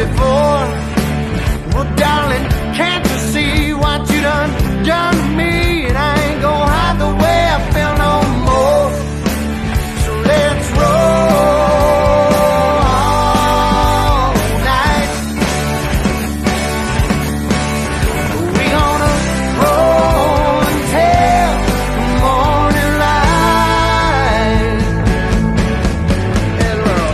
before. Well, darling, can't you see what you done to me? And I ain't gonna hide the way I feel no more. So let's roll all night. We gonna roll until the morning light. Let's roll.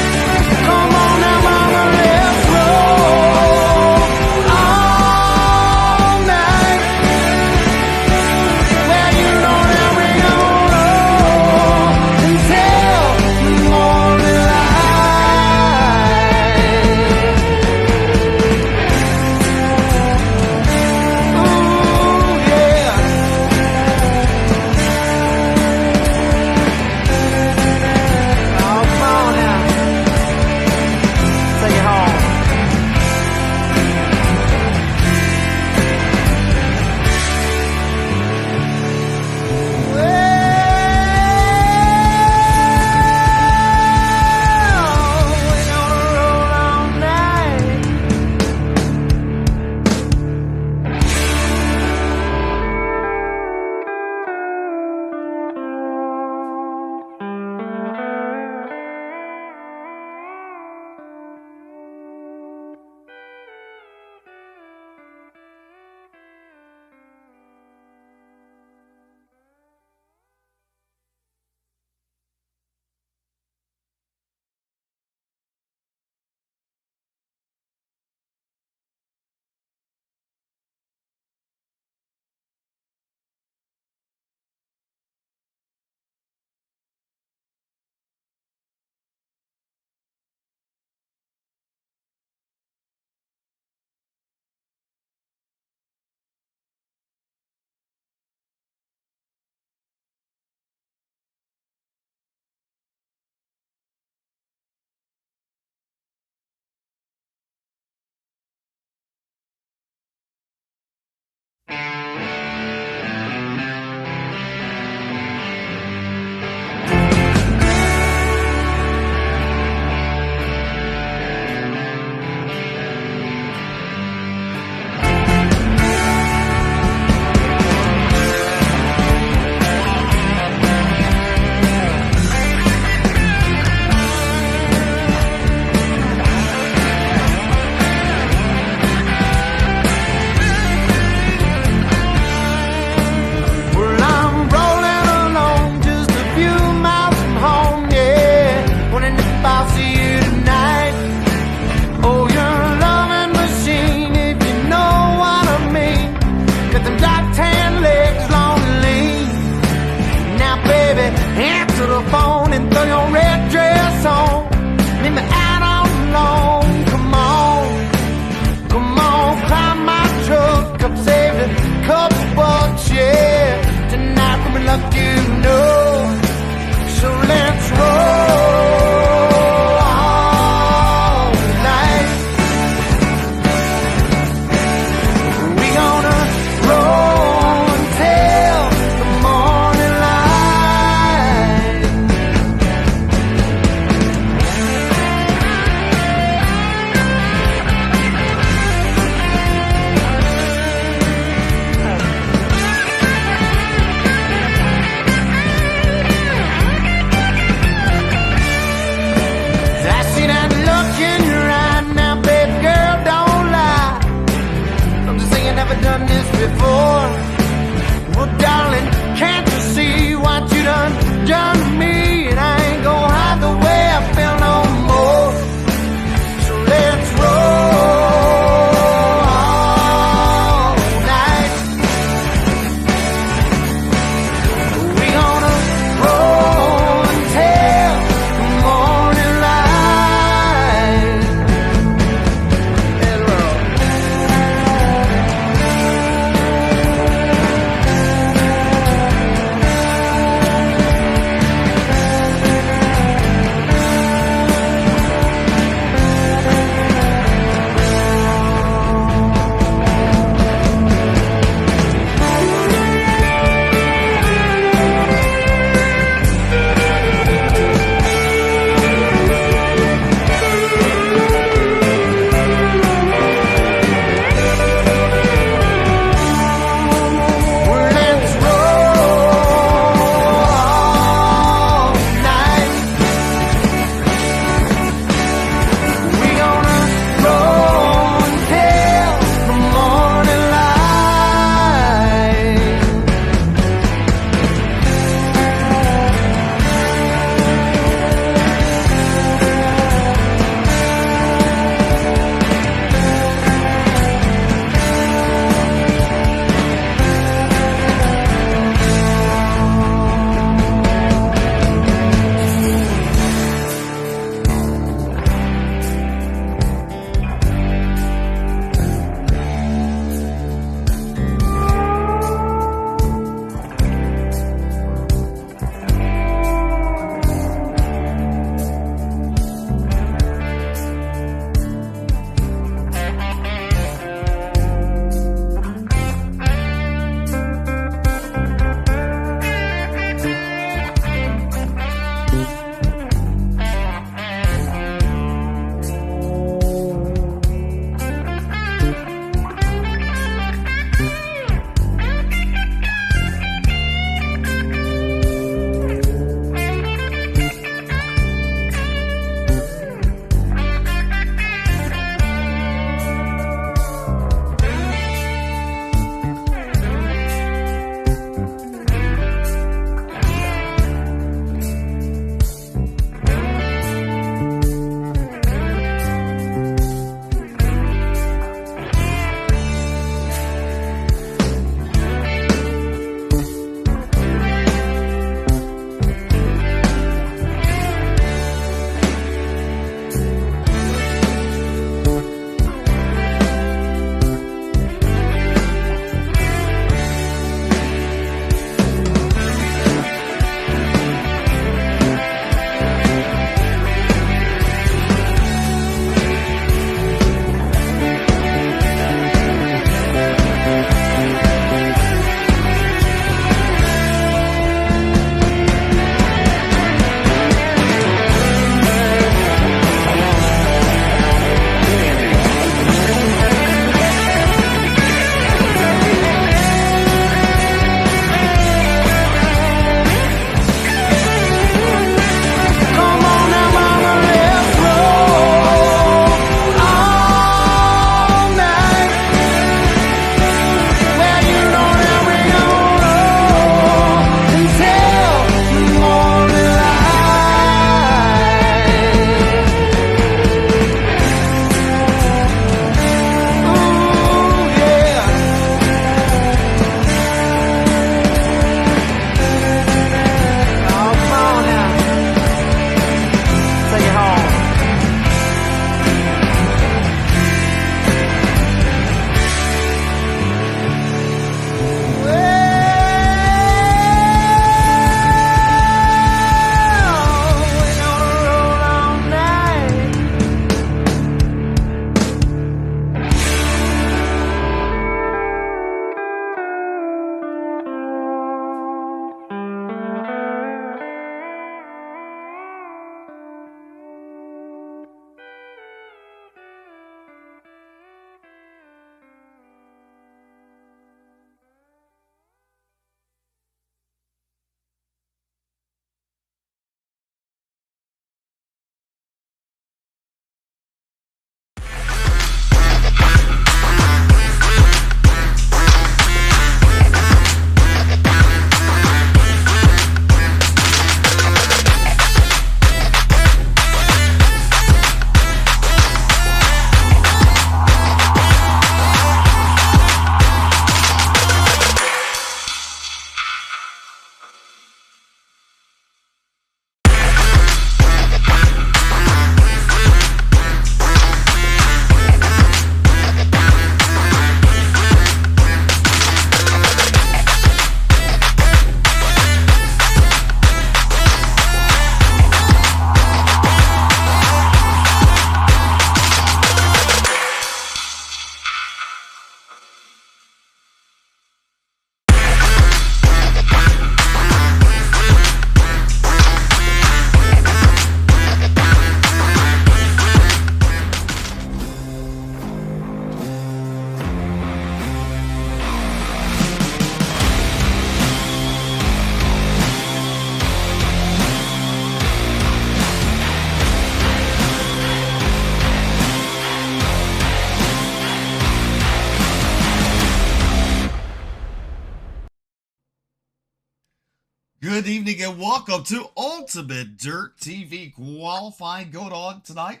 Good evening and welcome to Ultimate Dirt TV qualifying going on tonight.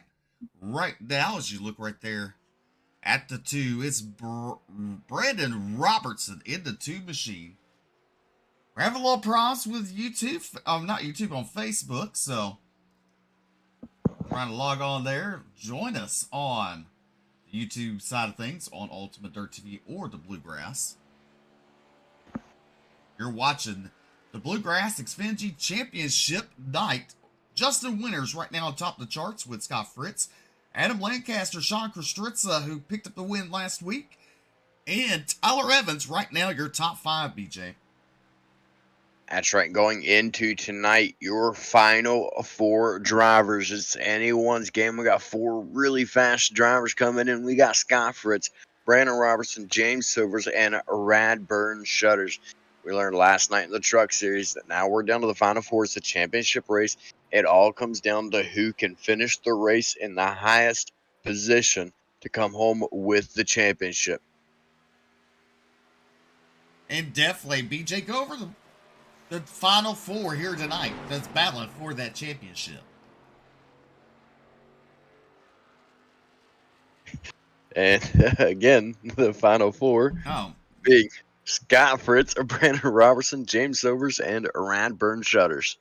Right now, as you look right there at the 2, it's Brandon Robertson in the 2 machine. We're having a little problems with YouTube, not YouTube, on Facebook, so trying to log on there. Join us on the YouTube side of things on Ultimate Dirt TV or the Bluegrass. You're watching the Bluegrass Xfinity Championship night. Justin Winters right now on top of the charts with Scott Fritz. Adam Lancaster, Sean Kostritza, who picked up the win last week. And Tyler Evans right now your top 5, BJ. That's right. Going into tonight, your final 4 drivers. It's anyone's game. We got 4 really fast drivers coming in. We got Scott Fritz, Brandon Robertson, James Silvers, and Radburn Shutters. We learned last night in the Truck Series that now we're down to the final 4. It's the championship race. It all comes down to who can finish the race in the highest position to come home with the championship. And definitely, BJ, go over the final 4 here tonight that's battling for that championship. And again, the final 4 being Scott Fritz, Brandon Robertson, James Silvers, and Radburn Shutters.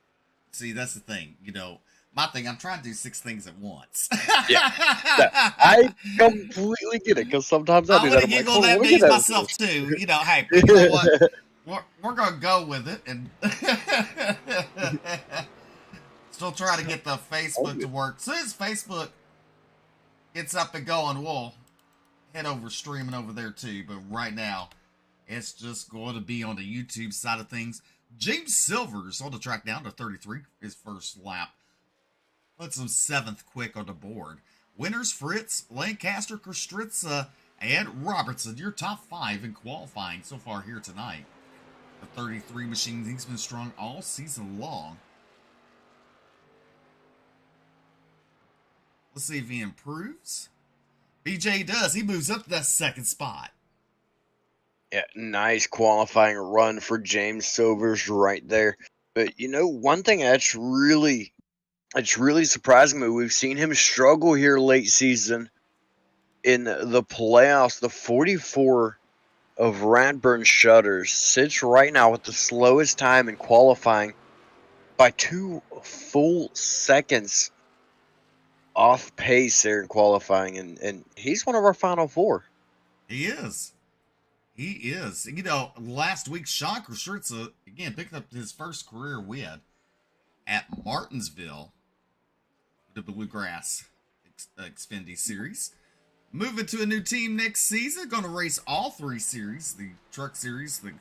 See, that's the thing. You know, my thing, I'm trying to do 6 things at once. Yeah, I completely get it, because sometimes I do that. I'm like, giggle that means myself too. You know, hey, you know what? We're going to go with it. And still try to get the Facebook to work. As soon as Facebook gets up and going, we'll head over streaming over there too. But right now, it's just going to be on the YouTube side of things. James Silvers on the track down to 33, his first lap. Puts him 7th quick on the board. Winners, Fritz, Lancaster, Kostritza, and Robertson. Your top 5 in qualifying so far here tonight. The 33 machine, he's been strong all season long. Let's see if he improves. BJ does. He moves up to that 2nd spot. Yeah, nice qualifying run for James Silvers right there. But, you know, one thing that's really surprising me, we've seen him struggle here late season in the playoffs. The 44 of Radburn Shutters sits right now with the slowest time in qualifying by 2 full seconds off pace there in qualifying. And he's one of our final 4. He is. He is. You know, last week, Sean Kostritza, again, picked up his first career win at Martinsville, the Bluegrass Xfinity Series. Moving to a new team next season. Going to race all 3 series, the Truck Series, the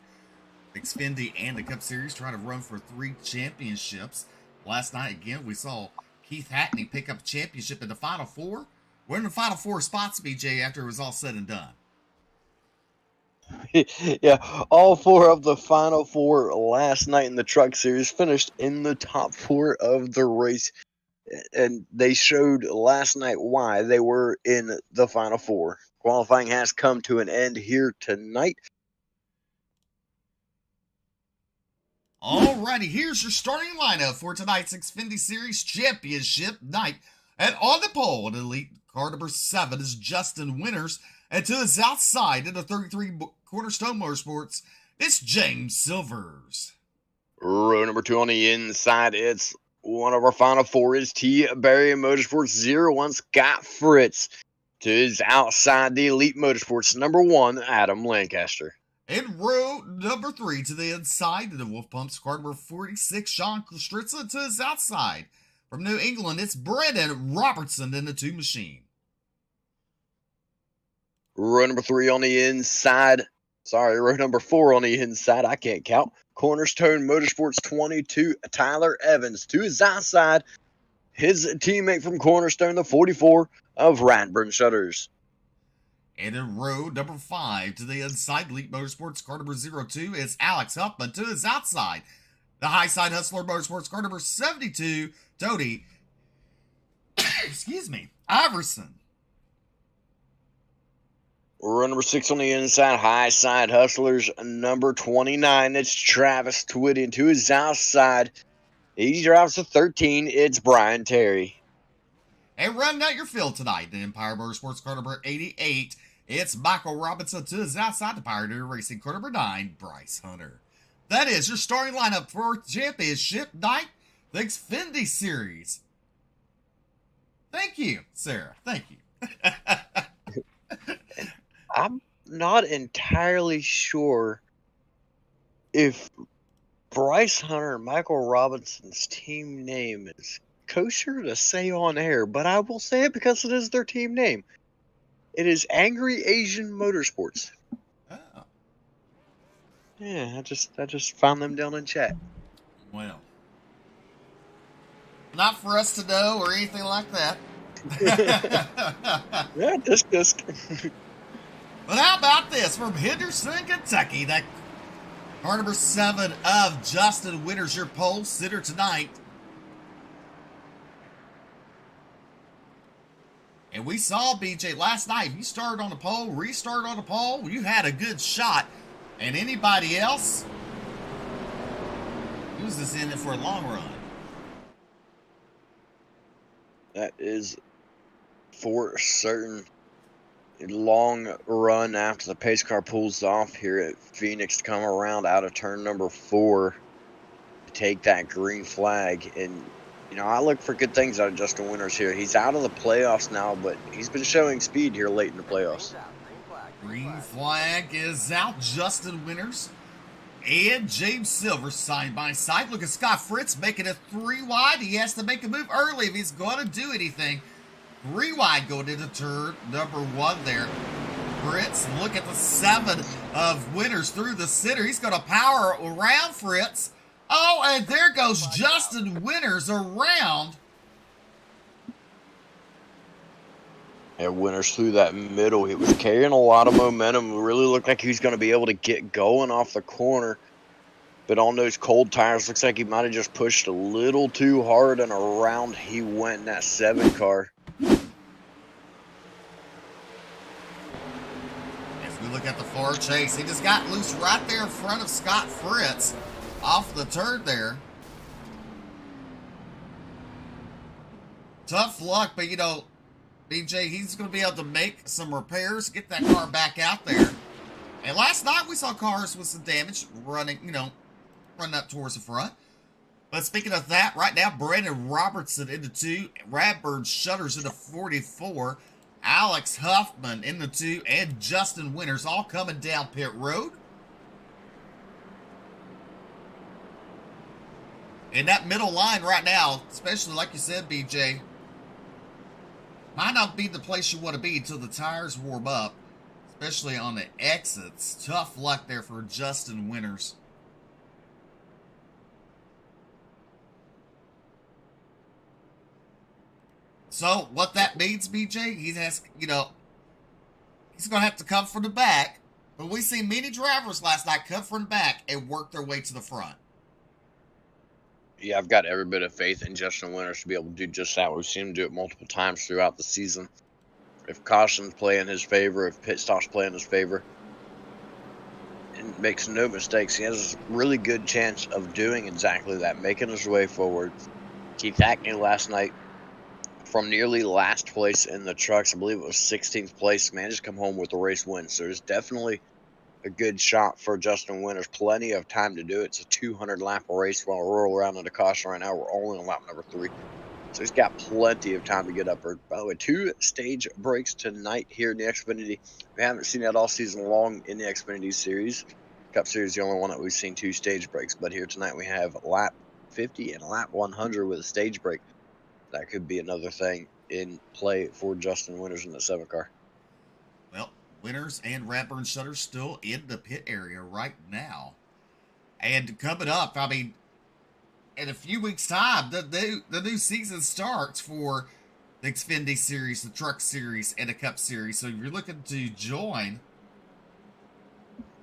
Xfinity, and the Cup Series. Trying to run for 3 championships. Last night, again, we saw Keith Hackney pick up a championship in the Final 4. We're in the Final 4 spots, BJ, after it was all said and done. Yeah, all 4 of the final 4 last night in the Truck Series finished in the top 4 of the race. And they showed last night why they were in the final 4. Qualifying has come to an end here tonight. Alrighty, here's your starting lineup for tonight's Xfinity Series Championship night. And on the pole, in Elite car number 7 is Justin Winters. And to his outside in the 33 Cornerstone Motorsports, it's James Silvers. Row number 2 on the inside, it's one of our final 4 is T. Barry Motorsports 01 Scott Fritz. To his outside, the Elite Motorsports number 1, Adam Lancaster. In row number 3 to the inside of the Wolf Pumps, car number 46, Sean Kostritza. To his outside from New England, it's Brandon Robertson in the 2 machine. Row number 3 on the inside. Row number 4 on the inside. I can't count. Cornerstone Motorsports 22, Tyler Evans. To his outside, his teammate from Cornerstone, the 44 of Radburn Shutters. And in row number 5 to the inside, Elite Motorsports car number 02 is Alex Huffman. To his outside, the high side Hustler Motorsports car number 72, Tony Iverson. Run number 6 on the inside, high side hustlers. Number 29, it's Travis Twitty to his outside. He drives a 13. It's Brian Terry. And running out your field tonight, the Empire Motorsports car number 88. It's Michael Robinson to his outside, the Pioneer Racing car number 9, Bryce Hunter. That is your starting lineup for championship night, the Xfinity Series. Thank you, Sarah. Thank you. I'm not entirely sure if Bryce Hunter and Michael Robinson's team name is kosher to say on air, but I will say it because it is their team name. It is Angry Asian Motorsports. Oh. Yeah, I just found them down in chat. Well, not for us to know or anything like that. Yeah, just. But how about this from Henderson, Kentucky? That car number 7 of Justin Winters, your pole sitter tonight. And we saw BJ last night. You started on the pole, restarted on the pole. You had a good shot. And anybody else, he was just in it for a long run. That is for certain. A long run after the pace car pulls off here at Phoenix to come around out of turn number 4 to take that green flag. And, you know, I look for good things out of Justin Winters here. He's out of the playoffs now, but he's been showing speed here late in the playoffs. Green flag is out. Justin Winters and James Silver side by side. Look at Scott Fritz making it 3 wide. He has to make a move early if he's going to do anything. 3 wide going into turn number 1 there. Fritz, look at the 7 of Winters through the center. He's going to power around Fritz. Oh, and there goes Justin Winters around. And Winters through that middle. He was carrying a lot of momentum. It really looked like he was going to be able to get going off the corner. But on those cold tires, looks like he might have just pushed a little too hard, and around he went in that 7 car. We look at the far chase. He just got loose right there in front of Scott Fritz off the turn there. Tough luck, but you know, BJ, he's going to be able to make some repairs, get that car back out there. And last night we saw cars with some damage running up towards the front. But speaking of that, right now, Brandon Robertson into 2, Radburn Shutters into 44. Alex Huffman in the 2, and Justin Winters all coming down pit road. And that middle line right now, especially like you said, BJ, might not be the place you want to be until the tires warm up, especially on the exits. Tough luck there for Justin Winters. So what that means, BJ, he has, he's going to have to come from the back. But we seen many drivers last night come from the back and work their way to the front. Yeah, I've got every bit of faith in Justin Winters to be able to do just that. We've seen him do it multiple times throughout the season. If cautions play in his favor, if pit stops play in his favor, and makes no mistakes, he has a really good chance of doing exactly that, making his way forward. Keith Hackney last night, from nearly last place in the trucks, I believe it was 16th place, managed to come home with a race win. So there's definitely a good shot for Justin Winters. Plenty of time to do it. It's a 200-lap race while we're rolling around in the caution right now. We're only on lap number 3. So he's got plenty of time to get up. By the way, 2 stage breaks tonight here in the Xfinity. We haven't seen that all season long in the Xfinity Series. Cup Series is the only one that we've seen 2 stage breaks. But here tonight we have lap 50 and lap 100 with a stage break. That could be another thing in play for Justin Winters in the 7 car. Well, Winters and Radburn Shutters still in the pit area right now. And coming up, I mean, in a few weeks' time, the new season starts for the Xfinity Series, the Truck Series, and the Cup Series. So if you're looking to join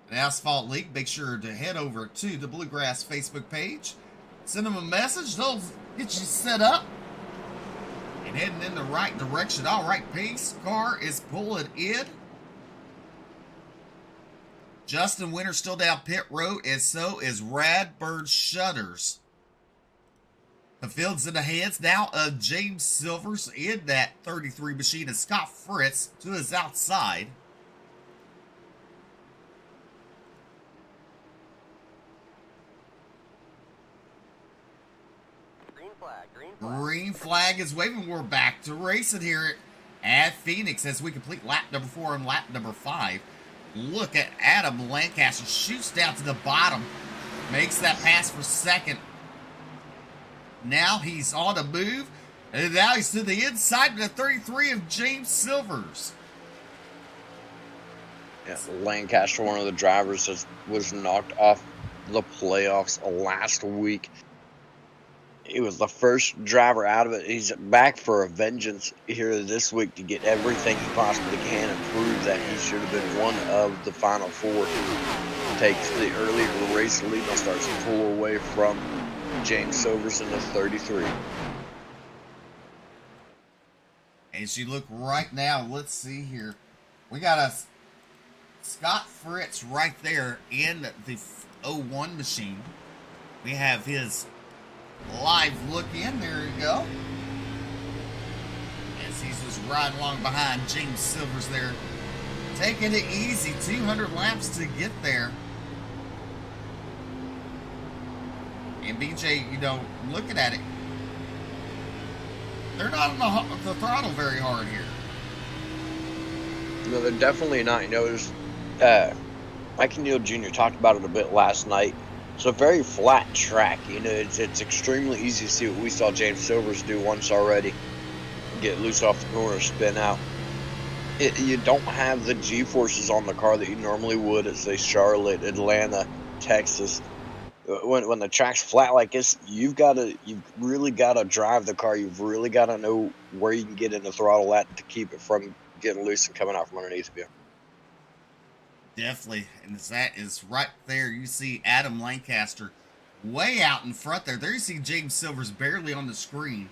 an Asphalt League, make sure to head over to the Bluegrass Facebook page. Send them a message. They'll get you set up and heading in the right direction. All right, pace car is pulling in. Justin Winter still down pit road, and so is Radbird Shutters. The field's in the hands now of James Silvers in that 33 machine, and Scott Fritz to his outside. Green flag is waving. We're back to racing here at Phoenix as we complete lap number 4 and lap number 5. Look at Adam Lancaster, shoots down to the bottom, makes that pass for second. Now he's on the move, and now he's to the inside of the 33 of James Silvers. Yeah, Lancaster, one of the drivers that was knocked off the playoffs last week. He was the first driver out of it. He's back for a vengeance here this week to get everything he possibly can and prove that he should have been one of the final 4. Takes the early race lead and starts to pull away from James Silvers in the 33. As you look right now, let's see here. We got a Scott Fritz right there in the 01 machine. We have his live look in. There you go. As he's just riding along behind James Silvers there. Taking it easy. 200 laps to get there. And BJ, you know, looking at it, they're not on the throttle very hard here. No, they're definitely not. You know, there's Mike Neal Jr. talked about it a bit last night. It's a very flat track. You know, it's extremely easy to see what we saw James Silvers do once already. Get loose off the corner, spin out. You don't have the G-forces on the car that you normally would at, say, Charlotte, Atlanta, Texas. When the track's flat like this, you've really got to drive the car. You've really got to know where you can get in the throttle at to keep it from getting loose and coming out from underneath you. Definitely, and that is right there. You see Adam Lancaster way out in front there. There you see James Silvers barely on the screen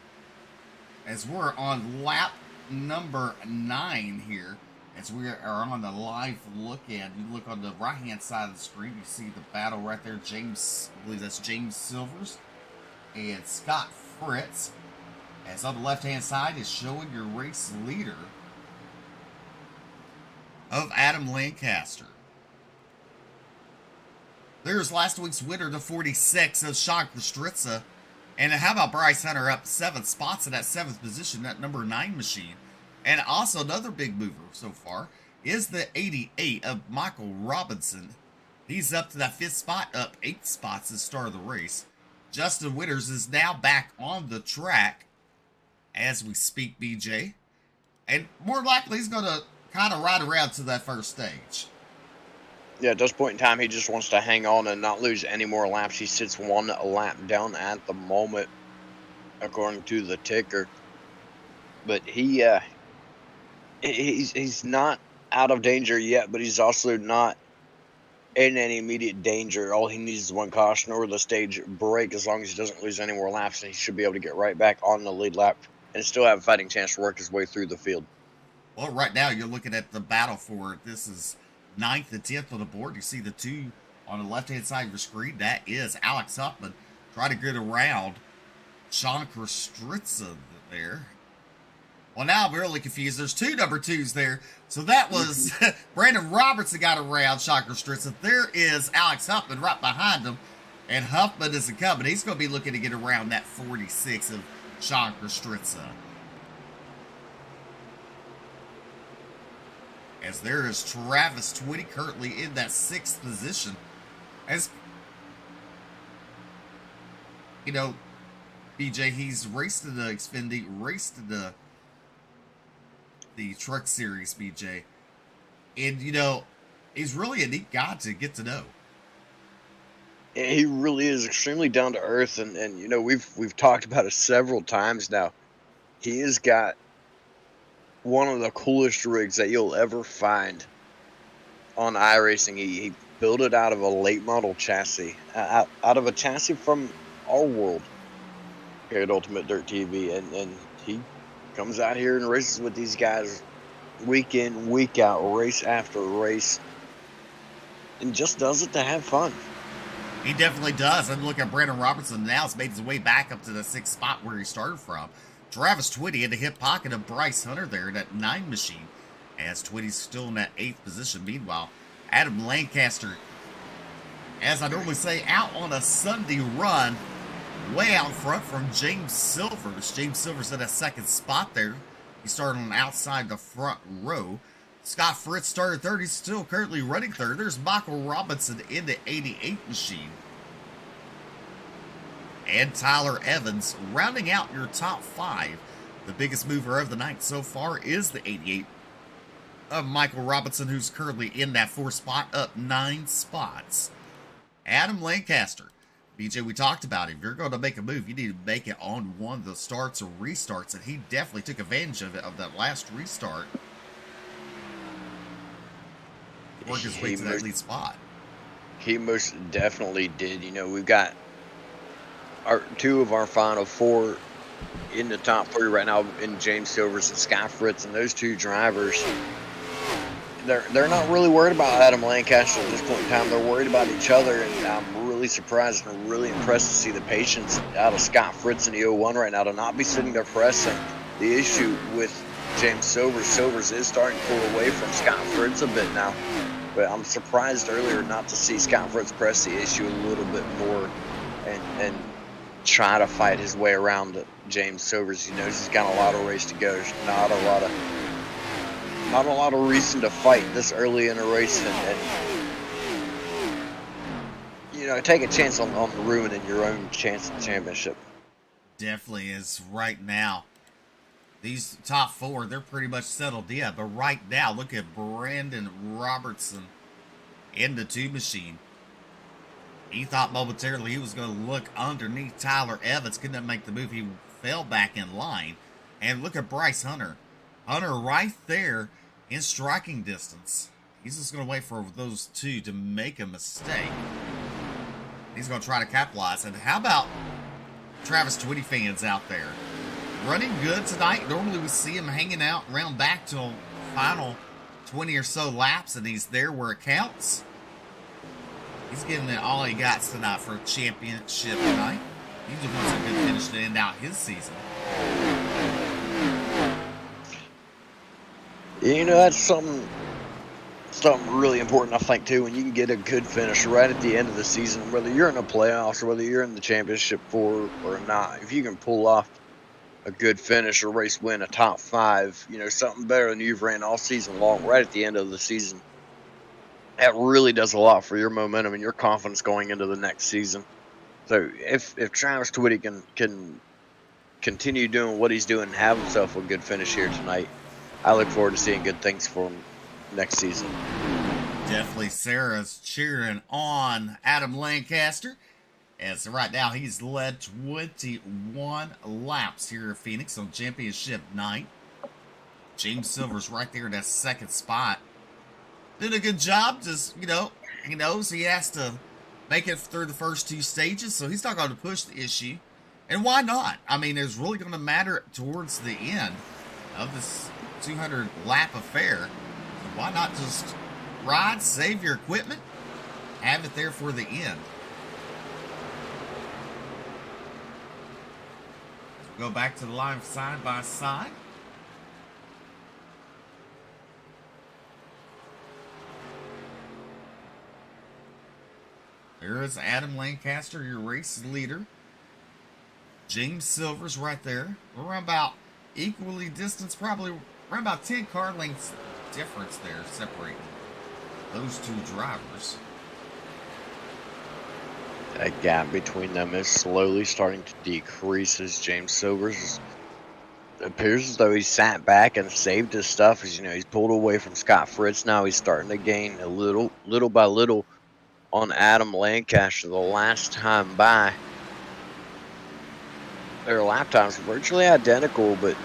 as we're on lap number 9 here. As we are on the live look in, you look on the right-hand side of the screen, you see the battle right there. I believe that's James Silvers and Scott Fritz. As on the left-hand side is showing your race leader of Adam Lancaster. There's last week's winner, the 46 of Sean Kostritza. And how about Bryce Hunter up 7 spots in that 7th position, that number 9 machine. And also another big mover so far is the 88 of Michael Robinson. He's up to that 5th spot, up 8 spots at the start of the race. Justin Winters is now back on the track as we speak, BJ. And more likely he's going to kind of ride around to that first stage. Yeah, at this point in time, he just wants to hang on and not lose any more laps. He sits 1 lap down at the moment, according to the ticker. But he's not out of danger yet, but he's also not in any immediate danger. All he needs is 1 caution or the stage break. As long as he doesn't lose any more laps, and he should be able to get right back on the lead lap and still have a fighting chance to work his way through the field. Well, right now you're looking at the battle for it. This is 9th and 10th on the board. You see the 2 on the left-hand side of your screen. That is Alex Huffman trying to get around Sean Kostritza there. Well, now I'm really confused. There's 2 number 2s there. So that was Brandon Robertson got around Sean Kostritza. There is Alex Huffman right behind him. And Huffman isn't coming. He's going to be looking to get around that 46 of Sean Kostritza. As there is Travis Twitty currently in that 6th position. As, you know, BJ, he's raced in the Xfinity, raced in the Truck Series, BJ. And, you know, he's really a neat guy to get to know. He really is extremely down to earth, and you know, we've talked about it several times now. He has got one of the coolest rigs that you'll ever find on Iracing. He built it out of a late model chassis, out of a chassis from our world here at Ultimate Dirt TV, and he comes out here and races with these guys week in, week out, race after race. and just does it to have fun. He definitely does. And look at Brandon Robertson now has made his way back up to the 6th spot where he started from. Travis Twitty in the hip pocket of Bryce Hunter there in that 9 machine, as Twitty's still in that 8th position. Meanwhile, Adam Lancaster, as I normally say, out on a Sunday run, way out front from James Silvers. James Silvers in that 2nd spot there. He started on outside the front row. Scott Fritz started 3rd. He's still currently running 3rd. There's Michael Robinson in the 88 machine. And Tyler Evans rounding out your top 5. The biggest mover of the night so far is the 88 of Michael Robinson, who's currently in that 4th spot, up 9 spots. Adam Lancaster. BJ, we talked about it. If you're going to make a move, you need to make it on one of the starts or restarts, and he definitely took advantage of it, of that last restart. Work his way to that lead spot. He most definitely did. You know, we've got our 2 of our final 4 in the top 3 right now in James Silvers and Scott Fritz, and those 2 drivers, they're not really worried about Adam Lancaster at this point in time. They're worried about each other, and I'm really surprised and really impressed to see the patience out of Scott Fritz in the 01 right now to not be sitting there pressing. The issue with James Silvers is starting to pull away from Scott Fritz a bit now, but I'm surprised earlier not to see Scott Fritz press the issue a little bit more and try to fight his way around James Silvers. He knows he's got a lot of race to go. There's not a lot of reason to fight this early in a race and you know, take a chance on ruining your own chance at the championship. Definitely is right now. These top 4, they're pretty much settled in. But right now, look at Brandon Robertson in the 2 machine. He thought momentarily he was going to look underneath Tyler Evans. Couldn't make the move. He fell back in line. And look at Bryce Hunter. Hunter right there in striking distance. He's just going to wait for those 2 to make a mistake. He's going to try to capitalize. And how about Travis Twitty fans out there? Running good tonight. Normally we see him hanging out around back till final 20 or so laps, and he's there where it counts. He's giving it all he got tonight for a championship tonight. He just wants a good finish to end out his season. You know, that's something really important, I think, too, when you can get a good finish right at the end of the season, whether you're in the playoffs or whether you're in the championship or not. If you can pull off a good finish, a race win, a top 5, you know, something better than you've ran all season long, right at the end of the season, that really does a lot for your momentum and your confidence going into the next season. So if Travis Twitty can continue doing what he's doing and have himself a good finish here tonight, I look forward to seeing good things for him next season. Definitely Sarah's cheering on Adam Lancaster. As right now, he's led 21 laps here at Phoenix on championship night. James Silver's right there in that 2nd spot. Did a good job. Just, you know, he knows he has to make it through the first 2 stages, so he's not going to push the issue. And why not? I mean, it's really going to matter towards the end of this 200 lap affair. So why not just ride, save your equipment, have it there for the end? Go back to the line side by side. There is Adam Lancaster, your race leader. James Silver's right there. We're around about equally distanced, probably around about 10 car lengths difference there separating those 2 drivers. That gap between them is slowly starting to decrease as James Silvers appears as though he sat back and saved his stuff. As you know, he's pulled away from Scott Fritz. Now he's starting to gain a little by little on Adam Lancaster. The last time by, their lap times were virtually identical, but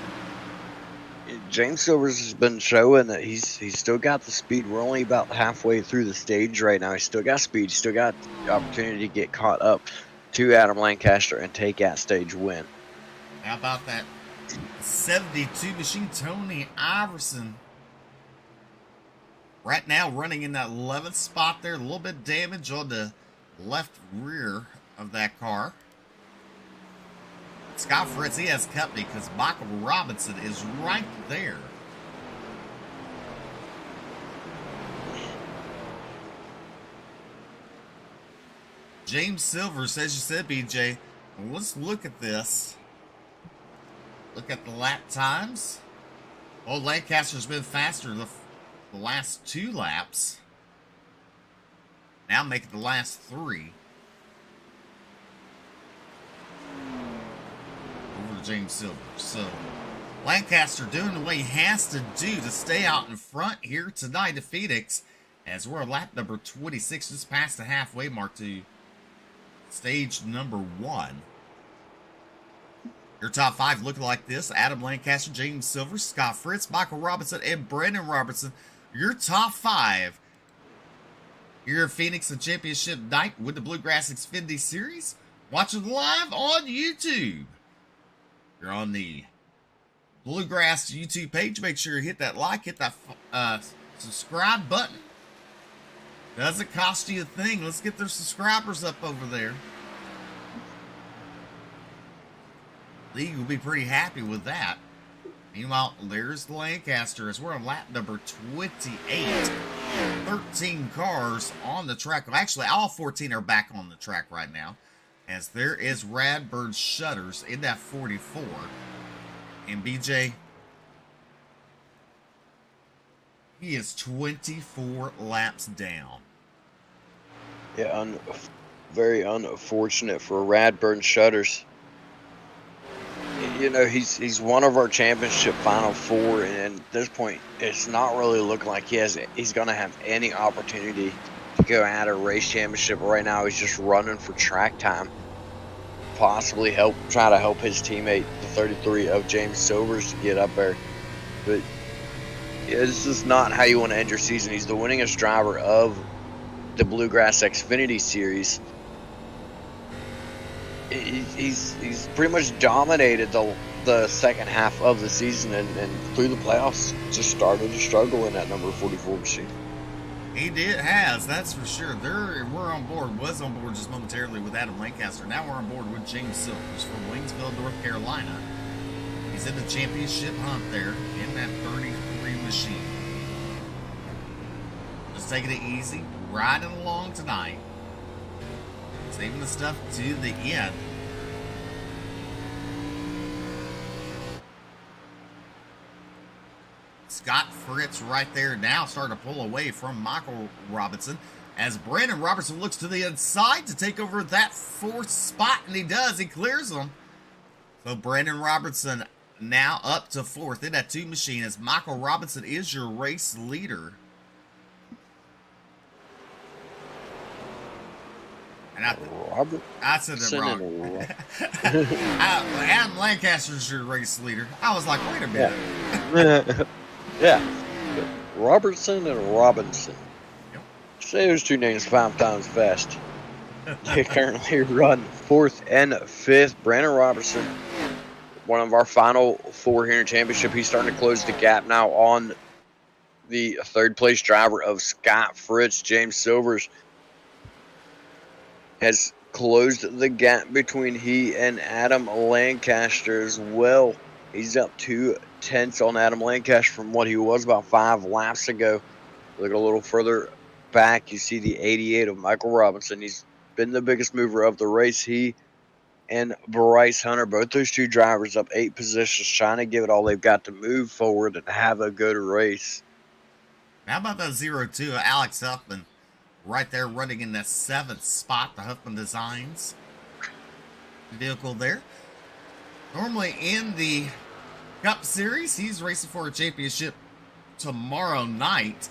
James Silvers has been showing that he's still got the speed. We're only about halfway through the stage right now. He's still got speed. He's still got the opportunity to get caught up to Adam Lancaster and take that stage win. How about that 72 machine? Tony Iverson Right now, running in that 11th spot there. A little bit damage on the left rear of that car. Scott Fritz, he has company because Michael Robinson is right there. James Silvers, as you said, BJ, let's look at this. Look at the lap times. Well, Lancaster's been faster the last 2 laps. Now making the last 3. Over to James Silvers. So, Lancaster doing what he has to do to stay out in front here tonight at Phoenix. As we're at lap number 26, just past the halfway mark to stage number 1. Your top 5 look like this: Adam Lancaster, James Silvers, Scott Fritz, Michael Robinson, and Brandon Robertson. Your top 5 here at Phoenix and Championship Night with the Bluegrass Xfinity Series. Watching live on YouTube. You're on the Bluegrass YouTube page. Make sure you hit that like, hit that subscribe button. Doesn't cost you a thing. Let's get their subscribers up over there. League will be pretty happy with that. Meanwhile, there's the Lancaster as we're on lap number 28. 13 cars on the track. Well, actually, all 14 are back on the track right now. As there is Radbird Shutters in that 44. And BJ, he is 24 laps down. Yeah, very unfortunate for Radburn Shutters. You know, he's one of our championship Final 4, and at this point, it's not really looking like he's going to have any opportunity to go at a race championship. Right now, he's just running for track time. Possibly try to help his teammate, the 33 of James Silvers, to get up there. But yeah, this is not how you want to end your season. He's the winningest driver of the Bluegrass Xfinity Series. He's pretty much dominated the second half of the season, and through the playoffs just started to struggle in that number 44 machine. He has, that's for sure. Was on board just momentarily with Adam Lancaster. Now we're on board with James Silvers from Waynesville, North Carolina. He's in the championship hunt there in that 33 machine. Just taking it easy, riding along tonight. Saving the stuff to the end. Scott Fritz right there now starting to pull away from Michael Robinson as Brandon Robertson looks to the inside to take over that 4th spot, and he does. He clears them. So Brandon Robertson now up to 4th in that 2 machine as Michael Robinson is your race leader. And I said it wrong. Adam Lancaster's your race leader. I was like, wait a minute. Yeah. Robertson and Robinson. Yep. Say those 2 names 5 times fast. They currently run 4th and 5th. Brandon Robertson, one of our final 4 here in championship. He's starting to close the gap now on the 3rd place driver of Scott Fritz. James Silvers has closed the gap between he and Adam Lancaster as well. He's up 2 tenths on Adam Lancaster from what he was about 5 laps ago. Look a little further back, you see the 88 of Michael Robinson. He's been the biggest mover of the race. He and Bryce Hunter, both those 2 drivers up 8 positions, trying to give it all they've got to move forward and have a good race. How about that 0-2 Alex Huffman right there running in that 7th spot, the Huffman Designs vehicle there. Normally in the Cup Series, he's racing for a championship tomorrow night.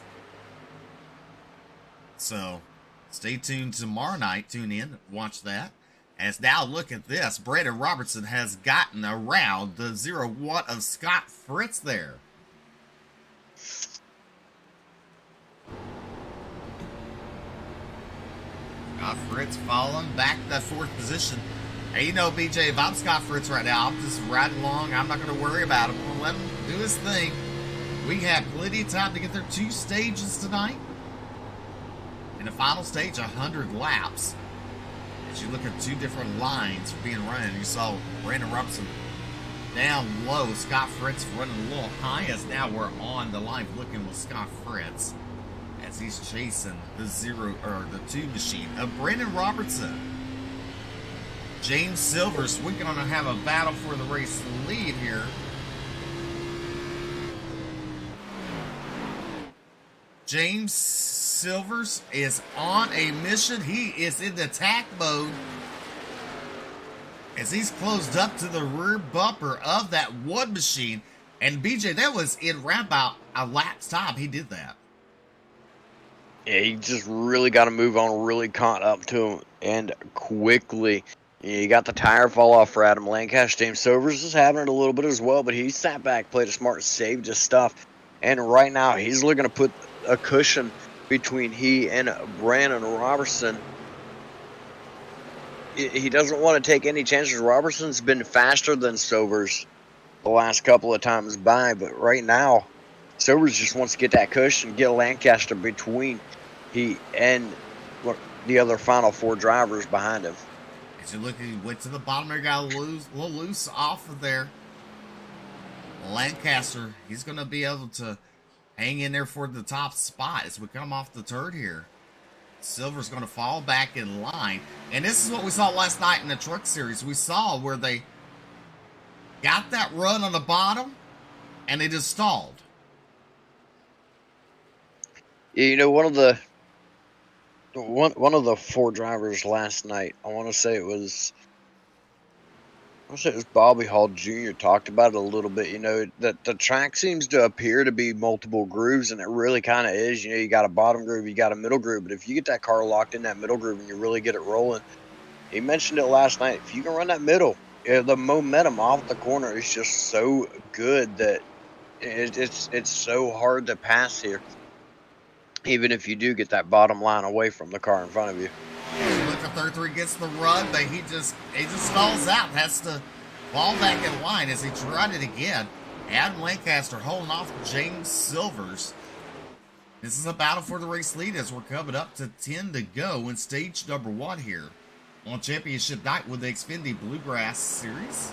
So stay tuned tomorrow night. Tune in, watch that. As now look at this, Brandon Robertson has gotten around the 0-1 of Scott Fritz there. Scott Fritz falling back to that 4th position. Hey, you know, BJ, if I'm Scott Fritz right now, I'm just riding along. I'm not going to worry about him. I'm going to let him do his thing. We have plenty of time to get there. 2 stages tonight. In the final stage, 100 laps. As you look at 2 different lines being run, you saw Brandon Robinson down low. Scott Fritz running a little high, as now we're on the line looking with Scott Fritz as he's chasing the 2 machine of Brandon Robertson. James Silvers, we're going to have a battle for the race lead here. James Silvers is on a mission. He is in the attack mode as he's closed up to the rear bumper of that 1 machine. And BJ, that was in around about a lap's time. He did that. Yeah, he just really got to move on, really caught up to him, and quickly. You got the tire fall off for Adam Lancaster. James Silvers is having it a little bit as well, but he sat back, played it smart, saved his stuff. And right now, he's looking to put a cushion between he and Brandon Robertson. He doesn't want to take any chances. Robertson's been faster than Silvers the last couple of times by, but right now, Silvers just wants to get that cushion, get Lancaster between he and the other final 4 drivers behind him. As you look, he went to the bottom there, got a little loose off of there. Lancaster, he's going to be able to hang in there for the top spot as we come off the turn here. Silver's going to fall back in line. And this is what we saw last night in the Truck Series. We saw where they got that run on the bottom and they just stalled. Yeah, you know, one of the 4 drivers last night, I want to say it was Bobby Hall Jr. talked about it a little bit. You know, that the track seems to appear to be multiple grooves, and it really kind of is. You know, you got a bottom groove, you got a middle groove, but if you get that car locked in that middle groove and you really get it rolling, he mentioned it last night, if you can run that middle, the momentum off the corner is just so good that it's so hard to pass here, even if you do get that bottom line away from the car in front of you. Look at 33 gets the run, but he just stalls out. Has to fall back in line as he tried it again. Adam Lancaster holding off James Silvers. This is a battle for the race lead as we're coming up to 10 to go in stage number 1 here on Championship Night with the Xfinity Bluegrass Series.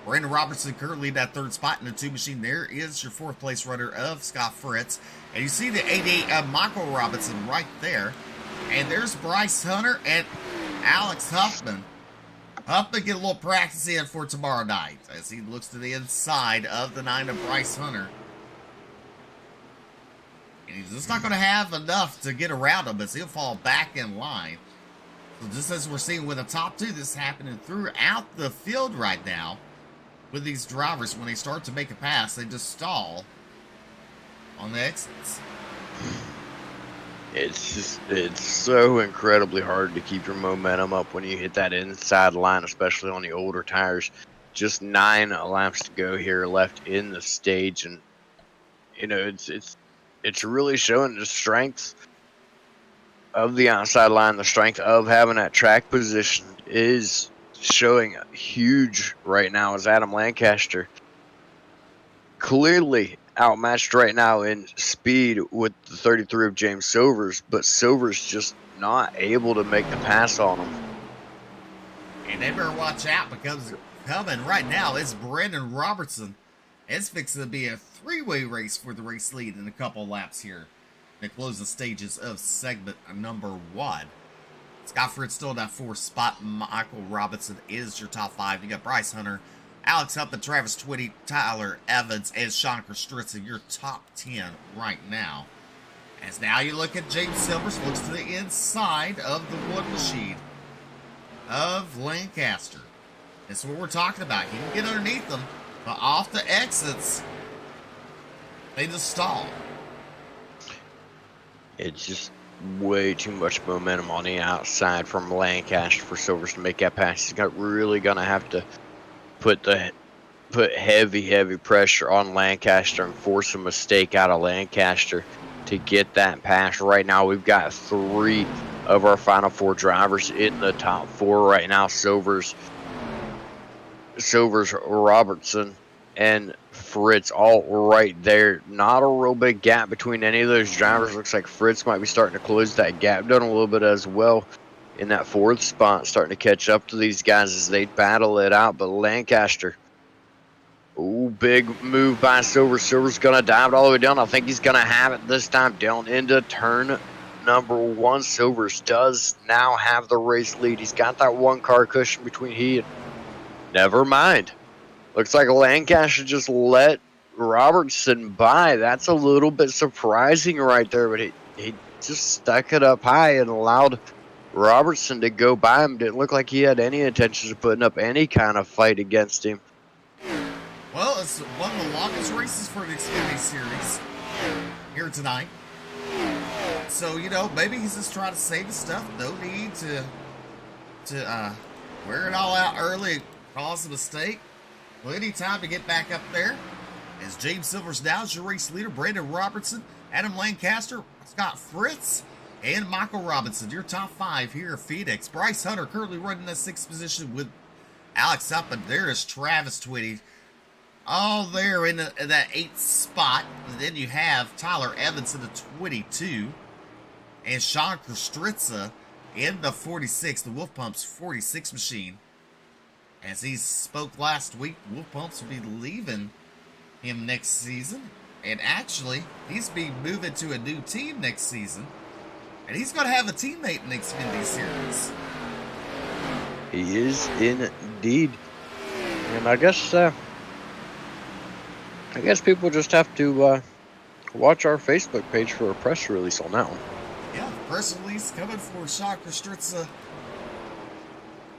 Brandon Robertson currently in that 3rd spot in the 2 machine. There is your 4th place runner of Scott Fritz. And you see the 88 of Michael Robinson right there. And there's Bryce Hunter and Alex Huffman. Huffman get a little practice in for tomorrow night as he looks to the inside of the 9 of Bryce Hunter. And he's just not going to have enough to get around him as he'll fall back in line. So just as we're seeing with the top 2, this is happening throughout the field right now. With these drivers, when they start to make a pass, they just stall on the exits. It's so incredibly hard to keep your momentum up when you hit that inside line, especially on the older tires. Just 9 laps to go here left in the stage, and you know it's really showing the strength of the outside line. The strength of having that track position is showing huge right now as Adam Lancaster clearly outmatched right now in speed with the 33 of James Silvers, but Silvers just not able to make the pass on him. And they better watch out because coming right now is Brandon Robertson. It's fixing to be a 3-way race for the race lead in a couple laps here. They close the stages of segment number 1. Scott Fritz still in that 4th spot. Michael Robinson is your top 5. You got Bryce Hunter, Alex Huffman, Travis Twitty, Tyler Evans, and Sean Kostritza, your top 10 right now. As now you look at James Silvers, looks to the inside of the 1 machine of Lancaster. This is what we're talking about. He can get underneath them, but off the exits, they just stall. It's just way too much momentum on the outside from Lancaster for Silvers to make that pass. He's really gonna have to put heavy pressure on Lancaster and force a mistake out of Lancaster to get that pass. Right now we've got 3 of our final 4 drivers in the top 4 right now. Silvers, Robertson, and Fritz all right there. Not a real big gap between any of those drivers. Looks like Fritz might be starting to close that gap. Done a little bit as well in that fourth spot, starting to catch up to these guys as they battle it out. But Lancaster, ooh, big move by Silver. Silver's going to dive it all the way down. I think he's going to have it this time down into turn number 1. Silvers does now have the race lead. He's got that one car cushion between he and... Never mind. Looks like Lancaster just let Robertson by. That's a little bit surprising right there, but he just stuck it up high and allowed Robertson to go by him. Didn't look like he had any intentions of putting up any kind of fight against him. Well, it's one of the longest races for the Xfinity Series here tonight. So, maybe he's just trying to save his stuff. No need to wear it all out early, cause a mistake. Plenty time to get back up there. As James Silver's now is your race leader, Brandon Robertson, Adam Lancaster, Scott Fritz, and Michael Robinson. Your top 5 here at Phoenix. Bryce Hunter currently running that 6th position with Alex up, and there is Travis Twitty all there in that 8th spot. And then you have Tyler Evans in the 22, and Sean Kostritza in the 46, the Wolf Pump's 46 machine. As he spoke last week, Wolf Pumps will be leaving him next season. And actually, he's be moving to a new team next season. And he's going to have a teammate in the Xfinity Series. He is indeed. And I guess people just have to watch our Facebook page for a press release on that one. Yeah, press release coming for Sean Kostritza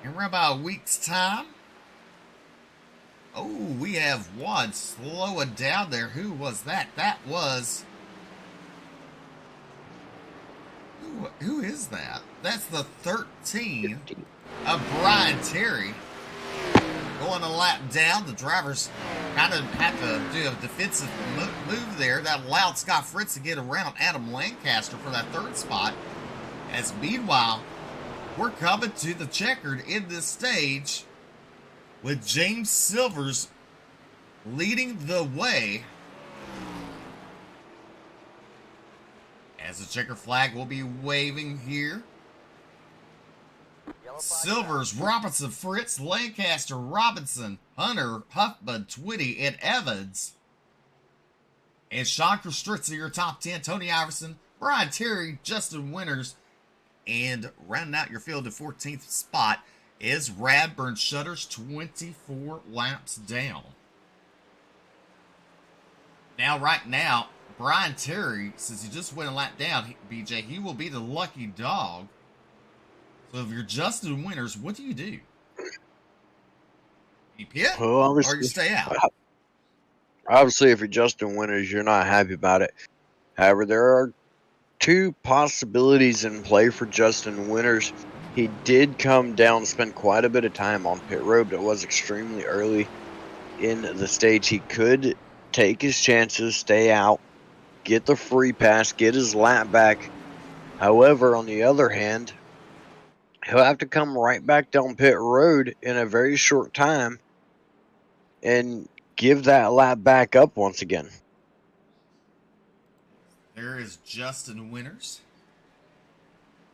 in around about a week's time. Oh, we have one slowing down there. Who was that? That was... Who is that? That's the 13 of Brian Terry. Going a lap down. The drivers kind of had to do a defensive move there. That allowed Scott Fritz to get around Adam Lancaster for that 3rd spot. As meanwhile, we're coming to the checkered in this stage with James Silvers leading the way. As the checker flag will be waving here. Silvers, Robinson, Fritz, Lancaster, Robinson, Hunter, Huffman, Twitty, and Evans. And Sean Kostritza, your top 10. Tony Iverson, Brian Terry, Justin Winters. And rounding out your field at 14th spot is Radburn Shutters, 24 laps down. Now, right now, Brian Terry, since he just went a lap down, BJ, he will be the lucky dog. So if you're Justin Winters, what do? You pit or you stay out? Obviously, if you're Justin Winters, you're not happy about it. However, there are 2 possibilities in play for Justin Winters. He did come down, spend quite a bit of time on pit road, but it was extremely early in the stage. He could take his chances, stay out, get the free pass, get his lap back. However, on the other hand, he'll have to come right back down pit road in a very short time and give that lap back up once again. There is Justin Winters.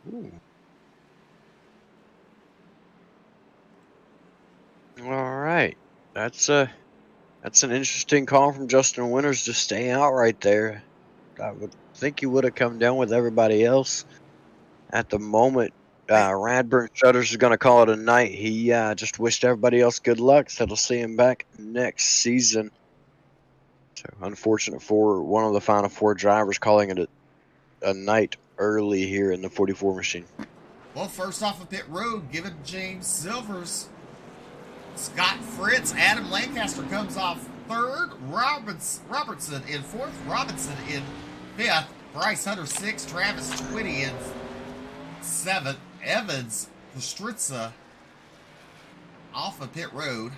Ooh. All right. That's an interesting call from Justin Winters to stay out right there. I would think he would have come down with everybody else. At the moment, Radburn Shutters is going to call it a night. He just wished everybody else good luck, so they'll see him back next season. So unfortunate for one of the final 4 drivers calling it a night early here in the 44 machine. Well, first off of pit road, given James Silvers, Scott Fritz, Adam Lancaster comes off 3rd, Robertson in 4th, Robinson in 5th, Bryce Hunter 6th, Travis Twitty in 7th, Evans, Kostritza off of pit road.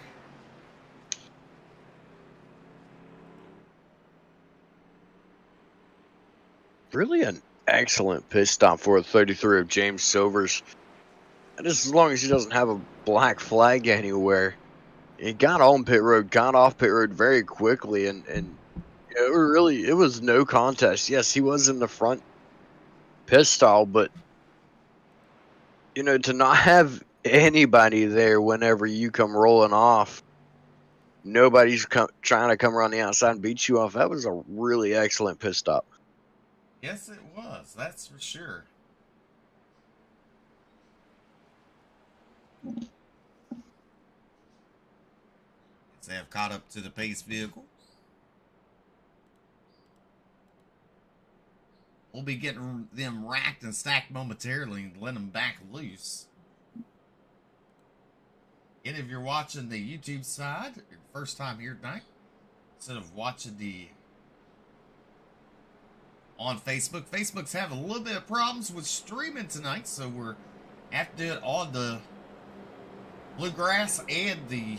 Really an excellent pit stop for a 33 of James Silvers. And just as long as he doesn't have a black flag anywhere, he got on pit road, got off pit road very quickly, and it was no contest. Yes, he was in the front pit stall, but to not have anybody there whenever you come rolling off, nobody's trying to come around the outside and beat you off. That was a really excellent pit stop. Yes, it was. That's for sure. They have caught up to the pace vehicle. We'll be getting them racked and stacked momentarily and let them back loose. And if you're watching the YouTube side, your first time here tonight, instead of watching on Facebook, Facebook's having a little bit of problems with streaming tonight, so we're have to do it on the Bluegrass and the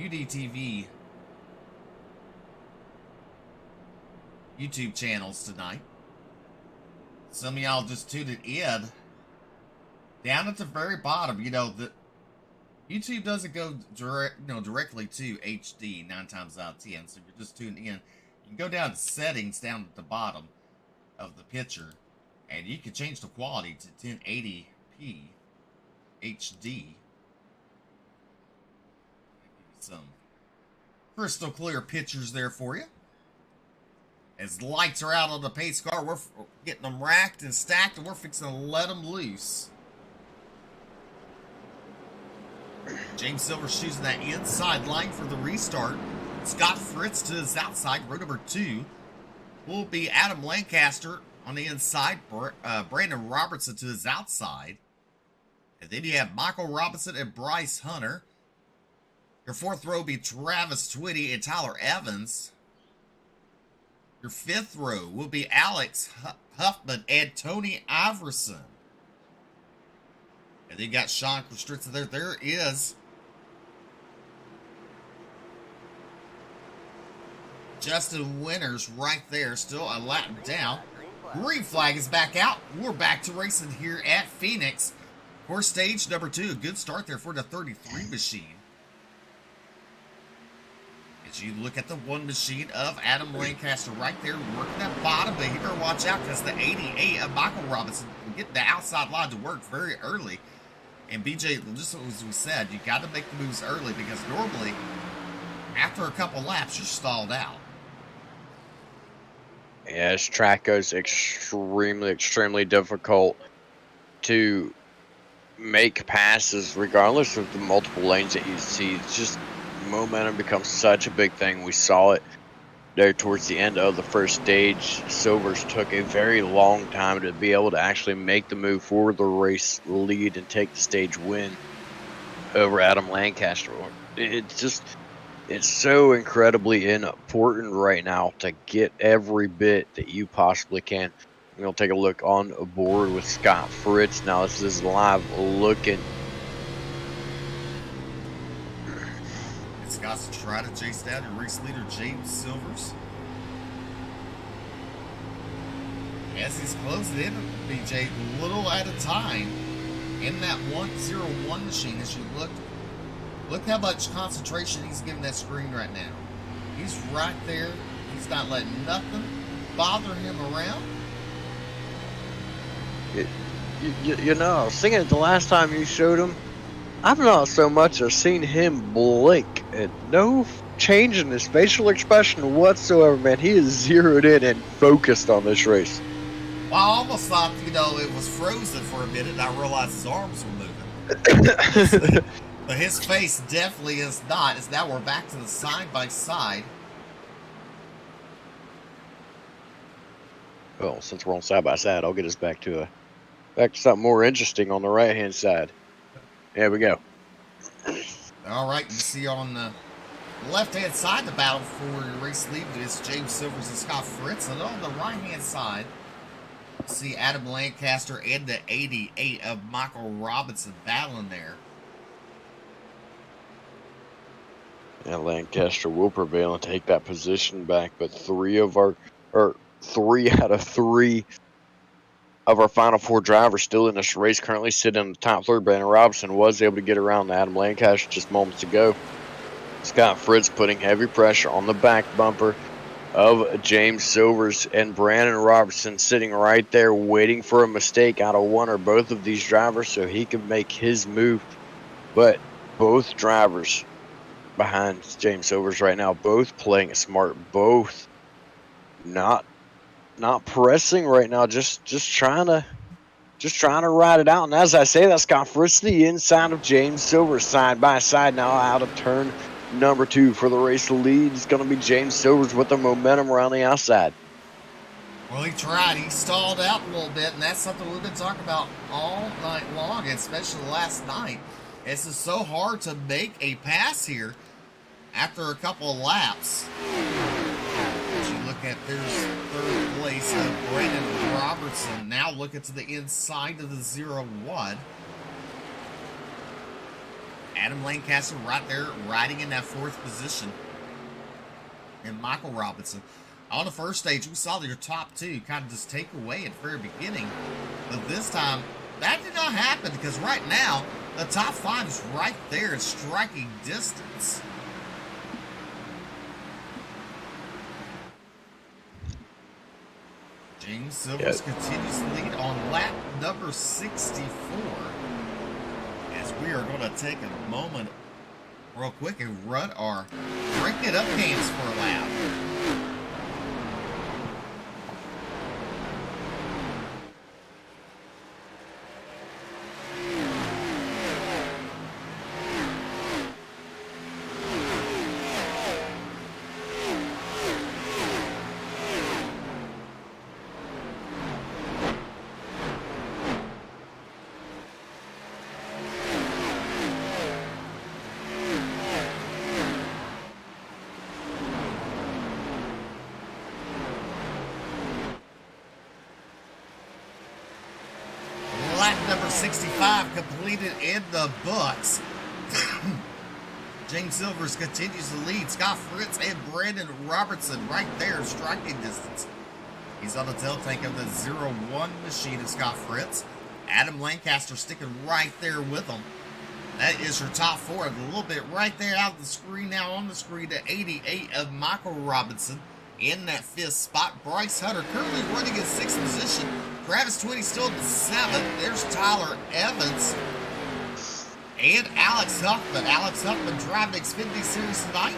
UDTV YouTube channels tonight. Some of y'all just tuned it in. Down at the very bottom, the YouTube doesn't go directly to HD 9 times out of 10. So if you're just tuning in, you can go down to settings down at the bottom of the picture, and you can change the quality to 1080p HD. Some crystal clear pictures there for you. As the lights are out on the pace car, we're getting them racked and stacked, and we're fixing to let them loose. James Silver's choosing that inside line for the restart. Scott Fritz to his outside. Row number 2 will be Adam Lancaster on the inside. Brandon Robertson to his outside. And then you have Michael Robinson and Bryce Hunter. Your 4th row will be Travis Twitty and Tyler Evans. Your 5th row will be Alex Huffman and Tony Iverson. And then you got Sean Constricted there. There is Justin Winters right there, still a lap down. Green flag is back out. We're back to racing here at Phoenix. For stage number 2, a good start there for the 33 machine. As you look at the 1 machine of Adam Lancaster right there, working that bottom, but you better watch out because the 88 of Michael Robinson can get the outside line to work very early. And BJ, just as we said, you got to make the moves early because normally, after a couple laps, you're stalled out. Yeah, this track goes extremely difficult to make passes regardless of the multiple lanes that you see. It's just momentum becomes such a big thing. We saw it there towards the end of the first stage. Silvers took a very long time to be able to actually make the move for the race lead and take the stage win over Adam Lancaster. It's so incredibly important right now to get every bit that you possibly can. We'll take a look on board with Scott Fritz. Now this is live looking. Scott's trying to chase down your race leader, James Silvers. As he's closing in, BJ, little at a time in that 101 machine. As you look how much concentration he's giving that screen right now. He's right there. He's not letting nothing bother him around. I was thinking the last time you showed him, I've not so much as seen him blink, and no change in his facial expression whatsoever, man. He is zeroed in and focused on this race. Well, I almost thought, it was frozen for a minute, and I realized his arms were moving. But his face definitely is not. As now we're back to the side-by-side. Well, since we're on side-by-side, I'll get us back to something more interesting on the right-hand side. There we go. All right, you see on the left-hand side, the battle for your race lead is James Silvers and Scott Fritz. And on the right-hand side, you see Adam Lancaster and the 88 of Michael Robinson battling there. Yeah, Lancaster will prevail and take that position back, but 3 out of 3 of our final 4 drivers still in this race currently sitting in the top 3. Brandon Robinson was able to get around Adam Lancaster just moments ago. Scott Fritz putting heavy pressure on the back bumper of James Silvers, and Brandon Robertson sitting right there waiting for a mistake out of one or both of these drivers so he can make his move. But both drivers behind James Silvers right now, both playing it smart, both not pressing right now, just trying to ride it out. And as I say, that's Scott Fritz to the inside of James Silvers, side by side now out of turn number 2 for the race lead. It's going to be James Silvers with the momentum around the outside. Well, he tried. He stalled out a little bit, and that's something we've been talking about all night long, especially last night. It's just so hard to make a pass here after a couple of laps. As you look at, there's third place of Brandon Robertson. Now looking to the inside of the 0-1. Adam Lancaster right there, riding in that 4th position. And Michael Robinson. On the first stage, we saw your top 2 kind of just take away at the very beginning. But this time, that did not happen because right now, the top 5 is right there in striking distance. James Silvers continues to lead on lap number 64. As we are going to take a moment real quick and run our Break It Up games for a lap. Lap number 65 completed in the books. James Silvers continues to lead. Scott Fritz and Brandon Robertson right there in striking distance. He's on the tail tank of the 0-1 machine of Scott Fritz. Adam Lancaster sticking right there with him. That is your top 4. A little bit right there out of the screen now on the screen to 88 of Michael Robinson in that 5th spot. Bryce Hunter currently running in 6th position. Travis Twitty still in the 7th. There's Tyler Evans and Alex Huffman. Alex Huffman driving Xfinity Series tonight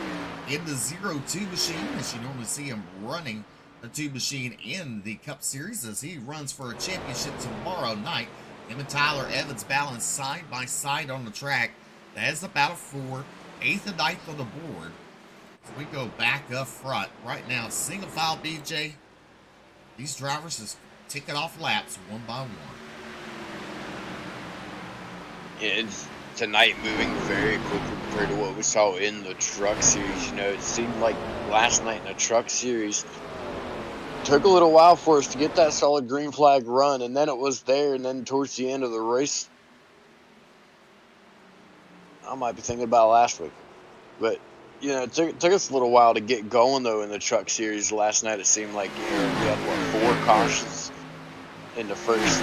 in the 0-2 machine, as you normally see him running the 2 machine in the Cup Series as he runs for a championship tomorrow night. Him and Tyler Evans balanced side by side on the track. That is the battle for 8th and 9th on the board. So we go back up front. Right now, single file BJ. These drivers just ticking off laps one by one. It's tonight moving very quickly compared to what we saw in the Truck Series. You know, it seemed like last night in the Truck Series took a little while for us to get that solid green flag run, and then it was there, and then towards the end of the race, I might be thinking about last week, but you know, it took us a little while to get going though in the Truck Series last night. It seemed like, you know, we had 4 cautions in the first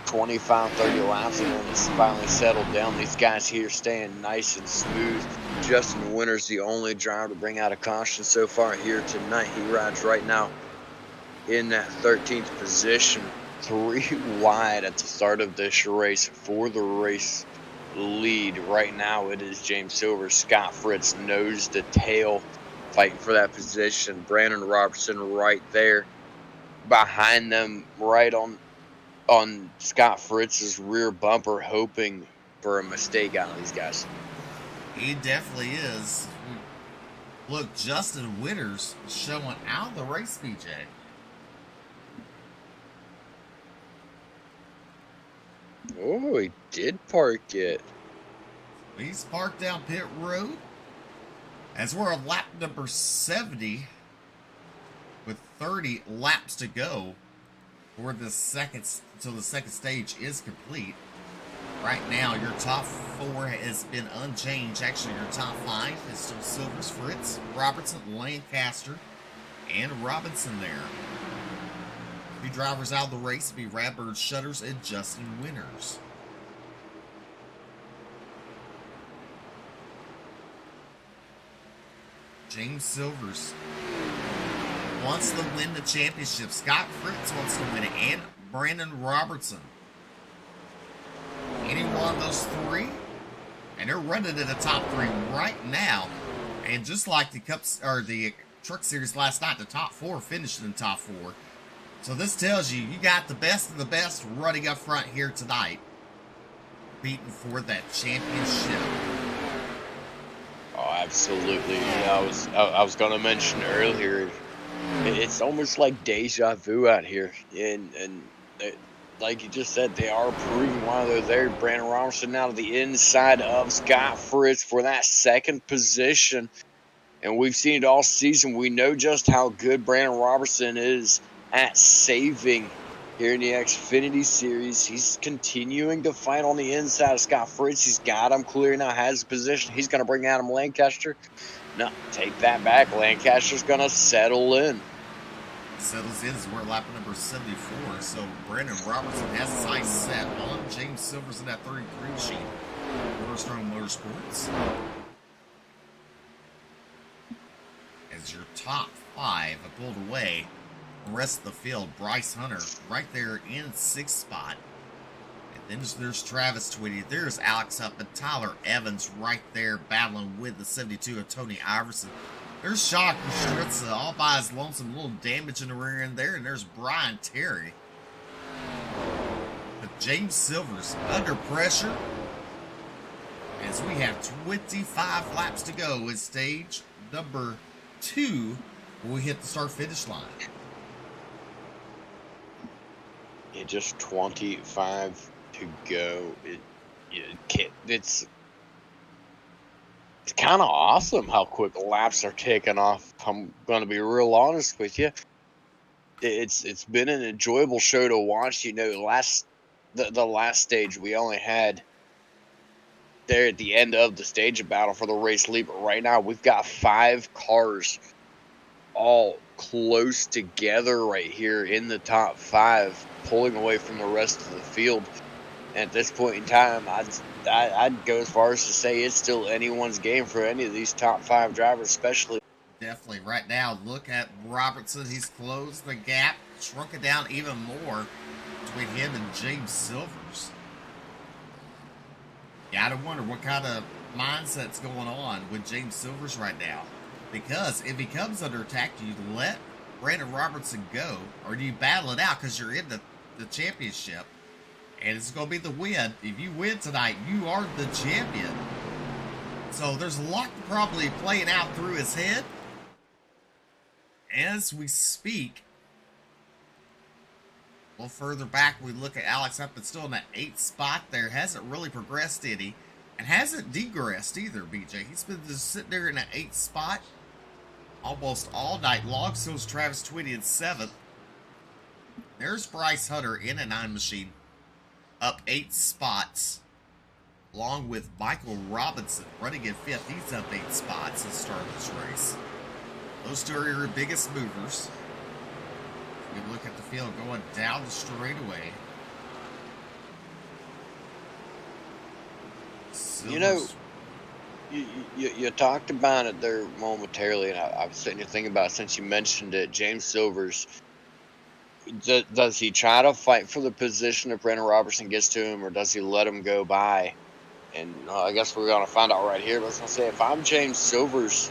25, 30 laps, and then it's finally settled down. These guys here staying nice and smooth. Justin Winter's the only driver to bring out a caution so far here tonight. He rides right now in that 13th position, 3 wide at the start of this race for the race lead. Right now it is James Silver. Scott Fritz nose to tail fighting for that position. Brandon Robertson right there behind them, right on Scott Fritz's rear bumper, hoping for a mistake out of these guys. He definitely is. Look, Justin Winters showing out the race, BJ. Oh, he did park it. He's parked down pit road. As we're on lap number 70 with 30 laps to go for the second, until the second stage is complete. Right now, your top 4 has been unchanged. Actually, your top 5 is still Silvers, Fritz, Robertson, Lancaster, and Robinson there. 3 drivers out of the race will be Radbird Shutters and Justin Winters. James Silvers wants to win the championship. Scott Fritz wants to win it, and Brandon Robertson. Any one of those three, and they're running in the top three right now. And just like the Cups or the Truck Series last night, the top four finished in the top four. So this tells you got the best of the best running up front here tonight, beating for that championship. Oh, absolutely. You know, I was going to mention earlier, it's almost like deja vu out here, and like you just said, they are proving why they're there. Brandon Robertson now to the inside of Scott Fritz for that second position. And we've seen it all season. We know just how good Brandon Robertson is at saving here in the Xfinity Series. He's continuing to fight on the inside of Scott Fritz. He's got him clear now, has the position. He's going to bring Adam Lancaster. No, take that back. Lancaster's going to settle in. Settles in as we're at lap number 74. So Brandon Robertson has his eyes set on James Silvers in that 33 machine. Cornerstone Motorsports. As your top five are pulled away, the rest of the field, Bryce Hunter right there in 6th spot. And then there's Travis Twitty. There's Alex Upman, Tyler Evans right there battling with the 72 of Tony Iverson. There's Shocker Stritza all by his lonesome, little damage in the rear end there. And there's Brian Terry. But James Silvers under pressure as we have 25 laps to go at stage number 2 when we hit the start-finish line. Yeah, just 25 to go. It's kind of awesome how quick laps are taking off. I'm going to be real honest with you. It's been an enjoyable show to watch. You know, the last stage we only had there at the end of the stage of battle for the race lead. But right now we've got 5 cars all close together right here in the top 5, pulling away from the rest of the field. And at this point in time, I'd go as far as to say it's still anyone's game for any of these top 5 drivers, especially. Definitely. Right now, look at Robertson. He's closed the gap, shrunk it down even more between him and James Silvers. Gotta wonder what kind of mindset's going on with James Silvers right now. Because if he comes under attack, do you let Brandon Robertson go? Or do you battle it out because you're in the championship? And it's going to be the win. If you win tonight, you are the champion. So there's a lot probably playing out through his head as we speak. A little further back, we look at Alex Upman still in that 8th spot there. Hasn't really progressed any. And hasn't degressed either, BJ. He's been just sitting there in that 8th spot almost all night long. So is Travis Twitty in 7th. There's Bryce Hunter in a 9 machine, up 8 spots, along with Michael Robinson running in 5th. He's up 8 spots at the start of this race. Those two are your biggest movers. We look at the field going down the straightaway. You know, you talked about it there momentarily, and I was sitting here thinking about it since you mentioned it. James Silvers, does he try to fight for the position if Brandon Robertson gets to him, or does he let him go by? And I guess we're going to find out right here. But I was going to say, if I'm James Silvers,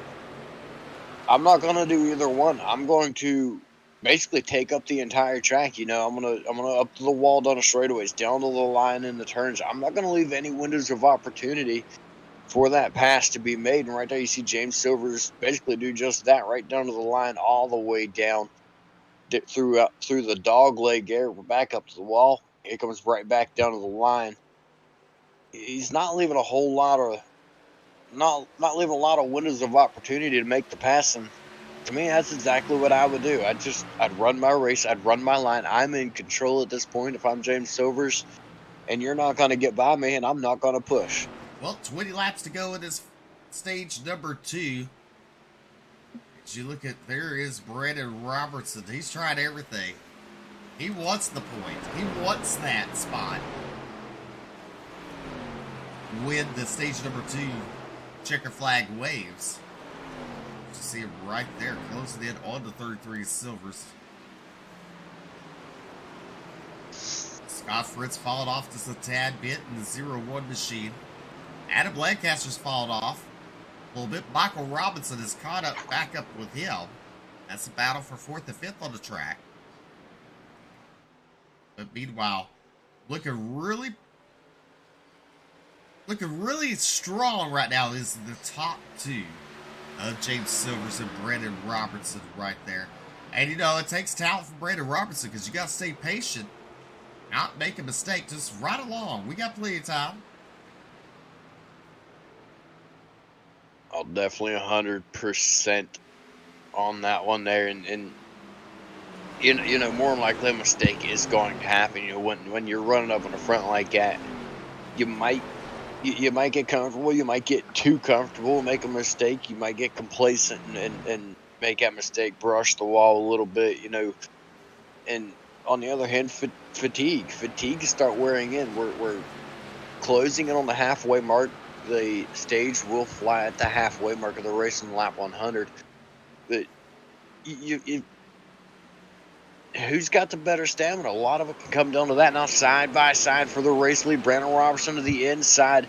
I'm not going to do either one. I'm going to basically take up the entire track. You know, I'm gonna up to the wall down the straightaways, down to the line in the turns. I'm not gonna leave any windows of opportunity for that pass to be made. And right there, you see James Silvers basically do just that, right down to the line, all the way down through the dog leg there. We're back up to the wall. It comes right back down to the line. He's not leaving a whole lot of not leaving a lot of windows of opportunity to make the pass. And to me, that's exactly what I would do. I'd run my race. I'd run my line. I'm in control at this point if I'm James Silvers, and you're not going to get by me, and I'm not going to push. Well, 20 laps to go in this stage number 2. As you look at, there is Brandon Robertson. He's tried everything. He wants the point. He wants that spot. When the stage number 2 checker flag waves. You see it right there, closing in on the 33 Silvers. Scott Fritz followed off just a tad bit in the 0-1 machine. Adam Lancaster's followed off a little bit. Michael Robinson is caught up back up with him. That's a battle for 4th and 5th on the track. But meanwhile, looking really strong right now is the top two of James Silvers and Brandon Robertson right there. And you know, it takes talent from Brandon Robertson because you got to stay patient, not make a mistake, just right along. We got plenty of time. I'll definitely 100% on that one there, and you know, more than likely a mistake is going to happen. You know, when you're running up on the front like that, you might get comfortable, you might get too comfortable, make a mistake, you might get complacent and make that mistake, brush the wall a little bit, you know. And on the other hand, fatigue start wearing in. We're closing in on the halfway mark. The stage will fly at the halfway mark of the race on lap 100. But who's got the better stamina? A lot of it can come down to that. Now side by side for the race lead, Brandon Robertson to the inside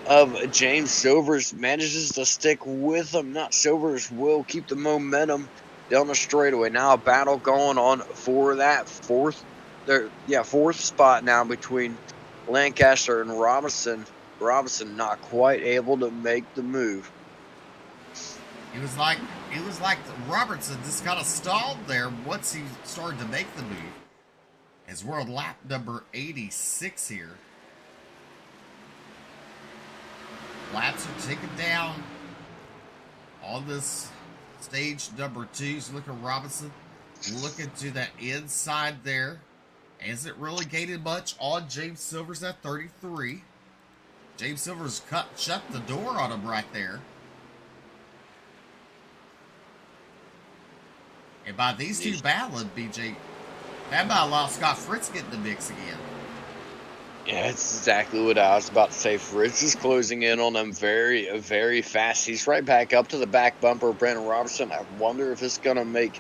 of James Silvers, manages to stick with him. Not Silvers will keep the momentum down the straightaway. Now a battle going on for that fourth spot now between Lancaster and Robinson. Robinson not quite able to make the move. It was like Robertson just kind of stalled there once he started to make the move. As we're on lap number 86 here. Laps are ticking down on this stage number 2. So look at Robinson looking to that inside there. Hasn't really gained much on James Silvers at 33. James Silvers shut the door on him right there. And by these two battling, BJ, that might allow Scott Fritz to get in the mix again. Yeah, that's exactly what I was about to say. Fritz is closing in on them very, very fast. He's right back up to the back bumper of Brandon Robertson. I wonder if it's going to make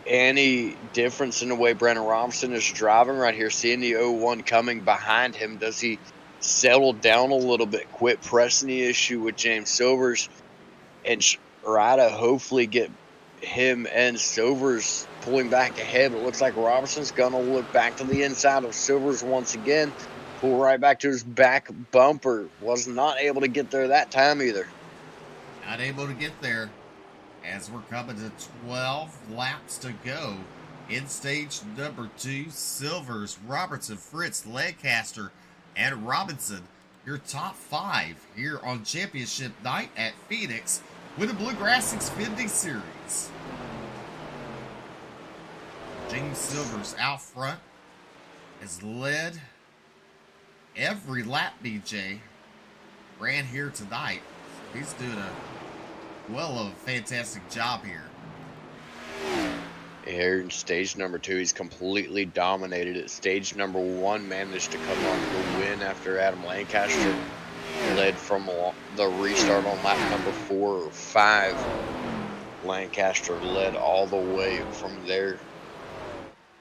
any difference in the way Brandon Robertson is driving right here. Seeing the 0-1 coming behind him, does he settle down a little bit, quit pressing the issue with James Silvers, and try to hopefully get him and Silvers pulling back ahead? But it looks like Robertson's going to look back to the inside of Silvers once again, pull right back to his back bumper. Was not able to get there that time either. Not able to get there as we're coming to 12 laps to go in stage number 2. Silvers, Robertson, Fritz, Lancaster, and Robinson, your top 5 here on championship night at Phoenix with the Bluegrass Xfinity Series. James Silvers out front has led every lap, BJ. Ran here tonight. He's doing a fantastic job here. Here in stage number 2, he's completely dominated it. Stage number 1 managed to come on the win after Adam Lancaster led from the restart on lap number 4 or 5. Lancaster led all the way from there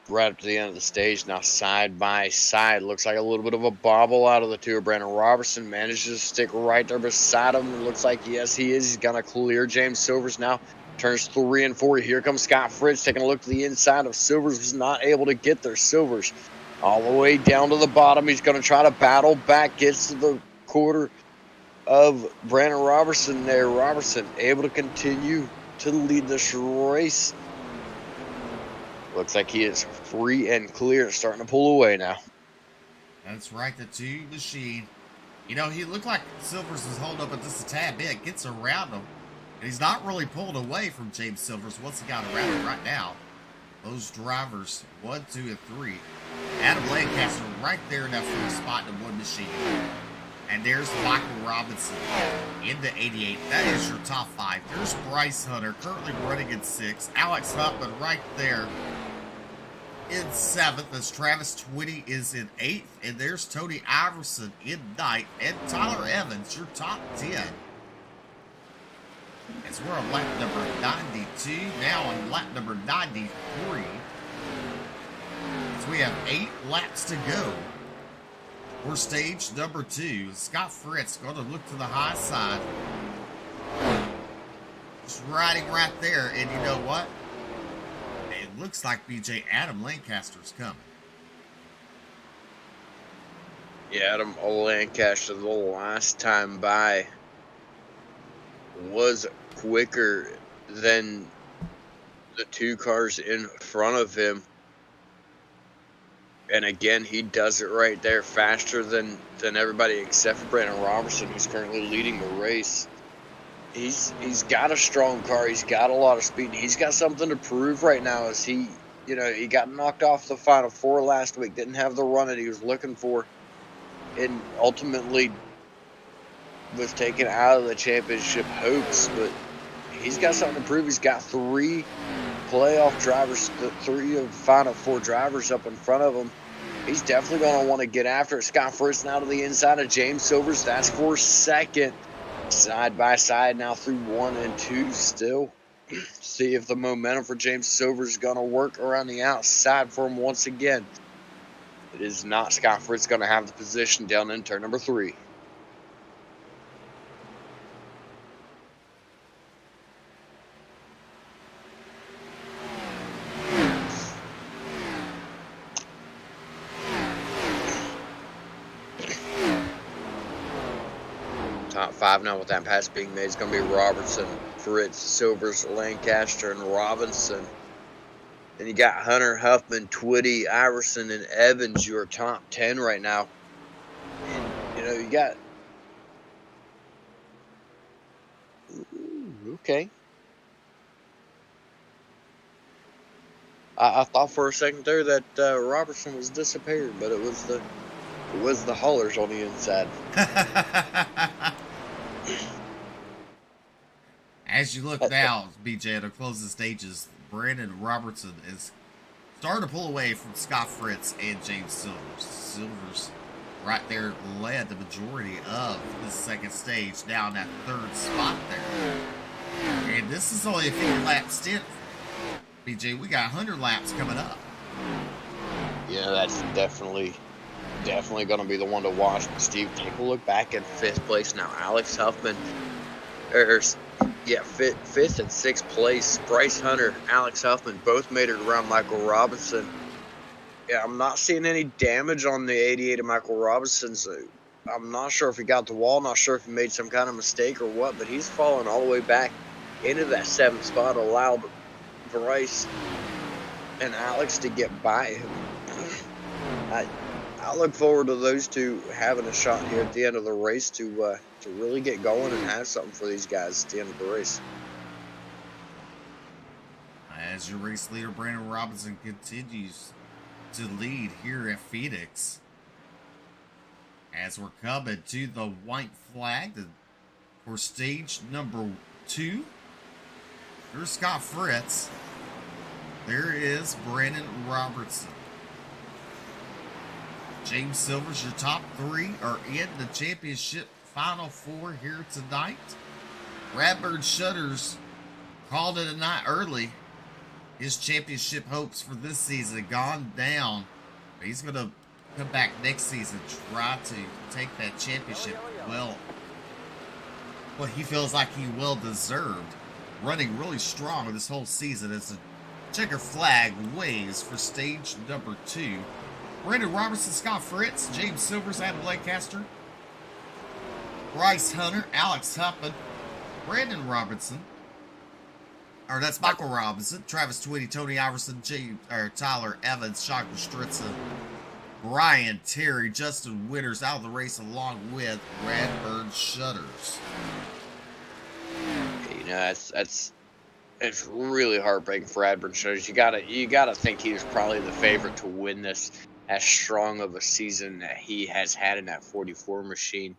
right up to the end of the stage. Now side by side, looks like a little bit of a bobble out of the two. Brandon Robertson manages to stick right there beside him. It looks like, yes, he is. He's going to clear James Silvers now. Turns 3 and 4. Here comes Scott Fritz taking a look to the inside of Silvers. Was not able to get there. Silvers all the way down to the bottom. He's going to try to battle back. Gets to the quarter of Brandon Robertson there. Robertson able to continue to lead this race. Looks like he is free and clear. Starting to pull away now. That's right. The 2 machine. You know, he looked like Silvers was holding up just a tad bit. Gets around him. And he's not really pulled away from James Silvers once he got around him right now. Those drivers, 1, 2, and 3. Adam Lancaster right there in that first spot in the 1 machine. And there's Michael Robinson in the 88. That is your top 5. There's Bryce Hunter currently running in 6. Alex Huffman right there in 7th as Travis Twitty is in 8th. And there's Tony Iverson in 9th. And Tyler Evans, your top 10. As we're on lap number 92, now on lap number 93. As we have 8 laps to go for stage number 2. Scott Fritz going to look to the high side. Just riding right there, and you know what? It looks like BJ Adam Lancaster's coming. Yeah, Adam Lancaster the last time by was quicker than the 2 cars in front of him. And again, he does it right there faster than everybody except for Brandon Robertson, who's currently leading the race. He's got a strong car. He's got a lot of speed. He's got something to prove right now as he got knocked off the Final Four last week. Didn't have the run that he was looking for. And ultimately was taken out of the championship hopes. But he's got something to prove. He's got 3 playoff drivers, 3 of Final Four drivers up in front of him. He's definitely going to want to get after it. Scott Fritz now to the inside of James Silvers. That's for second. Side by side now through 1 and 2 still. See if the momentum for James Silvers is going to work around the outside for him once again. It is not. Scott Fritz going to have the position down in turn number 3. Top 5 now with that pass being made is going to be Robertson, Fritz, Silvers, Lancaster, and Robinson. Then you got Hunter, Huffman, Twitty, Iracing, and Evans, your top 10 right now. And, you got... Ooh, okay. I thought for a second there that Robertson was disappeared, but it was the haulers on the inside. As you look now, BJ, at the closing stages, Brandon Robertson is starting to pull away from Scott Fritz and James Silvers. Silvers right there led the majority of the second stage, now in that 3rd spot there. And this is only a 50-lap stint. BJ, we got 100 laps coming up. Yeah, that's definitely going to be the one to watch. Steve, take a look back at 5th place now. Alex Huffman, fifth and 6th place. Bryce Hunter, Alex Huffman, both made it around Michael Robinson. Yeah, I'm not seeing any damage on the 88 of Michael Robinson. So I'm not sure if he got the wall, not sure if he made some kind of mistake or what, but he's fallen all the way back into that 7th spot, allowed Bryce and Alex to get by him. I look forward to those 2 having a shot here at the end of the race to really get going and have something for these guys at the end of the race. As your race leader, Brandon Robinson, continues to lead here at Phoenix. As we're coming to the white flag for stage number 2. There's Scott Fritz. There is Brandon Robertson. James Silvers, your top 3 are in the championship Final 4 here tonight. Radbird Shutters called it a night early. His championship hopes for this season gone down. He's going to come back next season, try to take that championship. Well, he feels like he well deserved. Running really strong this whole season as the checker flag waves for stage number 2. Brandon Robertson, Scott Fritz, James Silvers, Adam Lancaster, Bryce Hunter, Alex Huffman, Brandon Robinson, or that's Michael Robinson, Travis Twitty, Tony Iverson, Tyler Evans, Sean Stritza, Brian Terry, Justin Winters out of the race along with Radbird Shutters. It's really heartbreaking for Radbird Shutters. You gotta think he was probably the favorite to win this, as strong of a season that he has had in that 44 machine,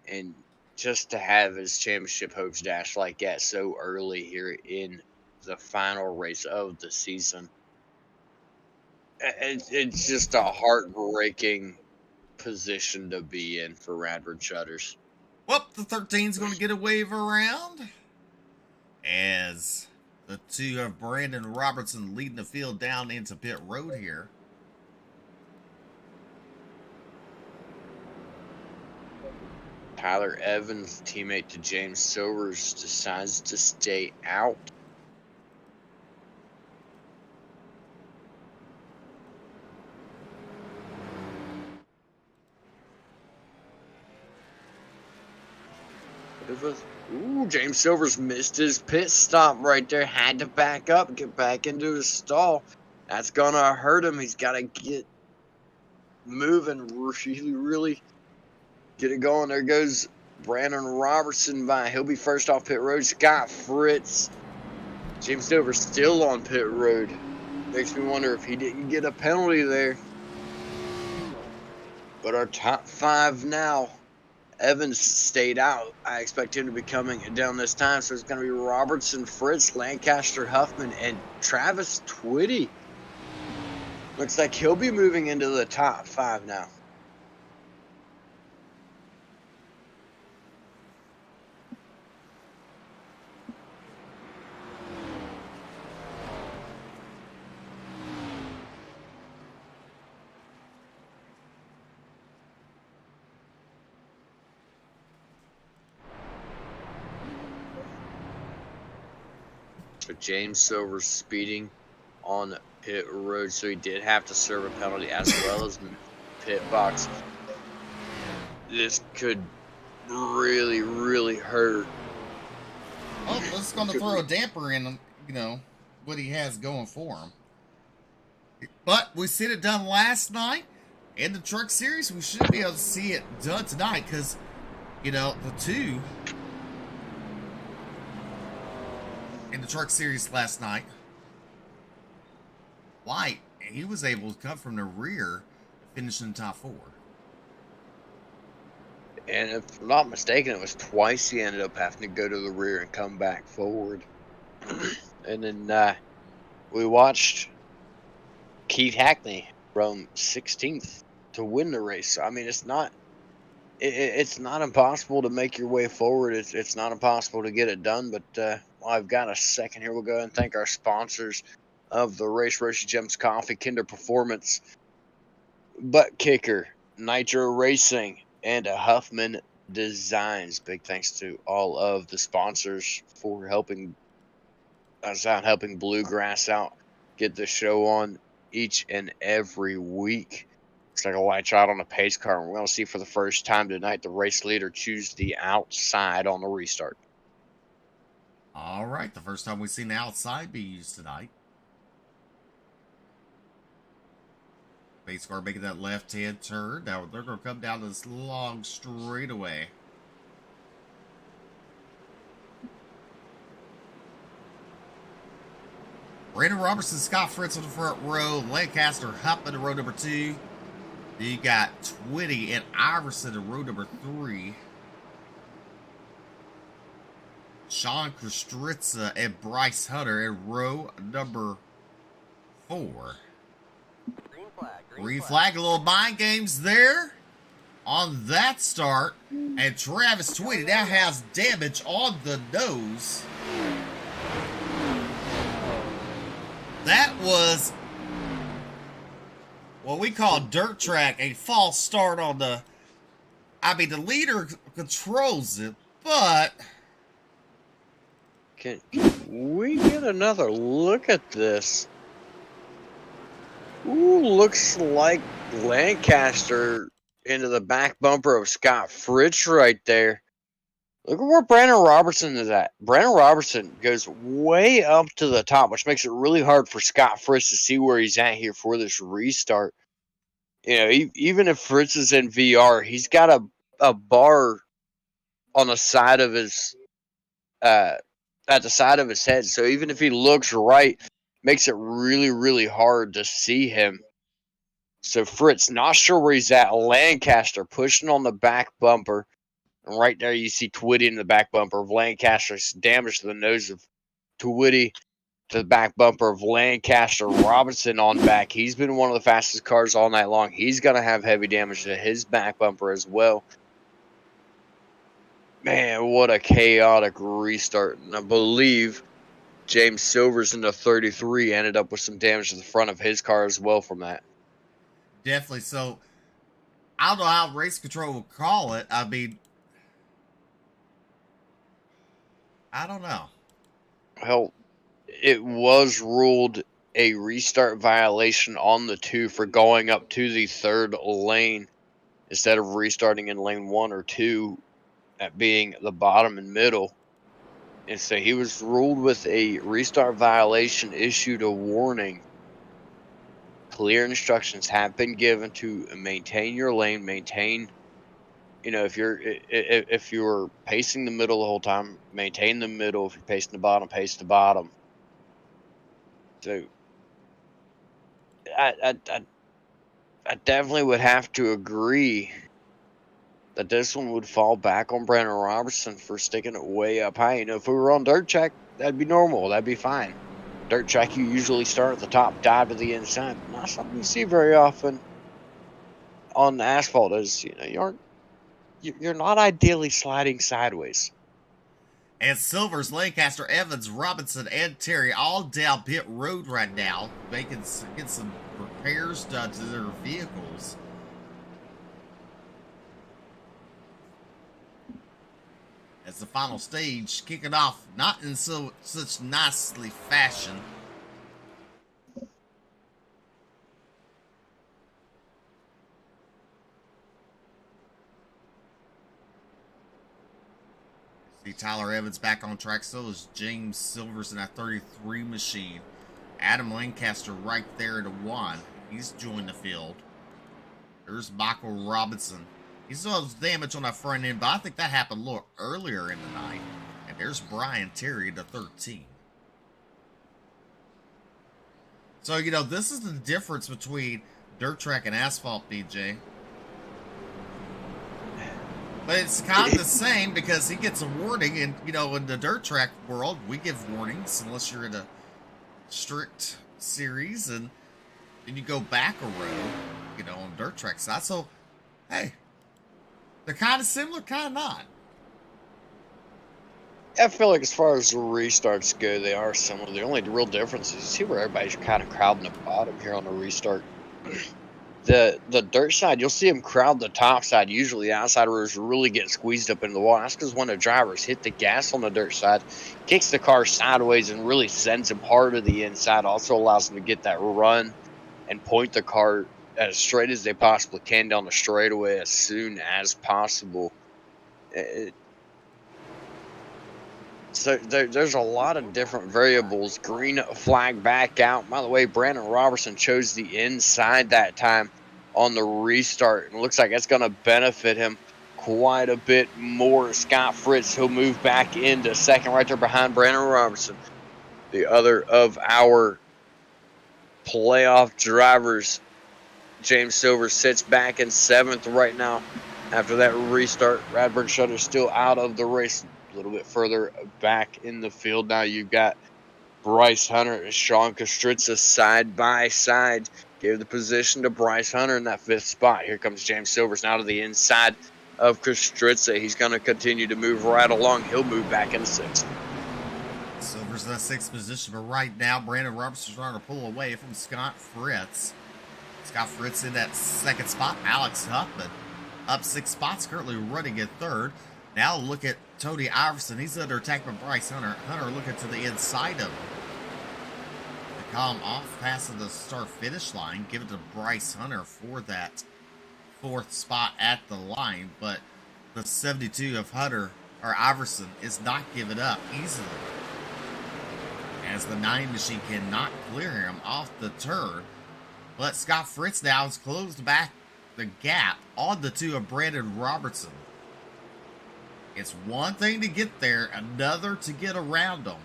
and just to have his championship hopes dashed like that so early here in the final race of the season, it's just a heartbreaking position to be in for Radbird Shutters. Well, the 13's going to get a wave around. as the two of Brandon Robertson leading the field down into pit road here. Tyler Evans, teammate to James Silvers, decides to stay out. Ooh, James Silvers missed his pit stop right there. Had to back up, get back into his stall. That's gonna hurt him. He's got to get moving, really get it going. There goes Brandon Robertson by. He'll be first off pit road. Scott Fritz. James Silvers still on pit road. Makes me wonder if he didn't get a penalty there. But our top 5 now. Evans stayed out. I expect him to be coming down this time. So it's going to be Robertson, Fritz, Lancaster, Huffman, and Travis Twitty. Looks like he'll be moving into the top 5 now. So James Silver's speeding on pit road, so he did have to serve a penalty as well as pit box. This could really hurt. Well, it's going to throw a damper in, what he has going for him. But we seen it done last night in the Truck Series. We should be able to see it done tonight because, the two in the Truck Series last night, White, he was able to come from the rear, finishing in the top 4. And if I'm not mistaken, it was twice he ended up having to go to the rear and come back forward. And then we watched Keith Hackney run 16th to win the race. I mean, it's not impossible to make your way forward. It's not impossible to get it done. But while I've got a second here, we'll go ahead and thank our sponsors of the race, Roshi Gems Coffee, Kinder Performance, Butt Kicker, Nitro Racing, and Huffman Designs. Big thanks to all of the sponsors for helping us out, helping Bluegrass out, get the show on each and every week. Looks like a white shot on a pace car. And we're going to see for the first time tonight the race leader choose the outside on the restart. All right, the first time we've seen the outside be used tonight. Pace car making that left-hand turn. Now they're going to come down this long straightaway. Brandon Robertson, Scott Fritz on the front row. Lancaster, Huffman in row number 2. You got Twitty and Iracing in row number 3. Sean Kostritza and Bryce Hunter in row number 4. Green flag, a little mind games there on that start. And Travis Twitty now has damage on the nose. That was what we call dirt track, a false start on the... the leader controls it, but... Can we get another look at this? Ooh, looks like Lancaster into the back bumper of Scott Fritz right there. Look at where Brandon Robertson is at. Brandon Robertson goes way up to the top, which makes it really hard for Scott Fritz to see where he's at here for this restart. Even if Fritz is in VR, he's got a bar on the side of his at the side of his head. So even if he looks right, makes it really hard to see him. So Fritz, not sure where he's at. Lancaster pushing on the back bumper. And right there you see Twitty in the back bumper of Lancaster. Damage to the nose of Twitty, to the back bumper of Lancaster. Robinson on back. He's been one of the fastest cars all night long. He's going to have heavy damage to his back bumper as well. Man, what a chaotic restart. And I believe James Silver's in the 33 ended up with some damage to the front of his car as well from that. Definitely. So I don't know how race control will call it. I mean, I don't know. Well, it was ruled a restart violation on the 2 for going up to the 3rd lane instead of restarting in lane 1 or 2 at being the bottom and middle. And so he was ruled with a restart violation, issued a warning. Clear instructions have been given to maintain your lane, maintain, if you're pacing the middle the whole time, maintain the middle. If you're pacing the bottom, pace the bottom. So I definitely would have to agree that this one would fall back on Brandon Robertson for sticking it way up high. If we were on dirt track, that'd be normal. That'd be fine. Dirt track, you usually start at the top, dive to the inside. Not something you see very often on the asphalt. Is you're not ideally sliding sideways. And Silver's, Lancaster, Evans, Robinson, and Terry all down pit road right now, getting some repairs done to their vehicles. As the final stage kicking off, not in such nicely fashion. See Tyler Evans back on track, so is James Silvers in that 33 machine. Adam Lancaster right there at a 1. He's joined the field. There's Michael Robinson. He still has damage on that front end, but I think that happened a little earlier in the night. And there's Brian Terry at the 13. So, this is the difference between dirt track and asphalt, BJ. But it's kind of the same because he gets a warning, and in the dirt track world, we give warnings unless you're in a strict series, and then you go back a road, on dirt track side. So, hey, they're kind of similar, kind of not. I feel like as far as the restarts go, they are similar. The only real difference is you see where everybody's kind of crowding the bottom here on the restart. The dirt side, you'll see them crowd the top side. Usually the outside rows really get squeezed up into the wall. That's because when the drivers hit the gas on the dirt side, kicks the car sideways and really sends them hard to the inside. Also allows them to get that run and point the car as straight as they possibly can down the straightaway as soon as possible. So there's a lot of different variables. Green flag back out. By the way, Brandon Robertson chose the inside that time on the restart. And it looks like that's going to benefit him quite a bit more. Scott Fritz, he'll move back into second right there behind Brandon Robertson. The other of our playoff drivers, James Silver, sits back in 7th right now. After that restart, Radburn Shutter still out of the race. A little bit further back in the field now, you've got Bryce Hunter and Sean Kostritza side by side. Give the position to Bryce Hunter in that 5th spot. Here comes James Silvers now to the inside of Kostritza. He's going to continue to move right along. He'll move back into 6th. Silvers in that 6th position, but right now Brandon Robertson's trying to pull away from Scott Fritz. Scott Fritz in that 2nd spot. Alex Huffman up 6 spots, currently running in 3rd. Now look at Tony Iverson. He's under attack by Bryce Hunter. Hunter looking to the inside of him. They call him off passing the start-finish line. Give it to Bryce Hunter for that 4th spot at the line. But the 72 of Hunter, or Iverson, is not giving up easily, as the 9 machine cannot clear him off the turn. But Scott Fritz now has closed back the gap on the 2 of Brandon Robertson. It's one thing to get there, another to get around them.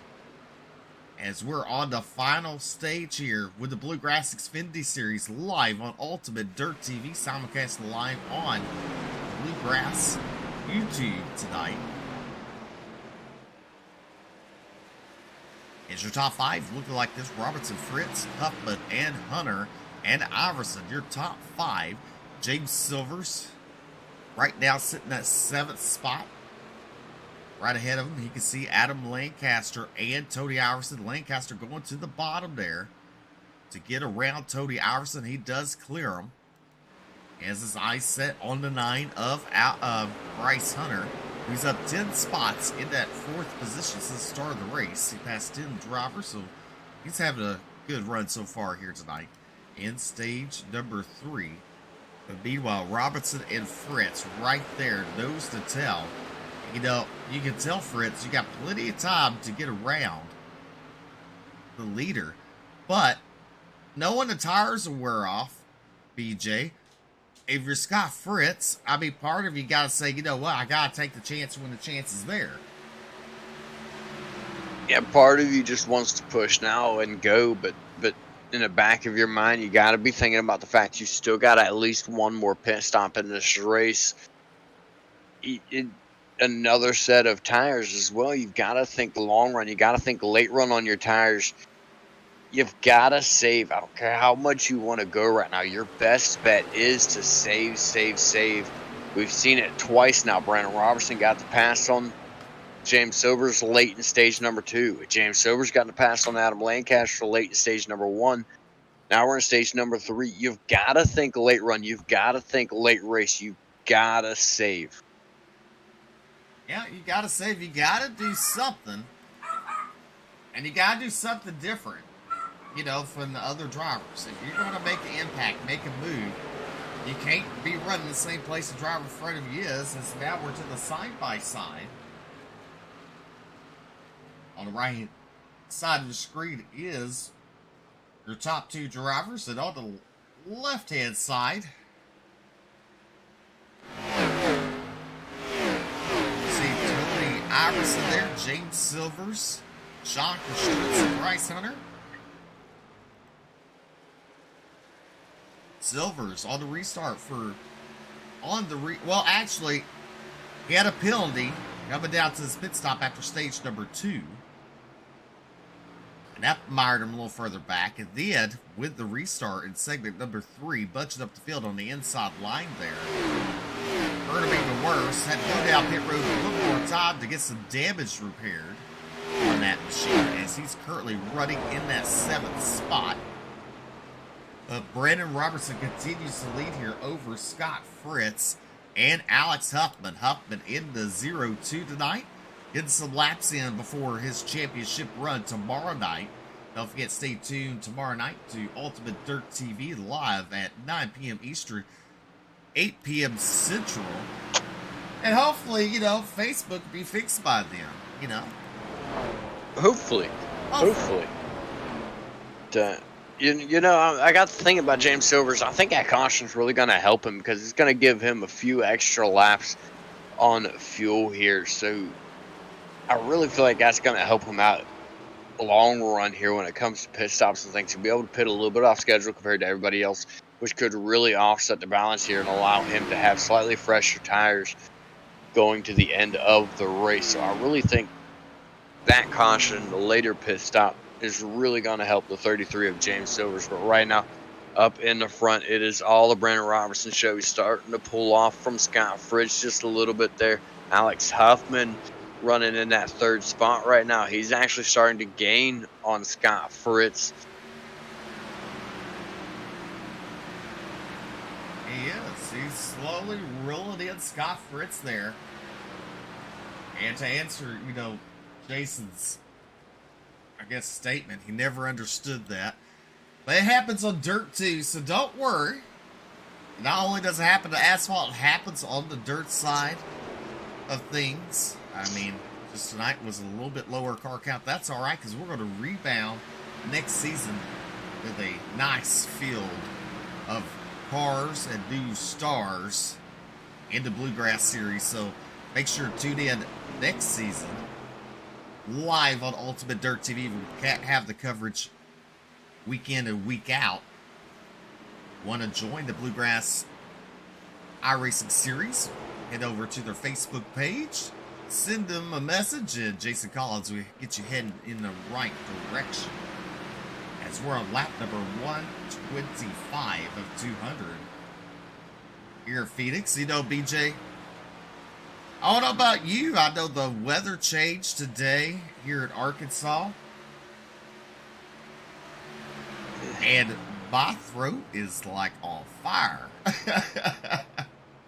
As we're on the final stage here with the Bluegrass Xfinity Series live on Ultimate Dirt TV, simulcast live on Bluegrass YouTube tonight. Is your top 5 looking like this? Robertson, Fritz, Huffman, and Hunter, and Iverson. Your top 5. James Silvers right now sitting at 7th spot. Right ahead of him, he can see Adam Lancaster and Tony Iverson. Lancaster going to the bottom there to get around Tony Iverson. He does clear him. As his eyes set on the 9 of Bryce Hunter, who's up 10 spots in that 4th position since the start of the race. He passed 10 drivers, so he's having a good run so far here tonight. In stage number 3. But meanwhile, Robinson and Fritz right there, nose to tail. You know, you can tell Fritz, you got plenty of time to get around the leader. But knowing the tires will wear off, BJ, if you're Scott Fritz, I mean, part of you got to say, you know what, I got to take the chance when the chance is there. Yeah, part of you just wants to push now and go, but in the back of your mind, you got to be thinking about the fact you still got at least one more pit stop in this race. Another set of tires as well. You've got to think long run. You got to think late run on your tires. You've got to save. I don't care how much you want to go right now. Your best bet is to save. We've seen it twice now. Brandon Robertson got the pass on James Silvers late in stage number 2. James Silvers got the pass on Adam Lancaster late in stage number 1. Now we're in stage number 3. You've got to think late run. You've got to think late race. You've got to save. Yeah, you got to save. You got to do something. And you got to do something different, you know, from the other drivers. If you're going to make an impact, make a move, you can't be running the same place the driver in front of you is. And so now we're to the side-by-side. On the right side of the screen is your top 2 drivers. And on the left-hand side, Iverson there, James Silvers, Sean Kostritz, and Bryce Hunter. Silvers on the restart well, actually, he had a penalty coming down to his pit stop after stage number 2. And that mired him a little further back. And then, with the restart in segment number 3, bunching up the field on the inside line there. Hurt him even worse. Had to go down pit road a little more time to get some damage repaired on that machine, as he's currently running in that 7th spot. Brandon Robertson continues to lead here over Scott Fritz and Alex Huffman. Huffman in the 0-2 tonight. Getting some laps in before his championship run tomorrow night. Don't forget, stay tuned tomorrow night to Ultimate Dirt TV live at 9 p.m. Eastern, 8 p.m. Central. And hopefully, you know, Facebook will be fixed by then, you know. Hopefully. You know, I got the thing about James Silvers. I think that caution's really going to help him because it's going to give him a few extra laps on fuel here. So I really feel like that's going to help him out long run here when it comes to pit stops and things. He'll be able to pit a little bit off schedule compared to everybody else, which could really offset the balance here and allow him to have slightly fresher tires going to the end of the race. So I really think that caution, the later pit stop, is really going to help the 33 of James Silvers. But right now, up in the front, it is all the Brandon Robertson show. He's starting to pull off from Scott Fritz just a little bit there. Alex Huffman running in that 3rd spot right now. He's actually starting to gain on Scott Fritz. He is. He's slowly rolling in Scott Fritz there. And to answer, you know, Jason's, I guess, statement, he never understood that. But it happens on dirt too, so don't worry. Not only does it happen to asphalt, it happens on the dirt side of things. I mean, just tonight was a little bit lower car count. That's all right, because we're going to rebound next season with a nice field of cars and new stars in the Bluegrass series. So make sure to tune in next season live on Ultimate Dirt TV. We can't have the coverage week in and week out. Want to join the Bluegrass Iracing series? Head over to their Facebook page. Send them a message, and Jason Collins will get you heading in the right direction. As we're on lap number 125 of 200 here at Phoenix. You know, BJ, I don't know about you. I know the weather changed today here in Arkansas. And my throat is like on fire.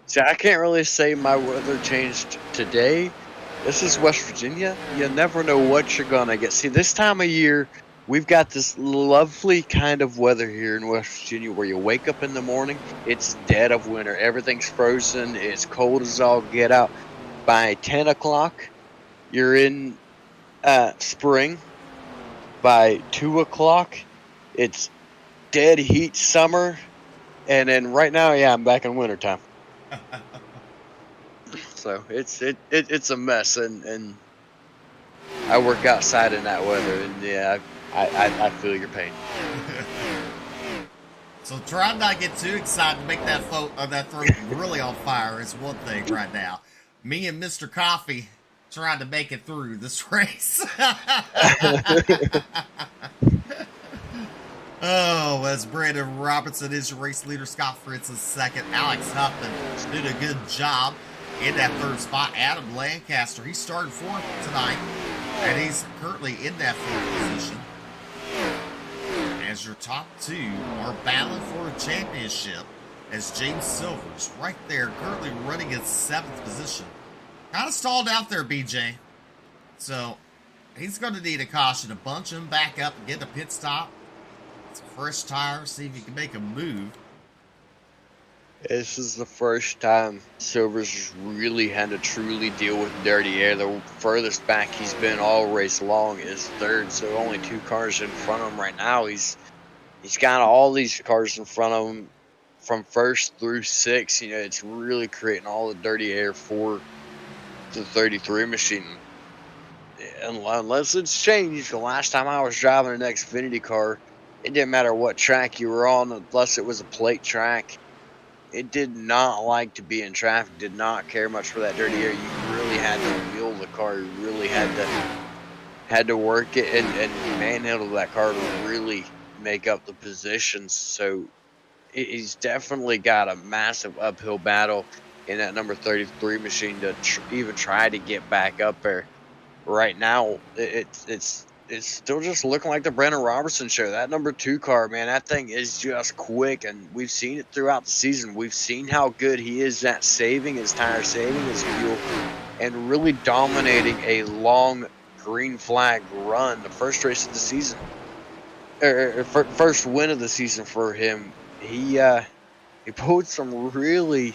See, I can't really say my weather changed today. This is West Virginia. You never know what you're gonna get. See, this time of year, we've got this lovely kind of weather here in West Virginia where you wake up in the morning, it's dead of winter. Everything's frozen. It's cold as all get out. By 10 o'clock, you're in spring. By 2 o'clock, it's dead heat summer. And then right now, yeah, I'm back in wintertime. So it's a mess, and I work outside in that weather, and yeah, I feel your pain. So try not to get too excited to make that throat really on fire is one thing right now. Me and Mr. Coffee trying to make it through this race. Oh, as Brandon Robertson is your race leader, Scott Fritz is second. Alex Huffman did a good job in that third spot. Adam Lancaster, he started fourth tonight, and he's currently in that fourth position. As your top two are battling for a championship, as James Silver's right there, currently running in seventh position. Kind of stalled out there, BJ. So he's going to need a caution to bunch him back up and get a pit stop. It's a fresh tire, see if he can make a move. This is the first time Silver's really had to truly deal with dirty air. The furthest back he's been all race long is third, so only 2 cars in front of him right now. He's got all these cars in front of him from first through 6. You know, it's really creating all the dirty air for the 33 machine. Unless it's changed. The last time I was driving an Xfinity car, it didn't matter what track you were on, unless it was a plate track. It did not like to be in traffic, did not care much for that dirty air. You really had to wheel the car. You really had to work it and manhandle that car to really make up the positions. So he's definitely got a massive uphill battle in that number 33 machine to even try to get back up there. Right now, it's still just looking like the Brandon Robertson show. That number 2 car, man, that thing is just quick, and we've seen it throughout the season. We've seen how good he is at saving his tire, saving his fuel, and really dominating a long green flag run. The first race of the season, first win of the season for him. He pulled some really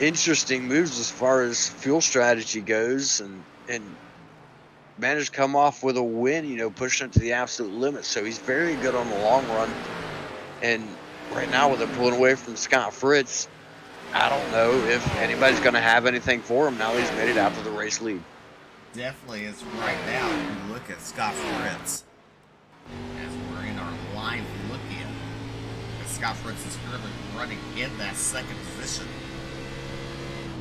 interesting moves as far as fuel strategy goes, and managed to come off with a win, you know, pushing it to the absolute limit. So he's very good on the long run. And right now, with him pulling away from Scott Fritz, I don't know if anybody's going to have anything for him now that he's made it out to the race lead. Definitely is right now. If you look at Scott Fritz, as we're in our live look-in, Scott Fritz is currently running in that second position.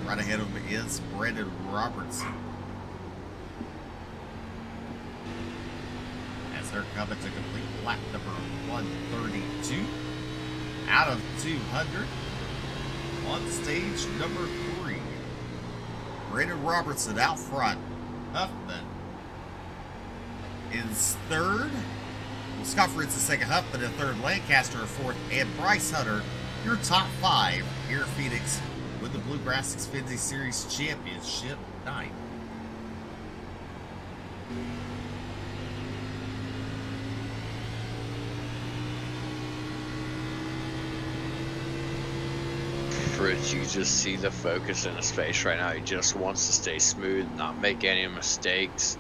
Right ahead of him is Brandon Robertson. They're coming to complete lap number 132 out of 200 on stage number 3. Brandon Robertson out front. Huffman is third. Well, Scott Fritz is second. Huffman in third. Lancaster in fourth. And Bryce Hunter, your top 5 here at Phoenix with the Bluegrass Xfinity Series Championship night. Fritz, you just see the focus in his face right now. He just wants to stay smooth, not make any mistakes.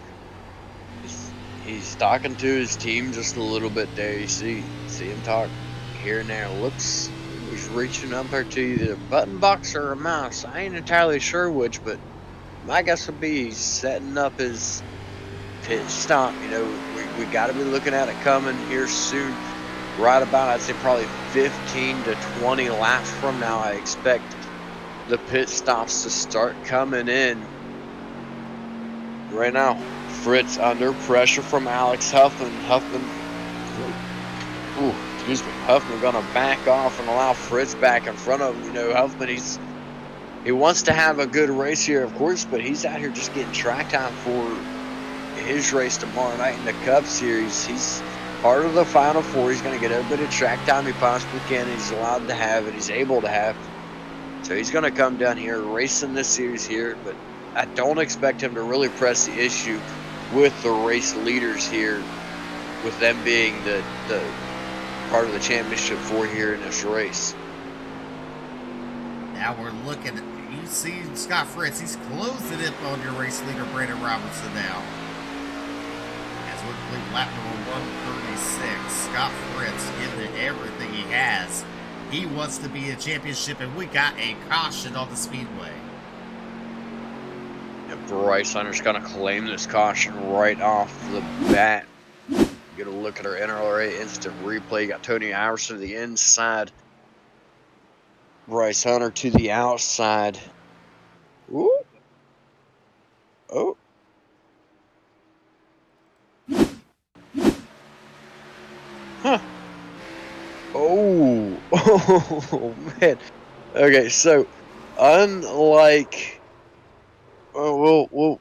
He's talking to his team just a little bit there. You see him talk here and there. Looks he's reaching up there to either a button box or a mouse. I ain't entirely sure which, but my guess would be he's setting up his pit stop. You know, we got to be looking at it coming here soon. Right about, I'd say probably 15 to 20 laps from now, I expect the pit stops to start coming in. Right now, Fritz under pressure from Alex Huffman. Huffman gonna back off and allow Fritz back in front of him. You know, Huffman, He wants to have a good race here, of course, but he's out here just getting track time for his race tomorrow night in the Cup Series. He's part of the Final Four. He's going to get every bit of track time he possibly can. He's allowed to have and he's able to have. So he's going to come down here racing this series here, but I don't expect him to really press the issue with the race leaders here, with them being the part of the championship for here in this race. Now we're looking at, you see Scott Fritz, he's closing it on your race leader, Brandon Robertson now. As we complete lap number 136, Scott Fritz giving it everything he has. He wants to be a championship, and we got a caution on the speedway. And Bryce Hunter's going to claim this caution right off the bat. Get a look at our NRA instant replay. You got Tony Iracing to the inside. Bryce Hunter to the outside. Ooh. Oh. Huh. Oh. Oh, man. Okay, so, unlike... I'll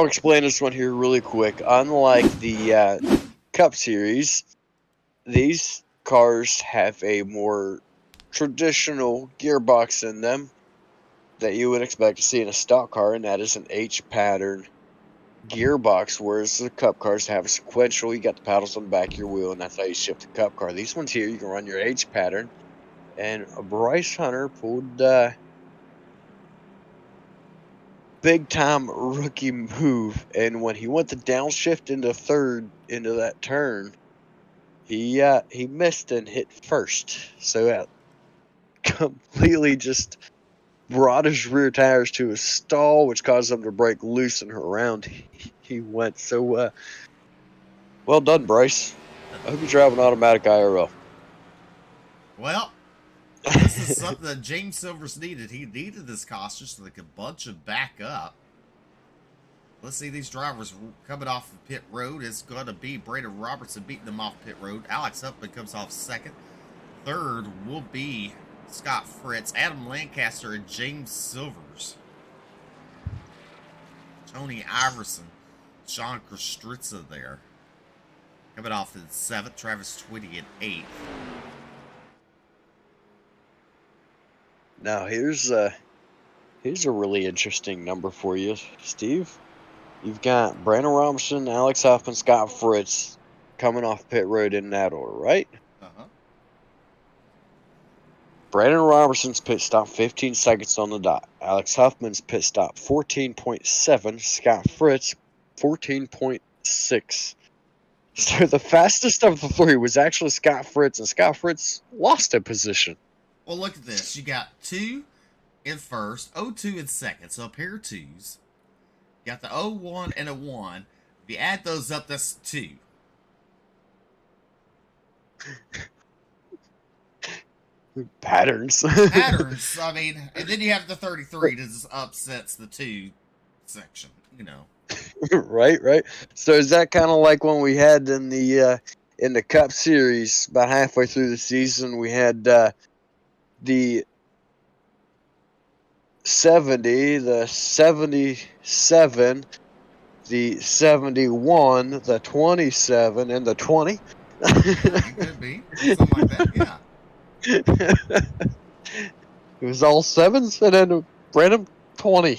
explain this one here really quick. Unlike the Cup Series, these cars have a more traditional gearbox in them that you would expect to see in a stock car, and that is an H-pattern gearbox, whereas the Cup cars have a sequential. You got the paddles on the back of your wheel, and that's how you shift the Cup car. These ones here, you can run your H-pattern, and Bryce Hunter pulled big-time rookie move, and when he went to downshift into third into that turn, he missed and hit first, so that completely just brought his rear tires to a stall, which caused him to break loose and around he went. So well done, Bryce. I hope you drive an automatic IRL. Well, this is something that James Silvers needed. He needed this caution so they could bunch him back up. Let's see these drivers coming off the pit road. It's going to be Brandon Robertson beating them off pit road. Alex Huffman comes off second. Third will be Scott Fritz, Adam Lancaster, and James Silvers. Tony Iverson, John Kostritza there. Coming off in seventh, Travis Twitty in eighth. Now here's a really interesting number for you, Steve. You've got Brandon Robinson, Alex Huffman, Scott Fritz coming off pit road in that order, right? Uh-huh. Brandon Robertson's pit stop 15 seconds on the dot. Alex Huffman's pit stop 14.7. Scott Fritz 14.6. So the fastest of the three was actually Scott Fritz, and Scott Fritz lost a position. Well, look at this. You got 2 in first, 0-2 in second, so a pair of 2s. You got the 0-1 and a 1. If you add those up, that's 2. Patterns. Patterns. I mean, and then you have the 33 that just upsets the 2 section, you know. Right. So is that kind of like when we had in the Cup Series about halfway through the season, we had the 70, the 77, the 71, the 27, and the 20? It could be. Something like that, yeah. It was all 7s and then a random 20.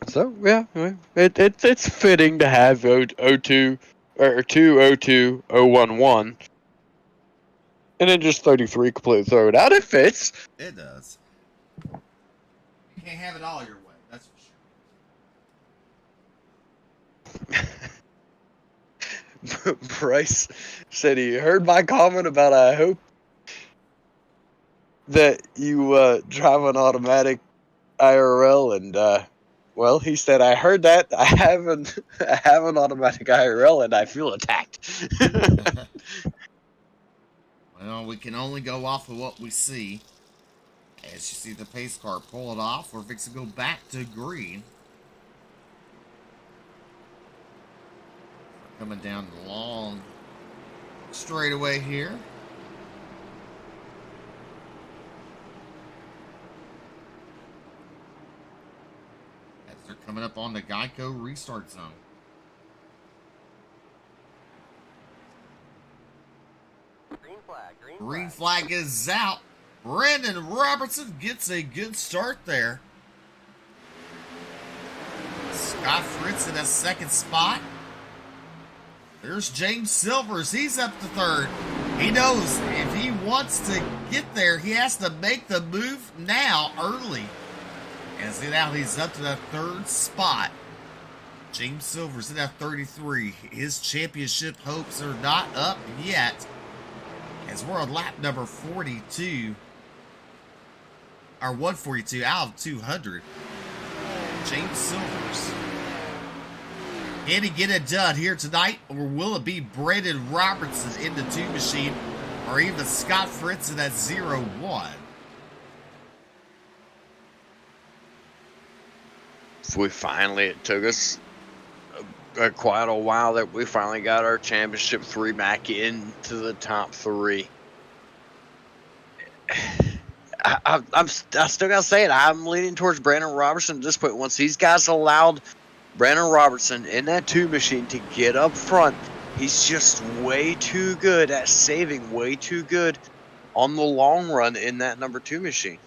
So yeah, it's fitting to have 02 or 202 011, and then just 33 completely throw it out. It fits. It does. You can't have it all your way. That's for sure. Bryce said he heard my comment about I hope that you drive an automatic IRL, and well, he said I heard that I have an automatic IRL and I feel attacked. Well, we can only go off of what we see. As you see the pace car pull it off, we're fixing to go back to green. Coming down the long straightaway here. Coming up on the Geico restart zone. Green flag is out. Brandon Robertson gets a good start there. Scott Fritz in a second spot. There's James Silvers. He's up to third. He knows if he wants to get there, he has to make the move now, early. And see now he's up to that third spot. James Silvers in at 33. His championship hopes are not up yet, as we're on lap number 42. Or 142 out of 200. James Silvers. Can he get it done here tonight, or will it be Brandon Robertson in the 2 machine, or even Scott Fritz in that 0-1? It took us quite a while that we finally got our championship 3 back into the top 3. I still gotta say it. I'm leaning towards Brandon Robertson at this point. Once these guys allowed Brandon Robertson in that 2 machine to get up front, he's just way too good at saving, way too good on the long run in that number 2 machine.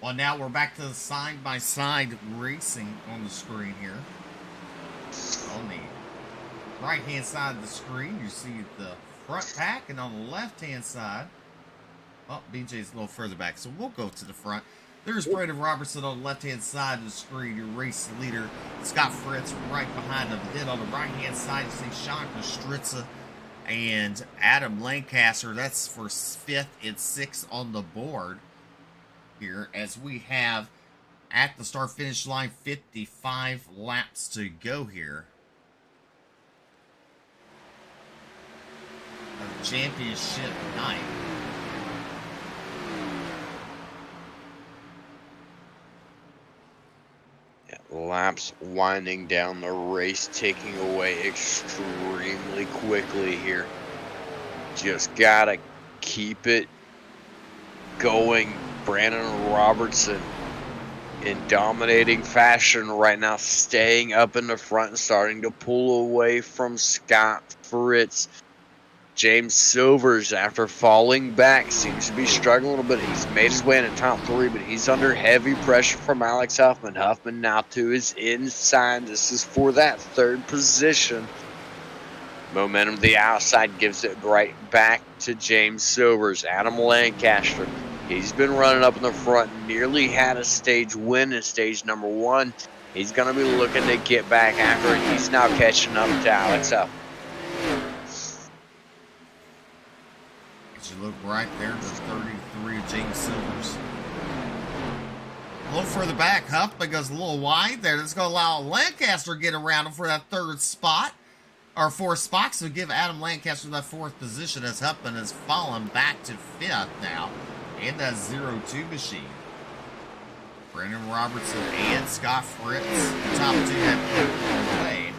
Well, now we're back to the side-by-side racing on the screen here. On the right-hand side of the screen, you see the front pack, and on the left-hand side, oh, BJ's a little further back, so we'll go to the front. There's Brandon Robertson on the left-hand side of the screen, your race leader. Scott Fritz right behind him. Then on the right-hand side, you see Sean Kostritza and Adam Lancaster. That's for 5th and 6th on the board here, as we have at the start-finish line 55 laps to go here of championship night. Laps winding down, the race taking away extremely quickly here. Just gotta keep it going. Brandon Robertson in dominating fashion right now, staying up in the front and starting to pull away from Scott Fritz. James Silvers, after falling back, seems to be struggling a little bit. He's made his way in the top 3, but he's under heavy pressure from Alex Huffman. Huffman now to his inside. This is for that 3rd position. Momentum to the outside gives it right back to James Silvers. Adam Lancaster, he's been running up in the front, nearly had a stage win in stage number 1. He's going to be looking to get back after it. He's now catching up to Alex Huffman. You look right there to 33, James Silvers. A little further back, Huffman goes a little wide there. That's going to allow Lancaster to get around him for that 3rd spot, or 4th spot, so give Adam Lancaster that 4th position, as Huffman has fallen back to 5th now in that 0-2 machine. Brandon Robertson and Scott Fritz, the top 2 have pulled away.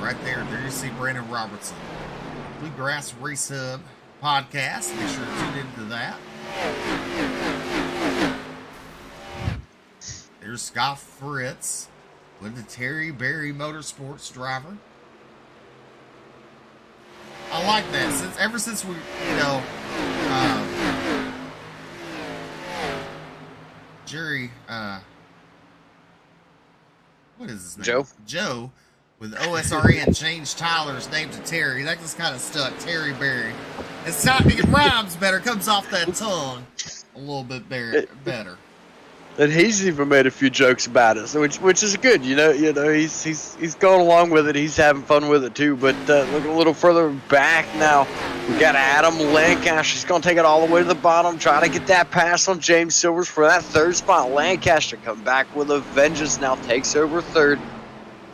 Right there you see Brandon Robertson. Bluegrass Race Hub podcast. Make sure to tune into that. There's Scott Fritz with the Terry Berry Motorsports driver. I like that. Ever since we, Jerry, what is his name? Joe. With OSRN changed Tyler's name to Terry. That just kind of stuck. Terry Berry. It rhymes better. Comes off that tongue a little bit better. And he's even made a few jokes about it, so which is good. He's going along with it. He's having fun with it too. But look a little further back now. We got Adam Lancaster. He's going to take it all the way to the bottom, trying to get that pass on James Silvers for that 3rd spot. Lancaster come back with a vengeance. Now takes over 3rd.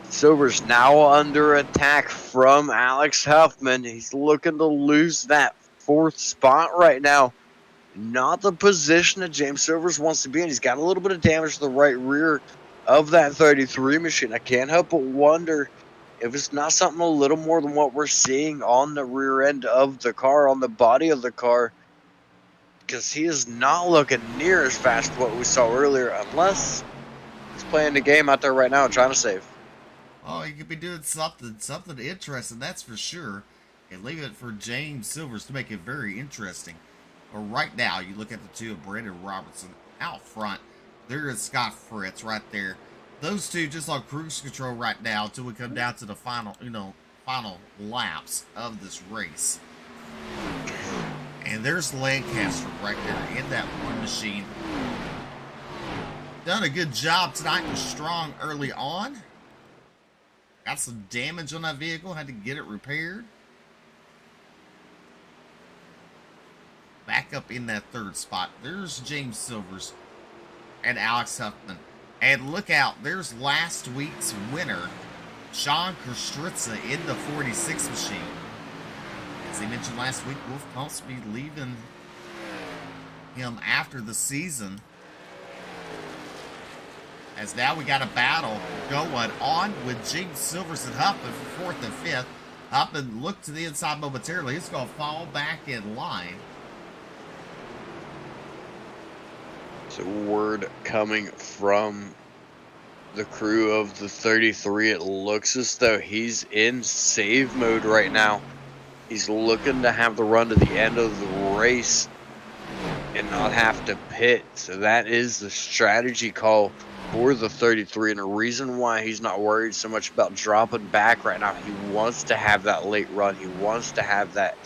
Silver's now under attack from Alex Huffman. He's looking to lose that 4th spot right now. Not the position that James Silvers wants to be in. He's got a little bit of damage to the right rear of that 33 machine. I can't help but wonder if it's not something a little more than what we're seeing on the rear end of the car, on the body of the car. because he is not looking near as fast as what we saw earlier, unless he's playing the game out there right now and trying to save. Oh, he could be doing something interesting, that's for sure. And leave it for James Silvers to make it very interesting. But right now, you look at the two of Brandon Robertson out front. There is Scott Fritz right there. Those two just on cruise control right now until we come down to the final laps of this race. And there's Lancaster right there in that one machine. Done a good job tonight, was strong early on. Got some damage on that vehicle, had to get it repaired. Back up in that third spot. There's James Silvers and Alex Huffman. And look out, there's last week's winner, Sean Kostritza, in the 46 machine. As I mentioned last week, Wolf Pumps be leaving him after the season. As now we got a battle going on with James Silvers and Huffman for 4th and 5th. Huffman looked to the inside momentarily. He's going to fall back in line. So word coming from the crew of the 33, it looks as though he's in save mode right now. He's looking to have the run to the end of the race and not have to pit. So that is the strategy call for the 33, and a reason why he's not worried so much about dropping back right now. He wants to have that late run. He wants to have that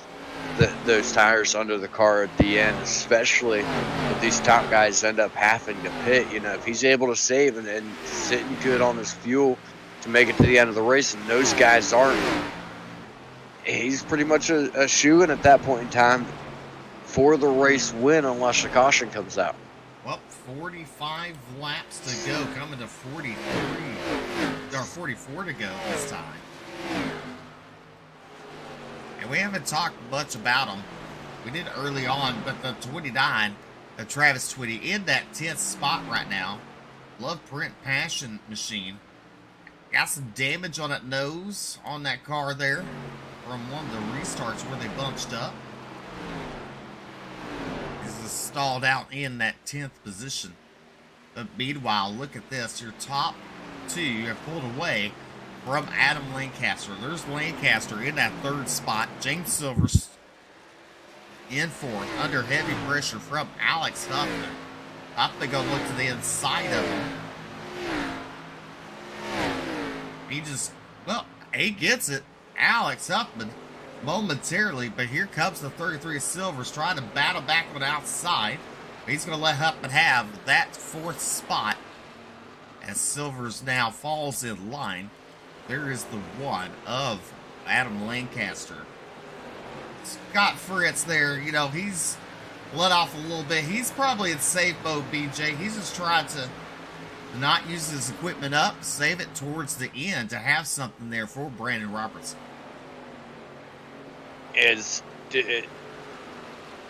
those tires under the car at the end, especially if these top guys end up having to pit. You know, if he's able to save and sitting good on his fuel to make it to the end of the race, and those guys aren't, he's pretty much a shoo-in at that point in time for the race win, unless a caution comes out. Well, 45 laps to go, coming to 43, or 44 to go this time. And we haven't talked much about them. We did early on, but the 29, the Travis Twitty, in that 10th spot right now. Love Print Passion machine. Got some damage on that nose on that car there from one of the restarts where they bunched up. Is stalled out in that 10th position. But meanwhile, look at this. Your top two have pulled away from Adam Lancaster. There's Lancaster in that 3rd spot. James Silvers in 4th, under heavy pressure from Alex Huffman. Huffman gonna look to the inside of him. He just, well, he gets it. Alex Huffman momentarily, but here comes the 33 Silvers trying to battle back on the outside. He's going to let Huffman have that 4th spot as Silvers now falls in line. There is the one of Adam Lancaster. Scott Fritz there, you know, he's let off a little bit. He's probably in save mode, BJ. He's just trying to not use his equipment up, save it towards the end to have something there for Brandon Robertson.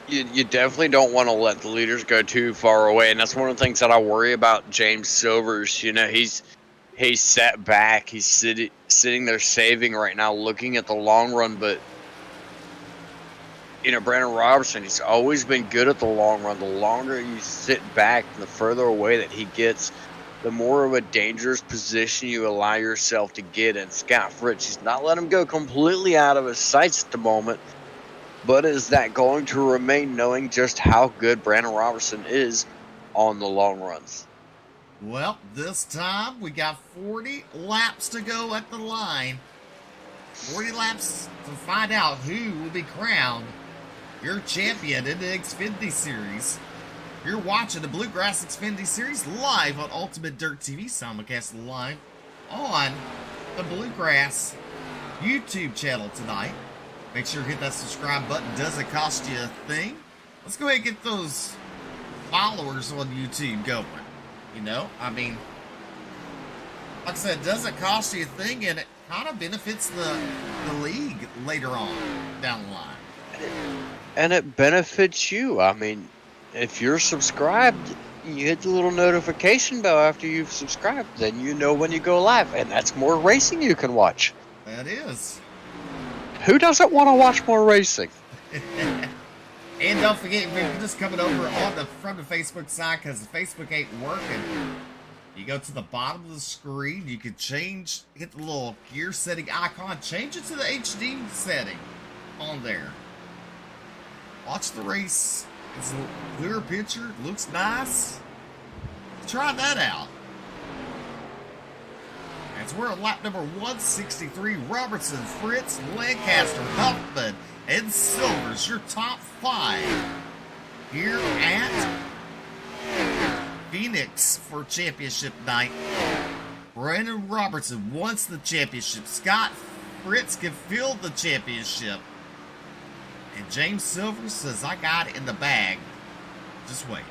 You definitely don't want to let the leaders go too far away, and that's one of the things that I worry about James Silvers. You know, he's sat back, he's sitting there saving right now, looking at the long run, but you know, Brandon Robertson, he's always been good at the long run. The longer you sit back, the further away that he gets, the more of a dangerous position you allow yourself to get in. Scott Fritz, he's not letting him go completely out of his sights at the moment, but is that going to remain, knowing just how good Brandon Robertson is on the long runs? Well, this time we got 40 laps to go at the line. 40 laps to find out who will be crowned your champion in the Xfinity Series. You're watching the Bluegrass Xfinity Series live on Ultimate Dirt TV, simulcast live on the Bluegrass YouTube channel tonight. Make sure to hit that subscribe button. Doesn't cost you a thing. Let's go ahead and get those followers on YouTube going. You know, I mean, like I said, it doesn't cost you a thing, and it kind of benefits the league later on down the line. And it benefits you. I mean, if you're subscribed, you hit the little notification bell after you've subscribed, then you know when you go live, and that's more racing you can watch. That is. Who doesn't want to watch more racing? And don't forget, if you're just coming over from the Facebook side because the Facebook ain't working, you go to the bottom of the screen. You can hit the little gear setting icon, change it to the HD setting on there. Watch the race. It's a clear picture. Looks nice. Try that out. As we're at lap number 163, Robertson, Fritz, Lancaster, Huffman, and Silvers, your top 5 here at Phoenix for championship night. Brandon Robertson wants the championship. Scott Fritz can fill the championship. And James Silvers says, I got it in the bag. Just wait.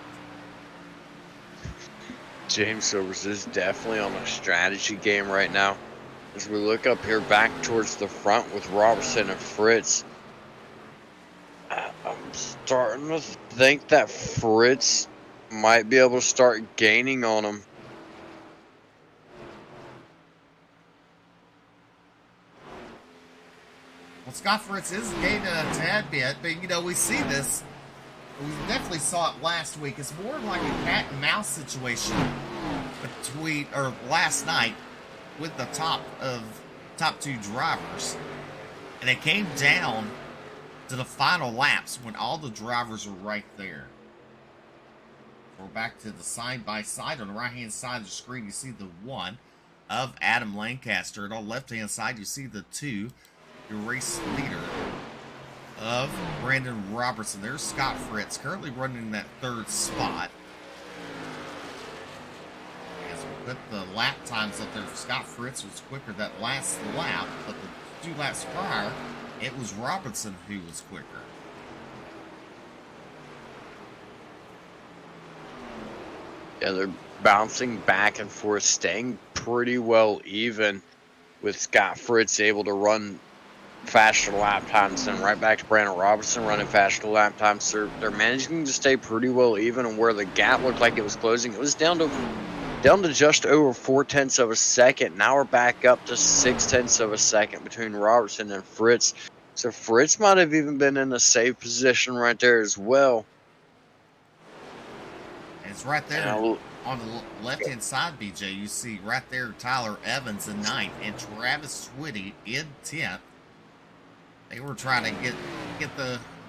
James Silvers is definitely on a strategy game right now. As we look up here back towards the front with Robertson and Fritz, I'm starting to think that Fritz might be able to start gaining on him. Well, Scott Fritz is gaining a tad bit, but we see this. We definitely saw it last week. It's more like a cat and mouse situation last night with the top 2 drivers. And it came down to the final laps when all the drivers were right there. We're back to the side-by-side. On the right-hand side of the screen, you see the 1 of Adam Lancaster. And on the left-hand side, you see the 2, your race leader of Brandon Robertson. There's Scott Fritz, currently running that 3rd spot. As we put the lap times up there, Scott Fritz was quicker that last lap, but the 2 laps prior, it was Robertson who was quicker. Yeah, they're bouncing back and forth, staying pretty well even, with Scott Fritz able to run faster lap times, and right back to Brandon Robertson running faster lap times. They're managing to stay pretty well even, and where the gap looked like it was closing, it was down to just over 0.4 of a second. Now we're back up to 0.6 of a second between Robertson and Fritz. So Fritz might have even been in a safe position right there as well. And it's right there on the left-hand side, BJ. You see right there Tyler Evans in 9th and Travis Twitty in 10th. They were trying to get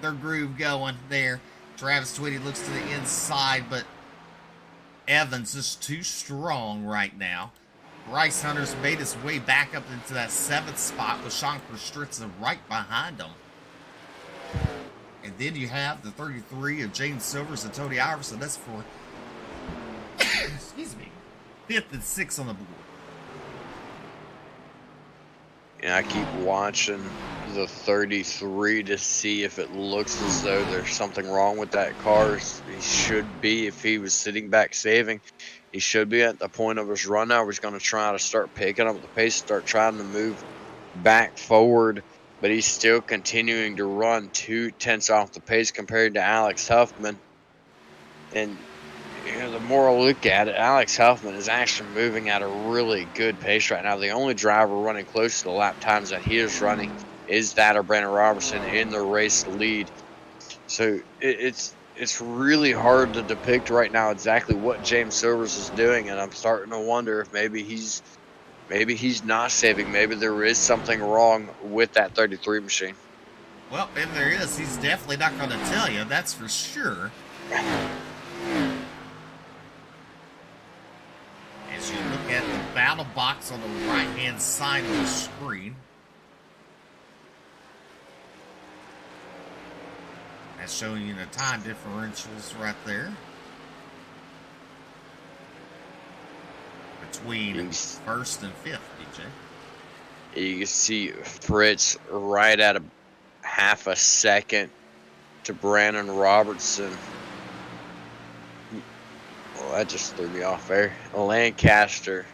their groove going there. Travis Twitty looks to the inside, but Evans is too strong right now. Bryce Hunter's made his way back up into that 7th spot with Sean Kostritza right behind him. And then you have the 33 of James Silvers and Tony Iverson. That's for, excuse me, 5th and 6th on the board. And I keep watching the 33 to see if it looks as though there's something wrong with that car. He should be. If he was sitting back saving, he should be at the point of his run now where he's going to try to start picking up the pace, start trying to move back forward. But he's still continuing to run 0.2 off the pace compared to Alex Huffman. And the more I look at it, Alex Huffman is actually moving at a really good pace right now. The only driver running close to the lap times that he is running is that of Brandon Robertson in the race lead. So it's really hard to depict right now exactly what James Silvers is doing, and I'm starting to wonder if maybe he's not saving. Maybe there is something wrong with that 33 machine. Well, if there is, he's definitely not going to tell you. That's for sure. As you look at the battle box on the right-hand side of the screen, that's showing you the time differentials right there between 1st and 5th, DJ. You can see Fritz right at a 0.5 second to Brandon Robertson. Well, that just threw me off there. Lancaster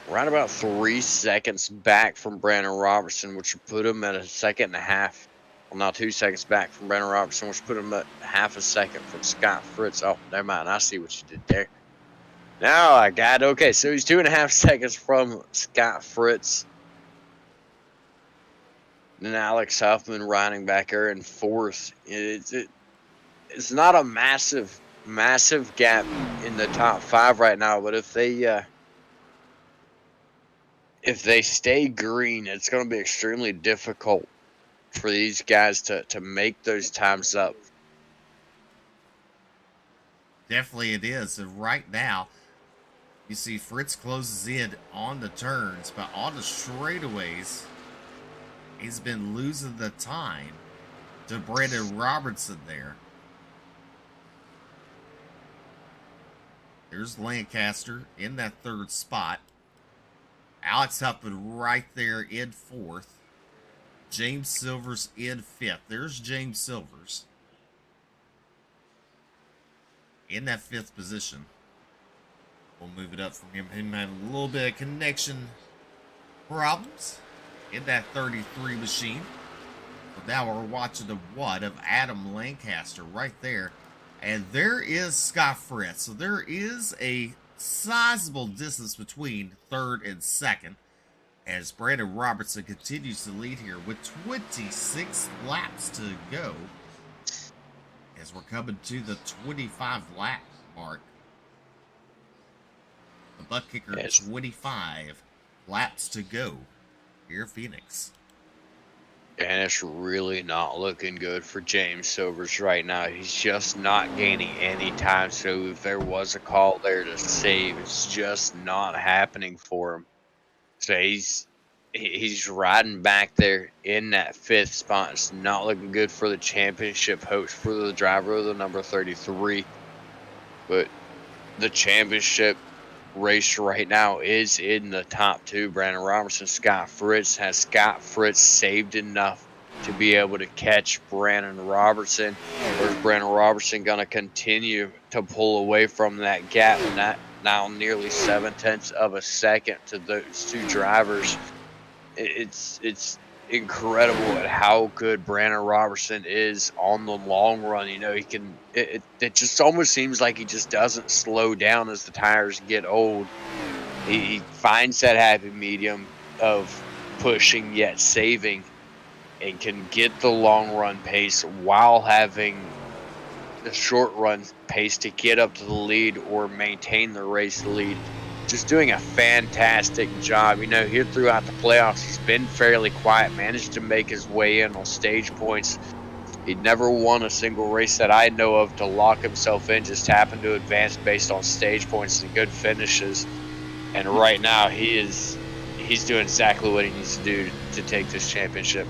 right about 3 seconds back from Brandon Robertson, which would put him at 1.5 seconds. Well, now 2 seconds back from Brandon Robertson, which put him at 0.5 second from Scott Fritz. Oh, never mind. I see what you did there. Now I got it. Okay, so he's 2.5 seconds from Scott Fritz. And Alex Huffman riding back there in 4th. it's not a massive gap in the top 5 right now, but if they stay green, it's going to be extremely difficult for these guys to make those times up. Definitely it is. And right now, you see Fritz closes in on the turns, but on the straightaways, he's been losing the time to Brandon Robertson there. There's Lancaster in that 3rd spot. Alex Huffman right there in 4th. James Silvers in 5th. There's James Silvers in that 5th position. We'll move it up from him. Him having a little bit of connection problems in that 33 machine. But now we're watching the what of Adam Lancaster right there. And there is Scott Fritz. So there is a sizable distance between 3rd and 2nd as Brandon Robertson continues to lead here with 26 laps to go as we're coming to the 25 lap mark. The butt kicker, 25 laps to go here in Phoenix. And it's really not looking good for James Silvers right now. He's just not gaining any time. So if there was a call there to save, it's just not happening for him. So he's riding back there in that 5th spot. It's not looking good for the championship hopes for the driver of the number 33. But the championship race right now is in the top 2. Brandon Robertson, Scott Fritz. Has Scott Fritz saved enough to be able to catch Brandon Robertson? Or is Brandon Robertson going to continue to pull away from that gap? And that now nearly 7/10 of a second to those 2 drivers. It's incredible at how good Brandon Robertson is on the long run. You know, he can. It just almost seems like he just doesn't slow down as the tires get old. He finds that happy medium of pushing yet saving, and can get the long run pace while having the short run pace to get up to the lead or maintain the race lead. Just doing a fantastic job. You know, here throughout the playoffs, he's been fairly quiet, managed to make his way in on stage points. He'd never won a single race that I know of to lock himself in, just happened to advance based on stage points and good finishes. And right now, he's doing exactly what he needs to do to take this championship.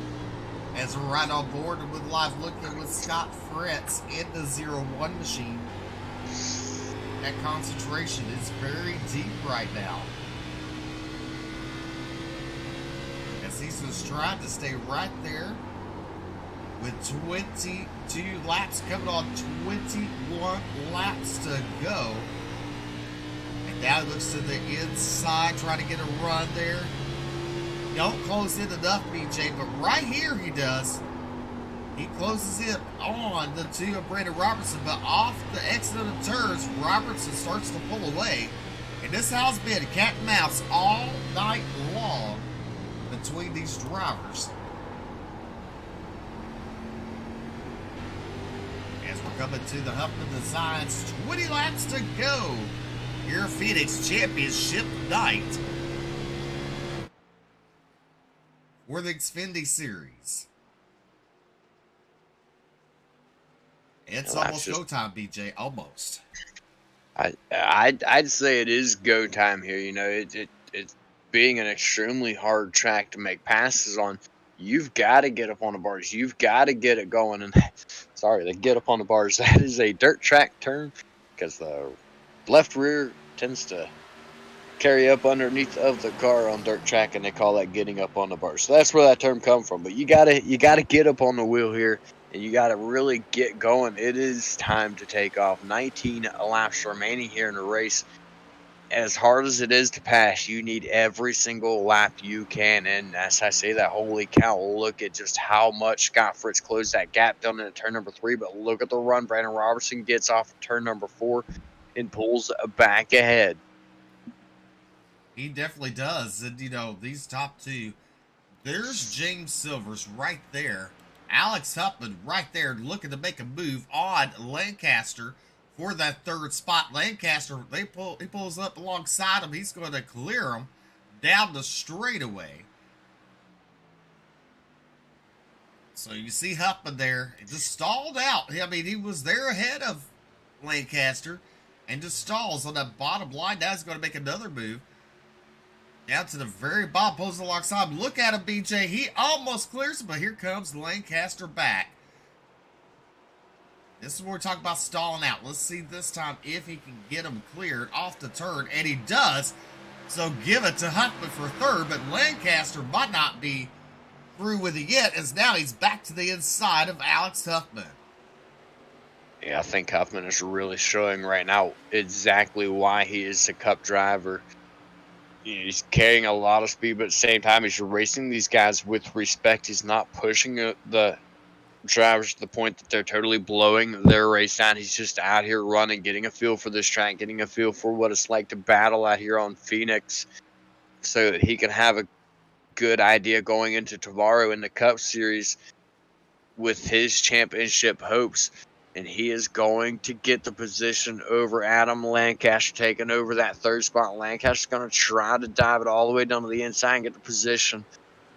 As we're right on board with live looking with Scott Fritz in the 0-1 machine. That concentration is very deep right now. As he's just trying to stay right there with 22 laps coming on 21 laps to go. And now he looks to the inside, trying to get a run there. Don't close in enough, BJ, but right here he does. He closes in on the 2 of Brandon Robertson, but off the exit of the turns, Robertson starts to pull away. And this has been cat and mouse all night long between these drivers. As we're coming to the Huffman Designs, 20 laps to go here, Phoenix Championship night for the Xfinity Series. It's almost go time, BJ. Almost. I'd say it is go time here. You know, it's being an extremely hard track to make passes on. You've got to get up on the bars. You've got to get it going. And sorry, the get up on the bars. That is a dirt track term because the left rear tends to carry up underneath of the car on dirt track, and they call that getting up on the bars. So that's where that term comes from. But you gotta get up on the wheel here. And you got to really get going. It is time to take off. 19 laps remaining here in the race. As hard as it is to pass, you need every single lap you can. And as I say that, holy cow, look at just how much Scott Fritz closed that gap down in turn number 3. But look at the run. Brandon Robertson gets off turn number 4 and pulls back ahead. He definitely does. And, you know, these top 2, there's James Silvers right there Alex Huffman right there looking to make a move on Lancaster for that third spot. Lancaster, he pulls up alongside him. He's going to clear him down the straightaway. So you see Huffman there. It just stalled out. I mean, he was there ahead of Lancaster and just stalls on that bottom line. Now he's going to make another move. Down to the very bottom, pulls alongside him. Look at him, BJ. He almost clears him, but here comes Lancaster back. This is where we're talking about stalling out. Let's see this time if he can get him cleared off the turn, and he does. So give it to Huffman for third, but Lancaster might not be through with it yet, as now he's back to the inside of Alex Huffman. Yeah, I think Huffman is really showing right now exactly why he is a Cup driver. He's carrying a lot of speed, but at the same time, he's racing these guys with respect. He's not pushing the drivers to the point that they're totally blowing their race down. He's just out here running, getting a feel for this track, getting a feel for what it's like to battle out here on Phoenix so that he can have a good idea going into tomorrow in the Cup Series with his championship hopes. And he is going to get the position over Adam Lancaster, taking over that third spot. Lancaster's going to try to dive it all the way down to the inside and get the position.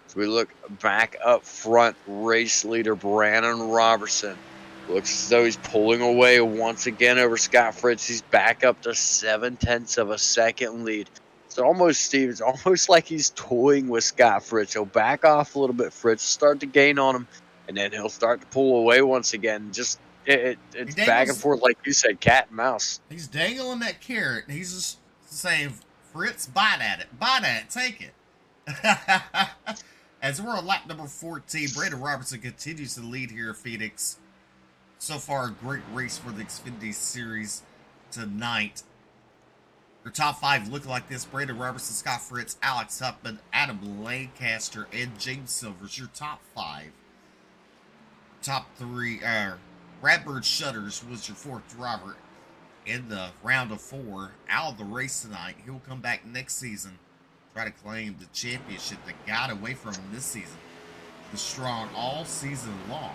So we look back up front, race leader Brandon Robertson. Looks as though he's pulling away once again over Scott Fritz. He's back up to 0.7 of a second lead. It's almost, Steve, it's almost like he's toying with Scott Fritz. He'll back off a little bit. Fritz start to gain on him, and then he'll start to pull away once again. Just It's back and forth, like you said, cat and mouse. He's dangling that carrot. He's just saying, Fritz, bite at it, take it. As we're on lap number 14, Brandon Robertson continues to lead here at Phoenix. So far, a great race for the Xfinity Series tonight. Your top five look like this: Brandon Robertson, Scott Fritz, Alex Huffman, Adam Lancaster, and James Silvers. Your top five. Top three, Radbird Shutters was your fourth driver in the round of 4 out of the race tonight. He'll come back next season, try to claim the championship that got away from him this season. Was strong all season long.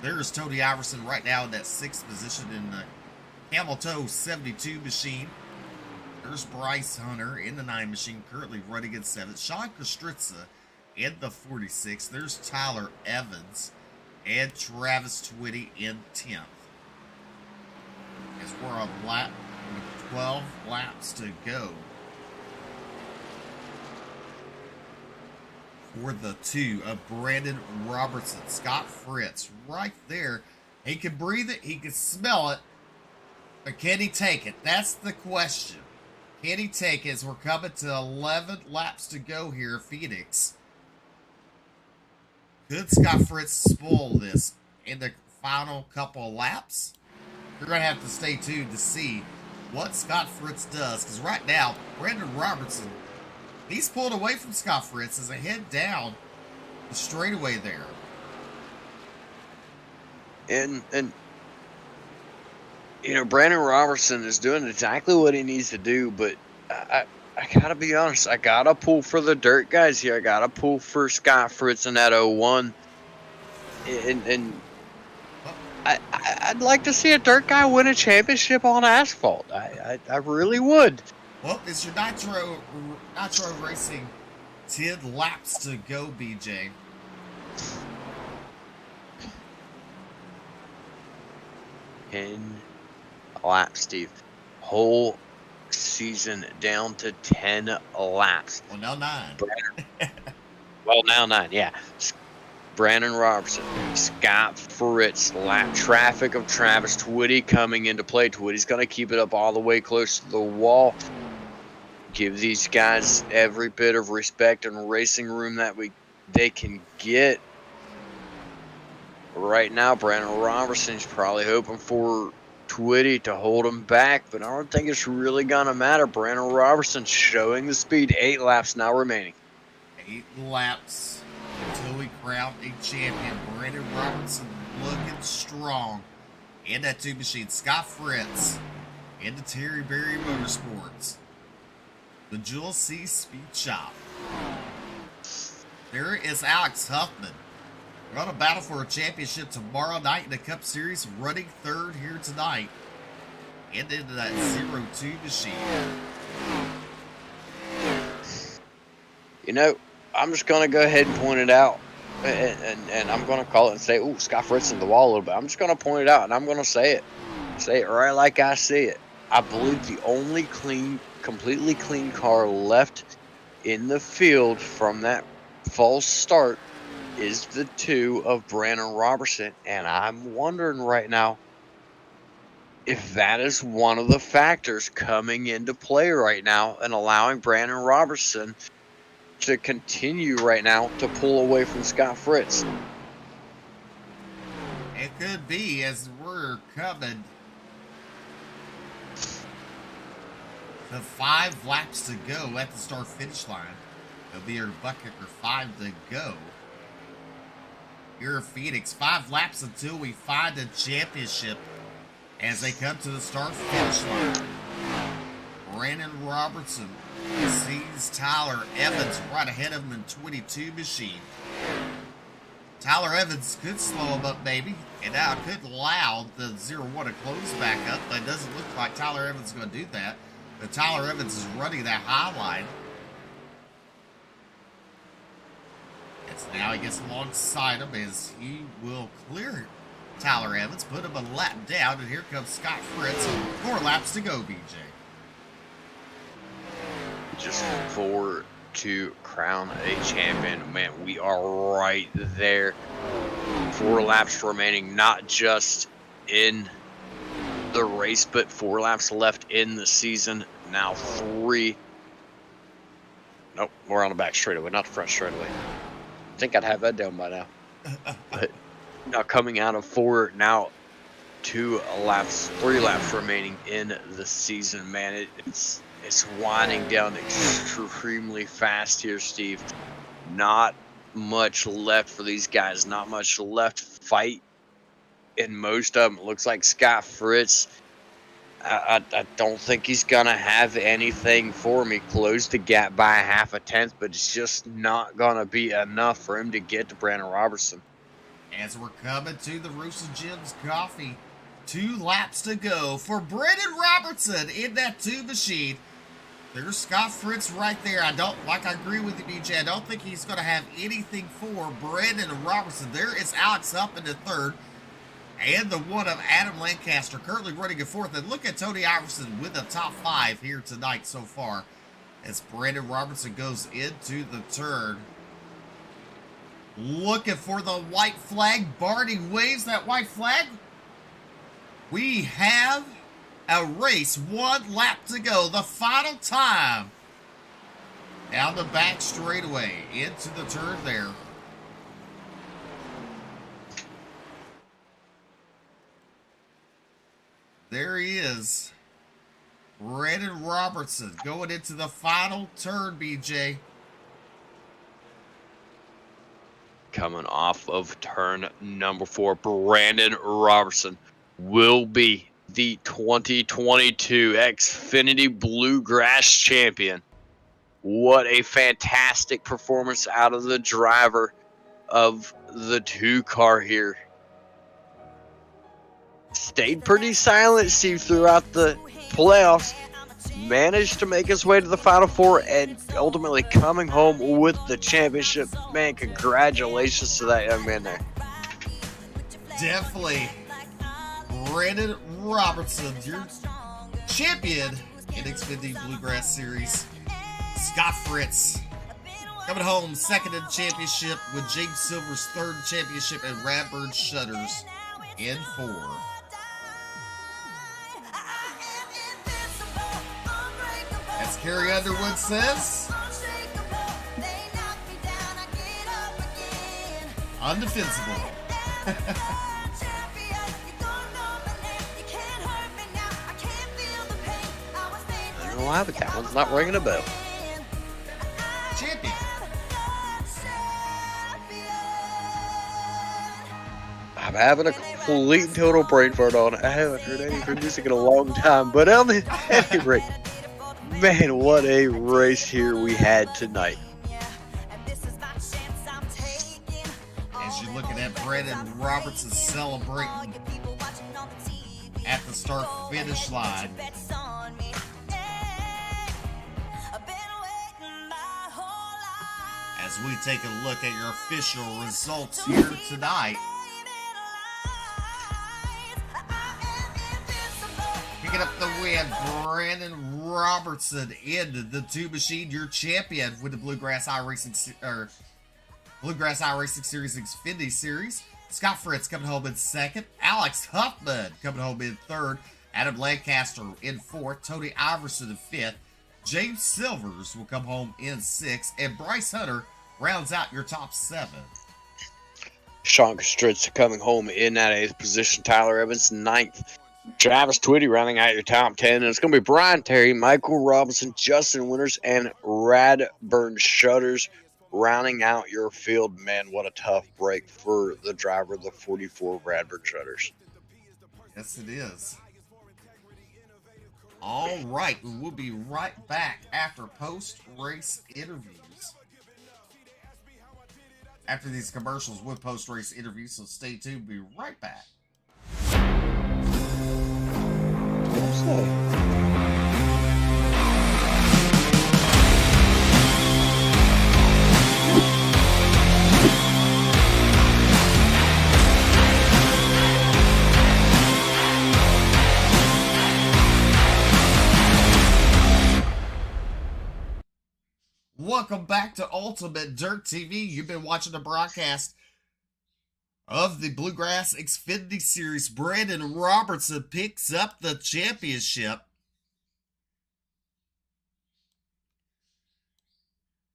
There's Tony Iverson right now in that 6th position in the Camel Toe 72 machine. There's Bryce Hunter in the 9 machine, currently running in 7th. Sean Kostritza in the 46. There's Tyler Evans and Travis Twitty in 10th. As we're on lap with 12 laps to go for the 2 of Brandon Robertson. Scott Fritz right there. He can breathe it, he can smell it, but can he take it? That's the question. Can he take it as we're coming to 11 laps to go here at Phoenix? Could Scott Fritz spoil this in the final couple of laps? You're going to have to stay tuned to see what Scott Fritz does. Because right now, Brandon Robertson, he's pulled away from Scott Fritz as they head down the straightaway there. And you know, Brandon Robertson is doing exactly what he needs to do, but I gotta be honest, I gotta pull for the dirt guys here. I gotta pull for Scott Fritz in that 01. And I'd like to see a dirt guy win a championship on asphalt. I really would. Well, it's your Nitro Racing 10 laps to go, BJ. In laps, Steve. Whole season down to 10 laps. Well, now 9. Well, now 9, yeah. Brandon Robertson, Scott Fritz, lap traffic of Travis Twitty coming into play. Twitty's going to keep it up all the way close to the wall. Give these guys every bit of respect and racing room that they can get. Right now, Brandon Robertson's probably hoping for Twitty to hold him back, but I don't think it's really going to matter. Brandon Robertson showing the speed. 8 laps now remaining. 8 laps until we crown a champion. Brandon Robertson looking strong in that 2 machine. Scott Fritz into Terry Berry Motorsports. The Jewel C Speed Shop. There is Alex Huffman We're on a battle for a championship tomorrow night in the Cup Series, running third here tonight. And into that 0-2 machine. You know, I'm just going to go ahead and point it out. And I'm going to call it and say, ooh, Scott Fritz in the wall a little bit. I'm just going to point it out, and I'm going to say it. Say it right like I see it. I believe the only completely clean car left in the field from that false start is the 2 of Brandon Robertson. And I'm wondering right now if that is one of the factors coming into play right now and allowing Brandon Robertson to continue right now to pull away from Scott Fritz. It could be, as we're coming to 5 laps to go at the start-finish line. It'll be your bucket for 5 to go. Here at Phoenix, 5 laps until we find a championship as they come to the start-finish line. Brandon Robertson sees Tyler Evans right ahead of him in 22 machine. Tyler Evans could slow him up, maybe, and now could allow the 0-1 to close back up, but it doesn't look like Tyler Evans is going to do that. But Tyler Evans is running that high line. As now he gets alongside him as he will clear Tyler Evans, put him a lap down, and here comes Scott Fritz. 4 laps to go, BJ. Just 4 to crown a champion. Man, we are right there. 4 laps remaining, not just in the race, but 4 laps left in the season. Now 3. Nope, we're on the back straightaway, not the front straightaway. I think I'd have that down by now. But now coming out of 4, now 3 laps remaining in the season. Man, it's winding down extremely fast here, Steve. Not much left for these guys. Not much left to fight in most of them. It looks like Scott Fritz, I don't think he's going to have anything for me. Close the gap by 1/2 tenth, but it's just not going to be enough for him to get to Brandon Robertson. As we're coming to the Rooster Jim's Coffee, 2 laps to go for Brandon Robertson in that 2 machine. There's Scott Fritz right there. I agree with you, BJ. I don't think he's going to have anything for Brandon Robertson. There is Alex up in the 3rd. And the 1 of Adam Lancaster currently running in 4th. And look at Tony Iverson with the top 5 here tonight so far. As Brandon Robertson goes into the turn. Looking for the white flag. Barney waves that white flag. We have a race, 1 lap to go. The final time. Down the back straightaway. Into the turn there. There he is. Brandon Robertson going into the final turn, BJ. Coming off of turn number 4, Brandon Robertson will be the 2022 Xfinity Bluegrass champion. What a fantastic performance out of the driver of the 2 car here. Stayed pretty silent, Steve, throughout the playoffs. Managed to make his way to the Final 4 and ultimately coming home with the championship. Man, congratulations to that young man there. Definitely. Brandon Robertson, your champion in Xfinity Bluegrass Series. Scott Fritz coming home 2nd in championship with James Silver's 3rd championship and Radburn Shutters in 4. As Carrie Underwood says, undefensible. I don't know why, but that one's not ringing a bell. Champion. I'm having a complete and total brain fart on. I haven't heard any of her music in a long time, but on any rate, man, what a race here we had tonight. As you're looking at Brendan Robertson celebrating at the start finish line. As we take a look at your official results here tonight. Picking up the win, Brandon Robertson in the Two Machine, your champion with the Bluegrass Iracing Series Xfinity Series. Scott Fritz coming home in second. Alex Huffman coming home in third. Adam Lancaster in fourth. Tony Iverson in fifth. James Silvers will come home in sixth. And Bryce Hunter rounds out your top seven. Sean Kostritz coming home in that eighth position. Tyler Evans ninth. Travis Twitty rounding out your top 10. And it's going to be Brian Terry, Michael Robinson, Justin Winters, and Radburn Shutters rounding out your field. Man, what a tough break for the driver of the 44 Radburn Shutters. Yes, it is. All right, we'll be right back after post-race interviews. After these commercials with post-race interviews, so stay tuned. We'll be right back. Welcome back to Ultimate Dirt TV. You've been watching the broadcast of the Bluegrass Xfinity Series. Brandon Robertson picks up the championship.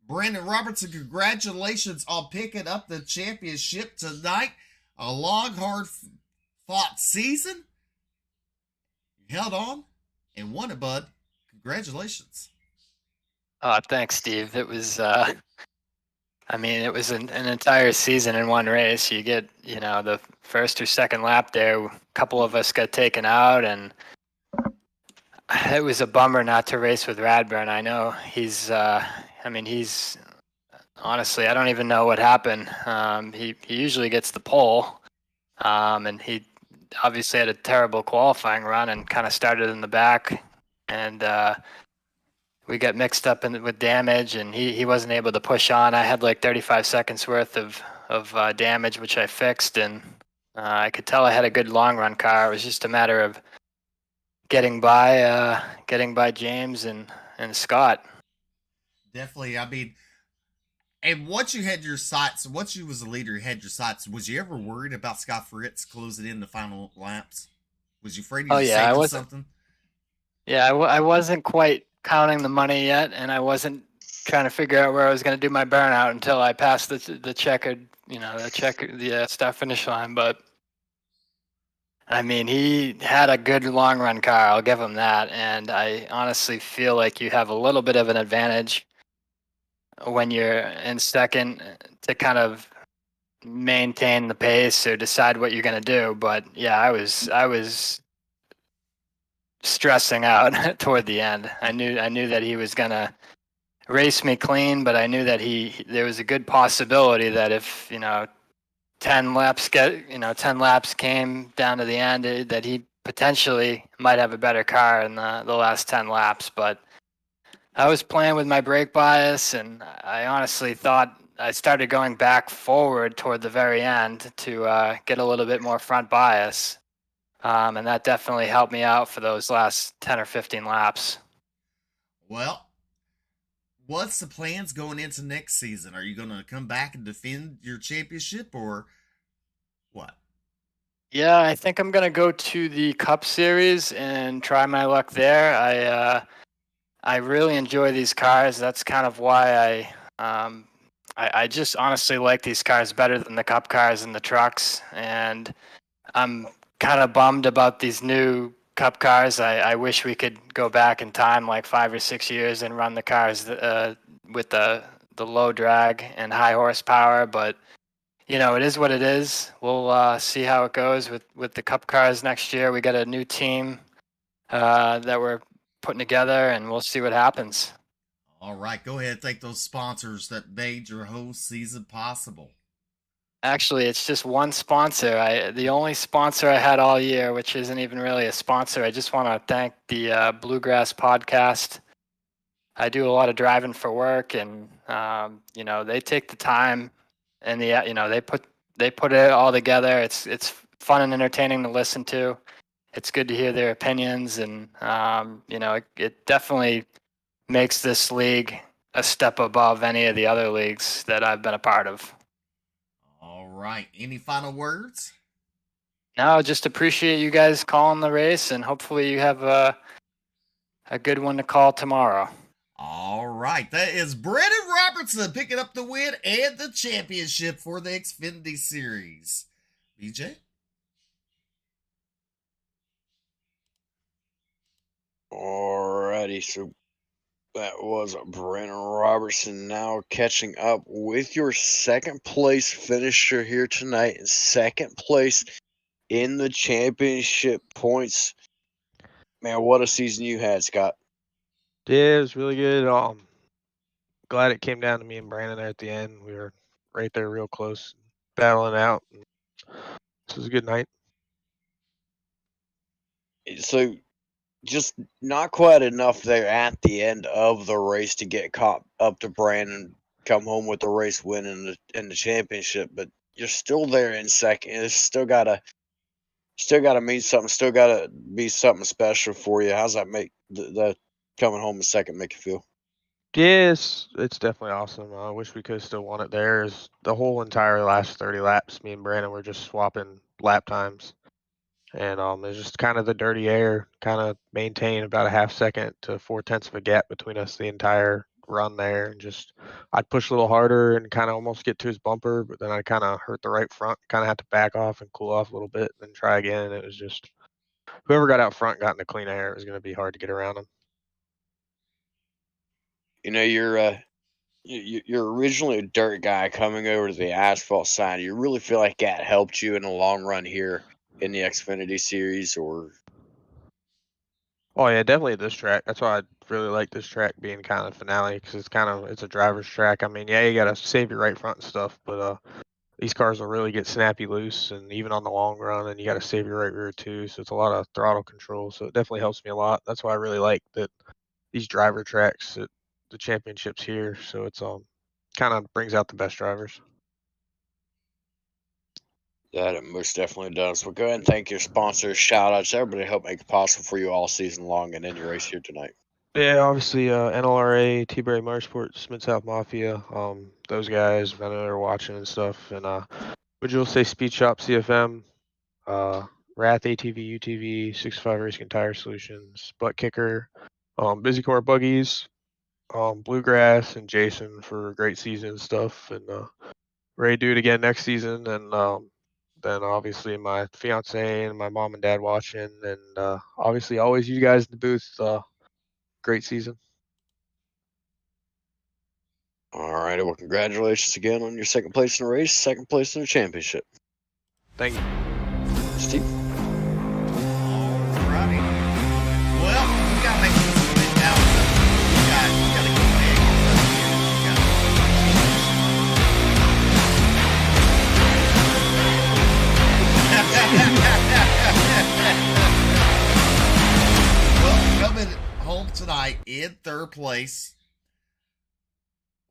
Brandon Robertson, congratulations on picking up the championship tonight. A long, hard-fought season. You held on and won it, bud. Congratulations. Thanks, Steve. It was, it was an entire season in one race. You get, the first or second lap there, a couple of us got taken out, and it was a bummer not to race with Radburn. I know he's honestly, I don't even know what happened. He usually gets the pole, and he obviously had a terrible qualifying run and kind of started in the back, and we got mixed up with damage, and he wasn't able to push on. I had like 35 seconds worth of damage, which I fixed, and I could tell I had a good long run car. It was just a matter of getting by James and Scott. Definitely. And once you had your sights, once you was a leader, you had your sights, was you ever worried about Scott Fritz closing in the final laps? Was you afraid he was saving something? Yeah, I wasn't quite counting the money yet, and I wasn't trying to figure out where I was going to do my burnout until I passed the checkered, the start finish line. But he had a good long run car. I'll give him that, and I honestly feel like you have a little bit of an advantage when you're in second to kind of maintain the pace or decide what you're going to do. But yeah, I was stressing out toward the end. I knew that he was gonna race me clean, but I knew that there was a good possibility that if 10 laps came down to the end, that he potentially might have a better car in the last 10 laps. But I was playing with my brake bias, and I honestly thought I started going back forward toward the very end to get a little bit more front bias. And that definitely helped me out for those last 10 or 15 laps. Well, what's the plans going into next season? Are you going to come back and defend your championship, or what? Yeah, I think I'm going to go to the Cup Series and try my luck there. I really enjoy these cars. That's kind of why I just honestly like these cars better than the Cup cars and the trucks. And I'm kind of bummed about these new Cup cars. I wish we could go back in time like 5 or 6 years and run the cars with the low drag and high horsepower. But it is what it is. We'll see how it goes with the Cup cars next year. We got a new team that we're putting together, and we'll see what happens. All right, go ahead and thank those sponsors that made your whole season possible. Actually, it's just one sponsor. The only sponsor I had all year, which isn't even really a sponsor. I just want to thank the Bluegrass podcast. I do a lot of driving for work, and they take the time, and they put it all together. It's fun and entertaining to listen to. It's good to hear their opinions, and it definitely makes this league a step above any of the other leagues that I've been a part of. All right. Any final words? No, just appreciate you guys calling the race, and hopefully you have a good one to call tomorrow. All right. That is Brennan Robertson picking up the win and the championship for the Xfinity Series. BJ? Alrighty, so that was Brennan Robertson now catching up with your second place finisher here tonight in second place in the championship points. Man, what a season you had, Scott. Yeah, it was really good. Glad it came down to me and Brandon there at the end. We were right there real close, battling out. This was a good night. So just not quite enough there at the end of the race to get caught up to Brandon, come home with the race win in the championship, but you're still there in second. It's still gotta mean something. Still gotta be something special for you. How's that make the coming home in second make you feel? Yes, it's definitely awesome. I wish we could have still won it there. Is the whole entire last 30 laps, me and Brandon were just swapping lap times. And it's just kind of the dirty air, kind of maintain about a half second to 4/10 of a gap between us the entire run there. And just I'd push a little harder and kind of almost get to his bumper, but then I kind of hurt the right front, kind of had to back off and cool off a little bit, then try again. It was just whoever got out front got in the clean air. It was going to be hard to get around him. You know, you're originally a dirt guy coming over to the asphalt side. You really feel like that helped you in the long run here in the Xfinity series, or Oh yeah, definitely this track. That's why I really like this track being kind of finale because it's a driver's track. I mean, yeah, you gotta save your right front and stuff, but these cars will really get snappy loose, and even on the long run, and you got to save your right rear too. So it's a lot of throttle control. So it definitely helps me a lot. That's why I really like that these driver tracks at the championships here. So it's kind of brings out the best drivers. that it most definitely does. Well, go ahead and thank your sponsors. Shout outs to everybody to help make it possible for you all season long and in your race here tonight. Yeah, obviously NLRA, T-Berry Motorsports, Mid South Mafia, those guys. I know they're watching and stuff. And would you say Speed Shop, CFM, Wrath ATV, UTV, 65 Racing Tire Solutions, Butt Kicker, Busy Core Buggies, Bluegrass, and Jason for a great season and stuff. And ready to do it again next season. And then obviously my fiance and my mom and dad watching. And obviously always you guys in the booth. Great season. All right. Well, congratulations again on your second place in the race, second place in the championship. Thank you. Steve. Alrighty. Well, we gotta make this a bit now. We gotta go ahead Well, coming home tonight in third place.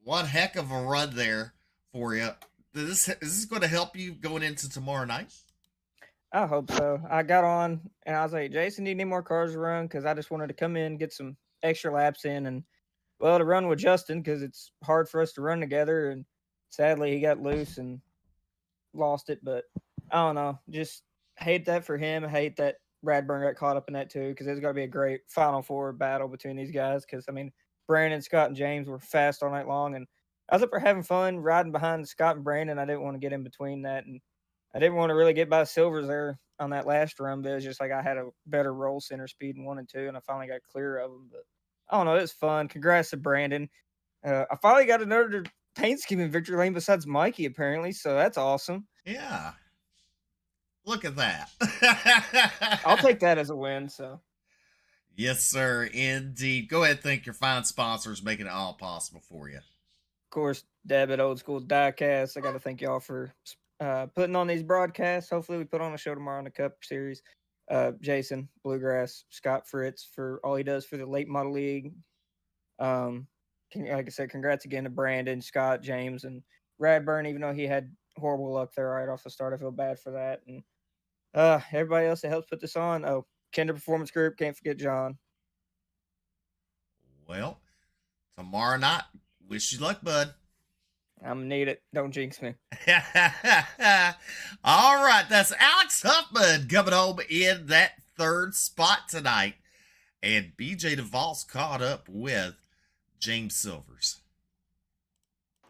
One heck of a run there for you. Is this going to help you going into tomorrow night? I hope so. I got on and I was like, Jason, do you need more cars to run? Because I just wanted to come in, get some extra laps in, and well, to run with Justin because it's hard for us to run together. And sadly, he got loose and lost it. But I don't know. Just hate that for him. I hate that Radburn got caught up in that too because it's going to be a great Final Four battle between these guys. Because, I mean, Brandon, Scott, and James were fast all night long. And I was up for having fun riding behind Scott and Brandon. I didn't want to get in between that. And I didn't want to really get by Silvers there on that last run, but it was just like I had a better roll center speed in 1 and 2, and I finally got clear of them. But I don't know, it was fun. Congrats to Brandon. I finally got another paint scheme in victory lane besides Mikey, apparently, so that's awesome. Yeah. Look at that. I'll take that as a win. So, yes, sir, indeed. Go ahead and thank your fine sponsors making it all possible for you. of course, Dab at Old School Diecast. I got to thank y'all for putting on these broadcasts. Hopefully, we put on a show tomorrow in the Cup Series. Jason, Bluegrass, Scott Fritz for all he does for the Late Model League. Like I said, congrats again to Brandon, Scott, James, and Radburn. Even though he had horrible luck there right off the start, I feel bad for that. And everybody else that helps put this on. Oh, Kinder Performance Group, can't forget John. Well, tomorrow night, wish you luck, bud. I'm gonna need it. Don't jinx me. All right, that's Alex Huffman coming home in that third spot tonight. And BJ DeVos caught up with James Silvers.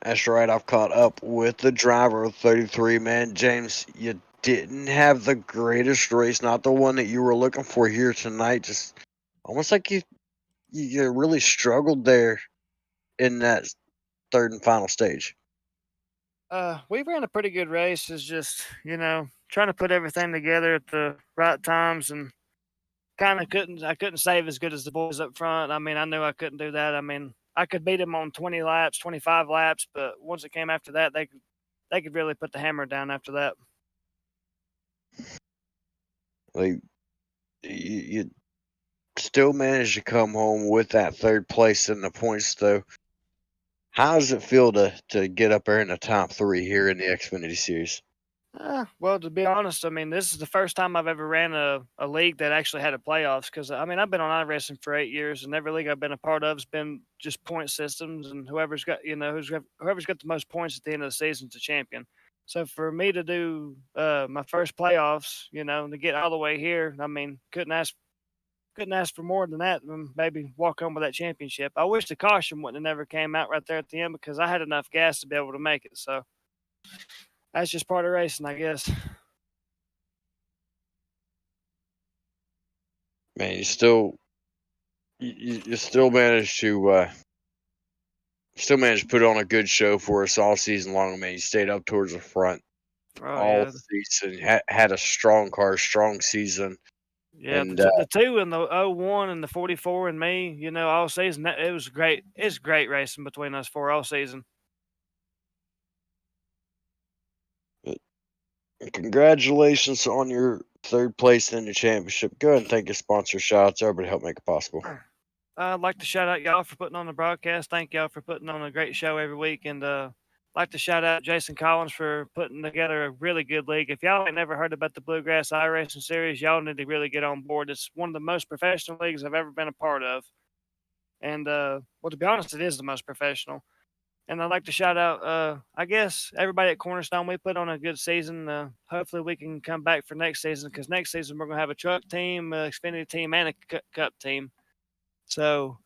That's right. I've caught up with the driver of 33, man. James, you didn't have the greatest race, not the one that you were looking for here tonight. Just almost like you really struggled there in that third and final stage. We ran a pretty good race. It's just, trying to put everything together at the right times, and I couldn't save as good as the boys up front. I mean, I knew I couldn't do that. I mean, I could beat them on 20 laps, 25 laps, but once it came after that, they could really put the hammer down after that. Like, you still managed to come home with that third place in the points, though. How does it feel to get up there in the top three here in the Xfinity Series? Well, to be honest, I mean, this is the first time I've ever ran a league that actually had a playoffs. Because I mean, I've been on iRacing for 8 years, and every league I've been a part of has been just point systems, and whoever's got the most points at the end of the season is a champion. So for me to do my first playoffs, to get all the way here, I mean, couldn't ask for more than that. And maybe walk home with that championship. I wish the caution wouldn't have never came out right there at the end, because I had enough gas to be able to make it. So that's just part of racing, I guess. Man, you still managed to put on a good show for us all season long. Man, you stayed up towards the front all season. Had a strong car, strong season. Yeah, and the 2 and the 01 and the 44 and me, all season, it was great. It's great racing between us four all season. Congratulations on your third place in the championship. Go ahead and take your sponsor shots. Everybody help make it possible. I'd like to shout out y'all for putting on the broadcast. Thank y'all for putting on a great show every week. And I'd like to shout out Jason Collins for putting together a really good league. If y'all ain't never heard about the Bluegrass iRacing Series, y'all need to really get on board. It's one of the most professional leagues I've ever been a part of. And, well, to be honest, it is the most professional. And I'd like to shout out, I guess, everybody at Cornerstone. We put on a good season. Hopefully we can come back for next season, because next season we're going to have a truck team, Xfinity team, and a cup team. So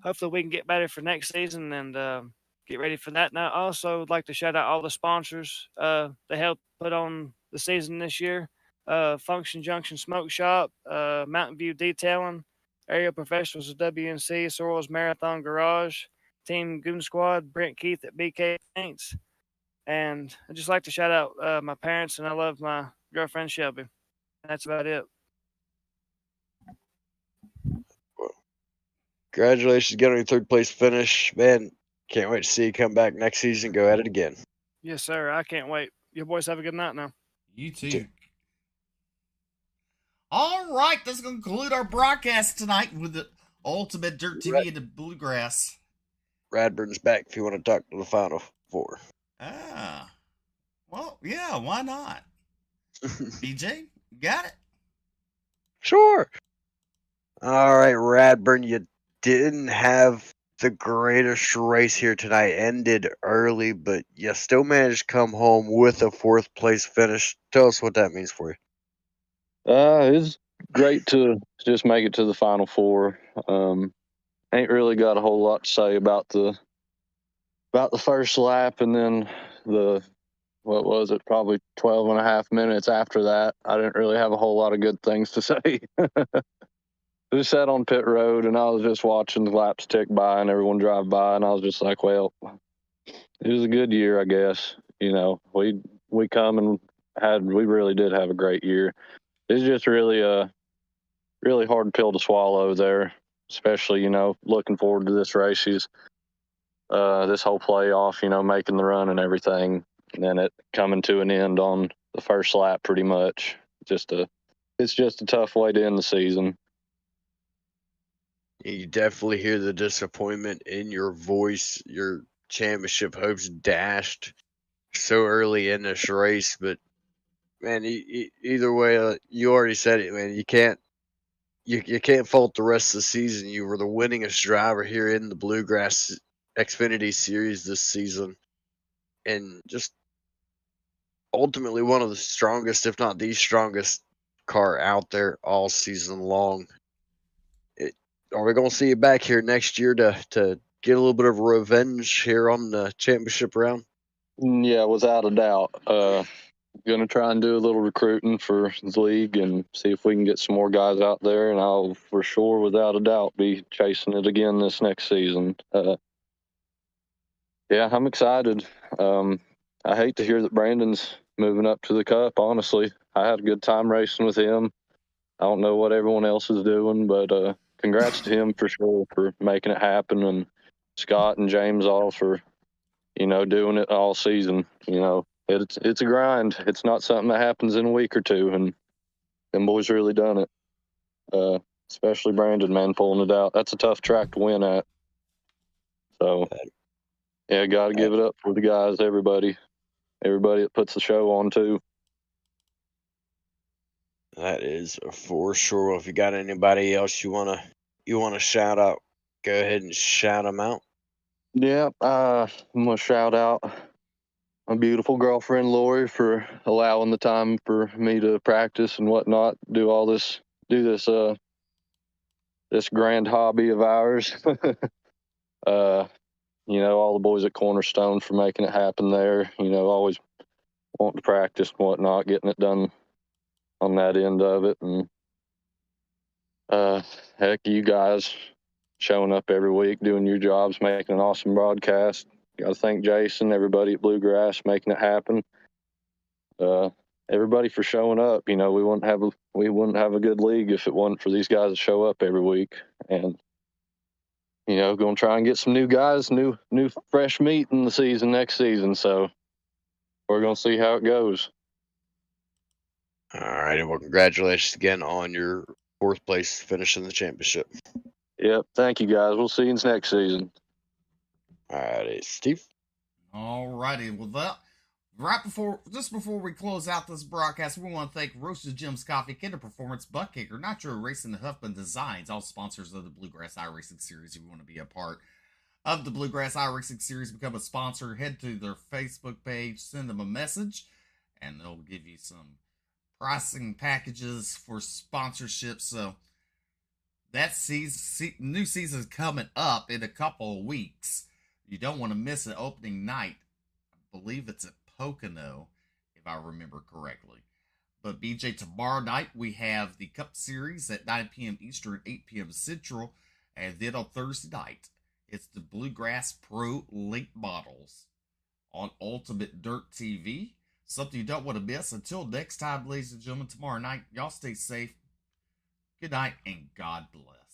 hopefully we can get better for next season and get ready for that. And I also would like to shout out all the sponsors that helped put on the season this year. Function Junction Smoke Shop, Mountain View Detailing, Aerial Professionals of WNC, Sorrells Marathon Garage, Team Goon Squad, Brent Keith at BK Paints. And I'd just like to shout out my parents, and I love my girlfriend Shelby. That's about it. Congratulations again on your third place finish. Man, can't wait to see you come back next season. Go at it again. Yes, sir. I can't wait. You boys have a good night now. You too. All right, that's going to conclude our broadcast tonight with the Ultimate Dirt TV and the Bluegrass. Radburn's back if you want to talk to the Final Four. Well, yeah, why not? BJ, got it? Sure. All right, Radburn, you didn't have the greatest race here tonight. Ended early, but you still managed to come home with a fourth place finish. Tell us what that means for you. It's great to just make it to the Final Four. Ain't really got a whole lot to say about the first lap, and then probably 12 and a half minutes after that. I didn't really have a whole lot of good things to say. I just sat on pit road, and I was just watching the laps tick by and everyone drive by, and I was just like, well, it was a good year, I guess. We come and we really did have a great year. It's just really a really hard pill to swallow there, especially, looking forward to this race. This whole playoff, making the run and everything. and then it coming to an end on the first lap pretty much. It's just a tough way to end the season. You definitely hear the disappointment in your voice. Your championship hopes dashed so early in this race, but man, either way, you already said it, man. You can't fault the rest of the season. You were the winningest driver here in the Bluegrass Xfinity Series this season, and just ultimately one of the strongest, if not the strongest, car out there all season long. Are we going to see you back here next year to get a little bit of revenge here on the championship round? Yeah, without a doubt. Going to try and do a little recruiting for the league and see if we can get some more guys out there, and I'll for sure, without a doubt, be chasing it again this next season. Yeah, I'm excited. I hate to hear that Brandon's moving up to the Cup, honestly. I had a good time racing with him. I don't know what everyone else is doing, but congrats to him for sure for making it happen, and Scott and James all for, doing it all season. It's a grind. It's not something that happens in a week or two, and them boys really done it. Especially Brandon, man, pulling it out. That's a tough track to win at. So, yeah, got to give it up for the guys, everybody that puts the show on too. That is for sure. If you got anybody else you wanna shout out, go ahead and shout them out. Yeah, I'm gonna shout out my beautiful girlfriend Lori for allowing the time for me to practice and whatnot, do this grand hobby of ours. All the boys at Cornerstone for making it happen there. Always wanting to practice and whatnot, getting it done on that end of it. And heck, you guys showing up every week, doing your jobs, making an awesome broadcast. Got to thank Jason, everybody at Bluegrass making it happen. Everybody for showing up. We wouldn't have a good league if it wasn't for these guys that show up every week. And going to try and get some new guys, new fresh meat in the season next season. So we're going to see how it goes. All right, well, congratulations again on your 4th place finish in the championship. Yep, thank you guys. We'll see you next season. All right, Steve. All righty, well, just before we close out this broadcast, we want to thank Roasted Jim's Coffee, Kinder Performance, Butt Kicker, Nitro Racing, and Huffman Designs, all sponsors of the Bluegrass iRacing Series. If you want to be a part of the Bluegrass iRacing Series, become a sponsor, head to their Facebook page, send them a message, and they'll give you some pricing packages for sponsorship. So that new season is coming up in a couple of weeks. You don't want to miss it. Opening night, I believe it's at Pocono, if I remember correctly. But BJ, tomorrow night we have the Cup Series at 9 p.m. Eastern, 8 p.m. Central. And then on Thursday night, it's the Bluegrass Pro Late Models on Ultimate Dirt TV. Something you don't want to miss. Until next time, ladies and gentlemen, tomorrow night, y'all stay safe. Good night, and God bless.